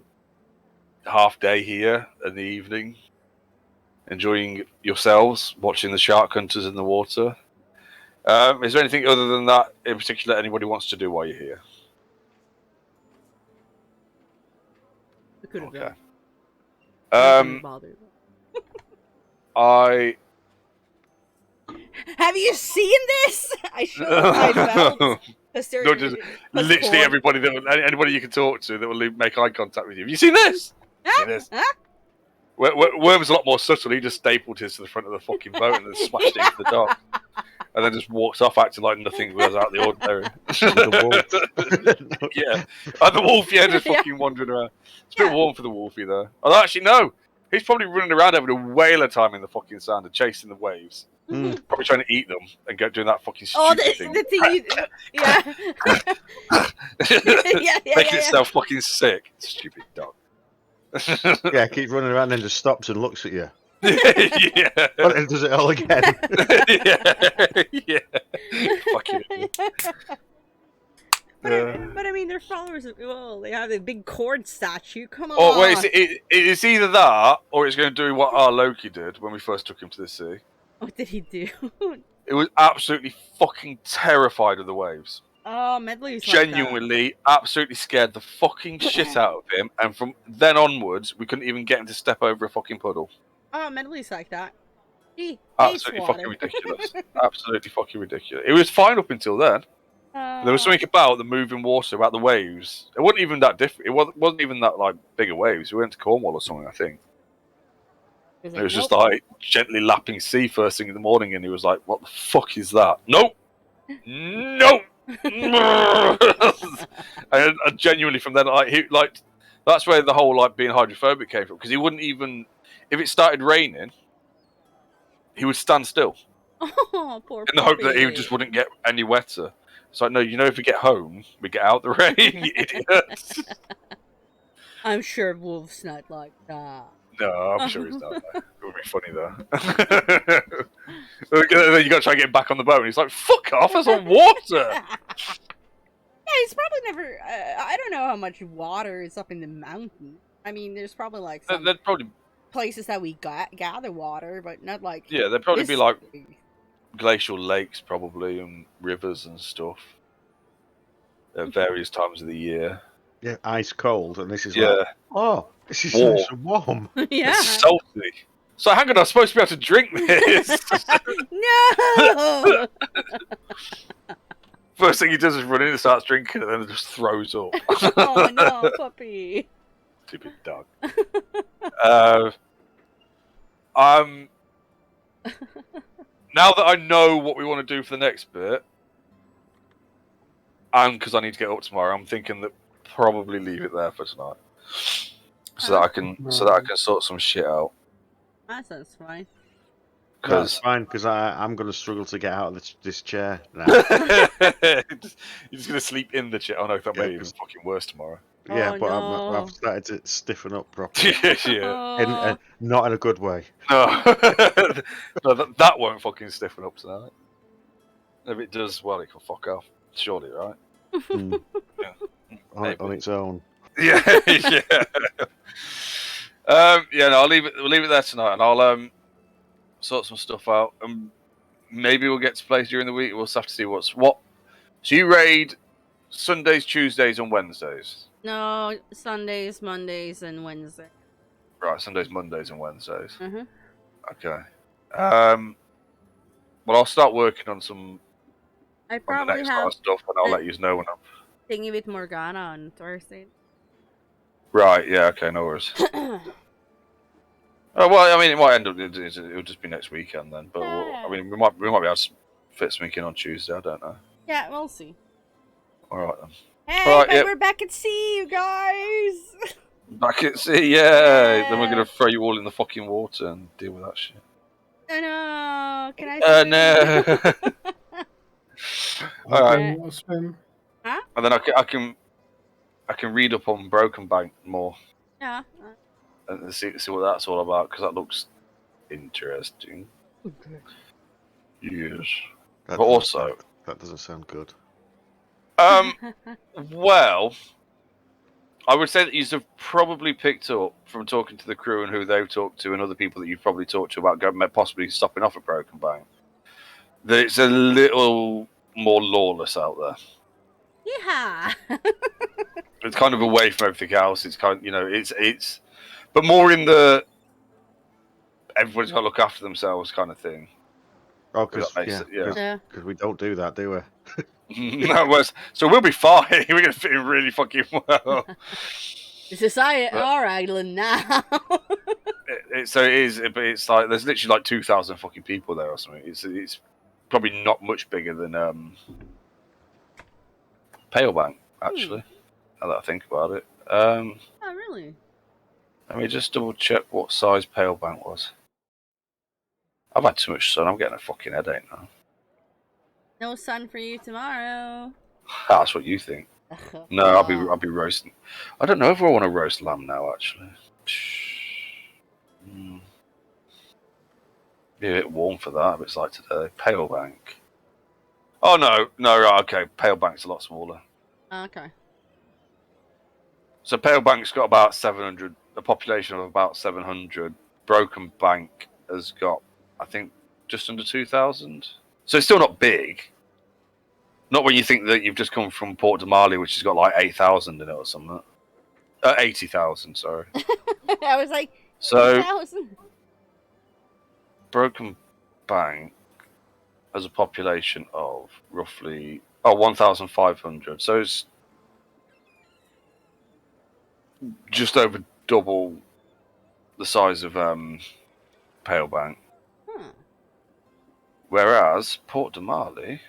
half day here in the evening, enjoying yourselves, watching the shark hunters in the water. Is there anything other than that in particular anybody wants to do while you're here? We could have Okay. done. Nothing to bother. I Have you seen this? I showed my belt. no, Hysteria. just Plus literally cord. everybody anybody you can talk to that will make eye contact with you. Have you seen this? Huh? this. Huh? Worm was a lot more subtle. He just stapled his to the front of the fucking boat and then smashed it into the dock, and then just walks off acting like nothing was out of the ordinary. The wolf. Yeah, and the wolf, yeah, just fucking wandering around. It's a bit warm for the wolfie though. Oh, actually, no. He's probably running around having a whale of time in the fucking sand and chasing the waves. Mm. Probably trying to eat them and doing that fucking Oh, stupid thing. the thing you... Yeah. yeah, Making itself fucking sick. Stupid dog. Yeah, keeps running around and just stops and looks at you. Yeah. But then does it all again. yeah. Fucking idiot. But I mean, they're followers of... Well, they have a big cord statue. Come on. Oh, wait, it's either that or it's going to do what our Loki did when we first took him to the sea. What did he do? It was absolutely fucking terrified of the waves. Oh, Medley's Genuinely, absolutely scared the fucking shit out of him. And from then onwards, we couldn't even get him to step over a fucking puddle. Oh, Medley's like that. He Absolutely hates fucking water. ridiculous. Absolutely fucking ridiculous. It was fine up until then. There was something about the moving water, about the waves. It wasn't even that different. It wasn't even that like bigger waves. We went to Cornwall or something, I think. It was just like gently lapping sea first thing in the morning, and he was like, "What the fuck is that?" Nope, nope. and genuinely, from then, that's where the whole like being hydrophobic came from. Because he wouldn't even, if it started raining, he would stand still Oh, poor in the hope that he puppy. just wouldn't get any wetter. It's like, no, if we get home, we get out the rain, you idiots. I'm sure Wolf's not like that. No, I'm sure he's not. It would be funny though. Then you got to try and get him back on the boat, and he's like, "Fuck off! There's on water." Yeah, he's probably never. I don't know how much water is up in the mountain. I mean, there's probably like some There'd probably, places that we gather water, but not like. yeah, there'd probably be this like big. glacial lakes, probably, and rivers and stuff at various times of the year. Yeah, ice cold, and this is Yeah, like, oh, this is Warm. nice and warm. Yeah. it's salty. So hang on, I'm supposed to be able to drink this. No. First thing he does is run in and starts drinking, and then just throws up. Oh no, puppy. Stupid dog. I'm now that I know what we want to do for the next bit, and because I need to get up tomorrow, I'm thinking that probably leave it there for tonight, so that I can sort some shit out. That sounds fine. That's Because fine, because I'm going to struggle to get out of this chair now. you're just gonna sleep in the chair. Oh no, that may be even fucking worse tomorrow. Yeah, Oh, but no. I've started to stiffen up properly. Yeah. And not in a good way. No, no, that won't fucking stiffen up tonight. If it does, well, it can fuck off. Surely, right? Mm. Yeah. On its own. Yeah, yeah. Yeah, no, we'll leave it there tonight, and I'll sort some stuff out, and maybe we'll get to play during the week. We'll just have to see what. So you raid Sundays, Tuesdays, and Wednesdays. No, Sundays, Mondays, and Wednesday. Right, Sundays, Mondays, and Wednesdays. Mm-hmm. Okay. Well, I'll start working on some I on the probably next have stuff, and I'll let you know when I'm. thingy with Morgana on Thursday. Right. Yeah. Okay. No worries. Oh well, I mean, it might end up. It'll just be next weekend then. But I mean, we might be able to fit something in on Tuesday. I don't know. Yeah, we'll see. All right then. Hey, Alright, but yep. we're back at sea, you guys. Back at sea, yeah. Then we're gonna throw you all in the fucking water and deal with that shit. Oh no! Can I? No. All right, Water swim. and then I can read up on Broken Bank more Yeah. and see what that's all about because that looks interesting. Yes. That But doesn't also, sound- that doesn't sound good. well, I would say that you've probably picked up from talking to the crew and who they've talked to and other people that you've probably talked to about possibly stopping off at Broken Bank, that it's a little more lawless out there. Yeah. It's kind of away from everything else. It's kind of, it's but more in the everybody's got to look after themselves kind of thing. Oh, because Yeah. we don't do that, do we? So we'll be fine. We're gonna fit in really fucking well. This is our island now. So it is, but it's like there's literally like 2,000 fucking people there or something. It's probably not much bigger than Palebank, actually. Now that I think about it. Oh, really? Let me just double check what size Palebank was. I've had too much sun. I'm getting a fucking headache now. No sun for you tomorrow. That's what you think. No, I'll be roasting. I don't know if I want to roast lamb now. Actually, be a bit warm for that. But it's like today. Palebank. Oh no, right, okay. Palebank's a lot smaller. Okay. So Palebank's got about 700, a population of about 700. Broken Bank has got, I think, just under 2,000. So it's still not big. Not when you think that you've just come from Port Damali, which has got like 8,000 in it or something. 80,000, sorry. I was like, so 8,000. Broken Bank has a population of roughly 1,500. So it's just over double the size of Palebank. Whereas Port Damali,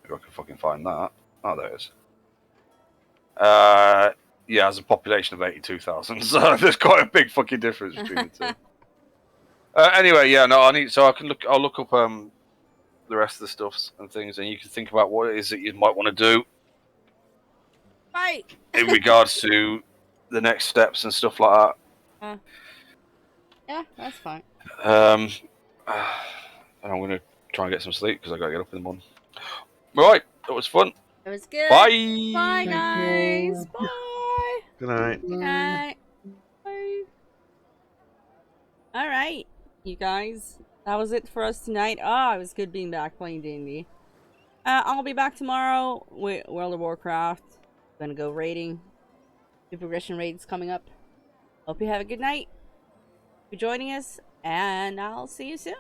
if I can fucking find that. Oh, there it is. Has a population of 82,000. So there's quite a big fucking difference between the two. Anyway, yeah, no, I'll look up the rest of the stuffs and things, and you can think about what it is that you might want to do. Right. In regards to the next steps and stuff like that. Yeah, that's fine. And I'm going to try and get some sleep because I got to get up in the morning. Right, that was fun. It was good. Bye. Bye, guys. Bye. Good night. Good night. Bye. All right, you guys. That was it for us tonight. It was good being back playing D&D. I'll be back tomorrow with World of Warcraft. Gonna go raiding. The progression raids coming up. Hope you have a good night. For joining us, and I'll see you soon.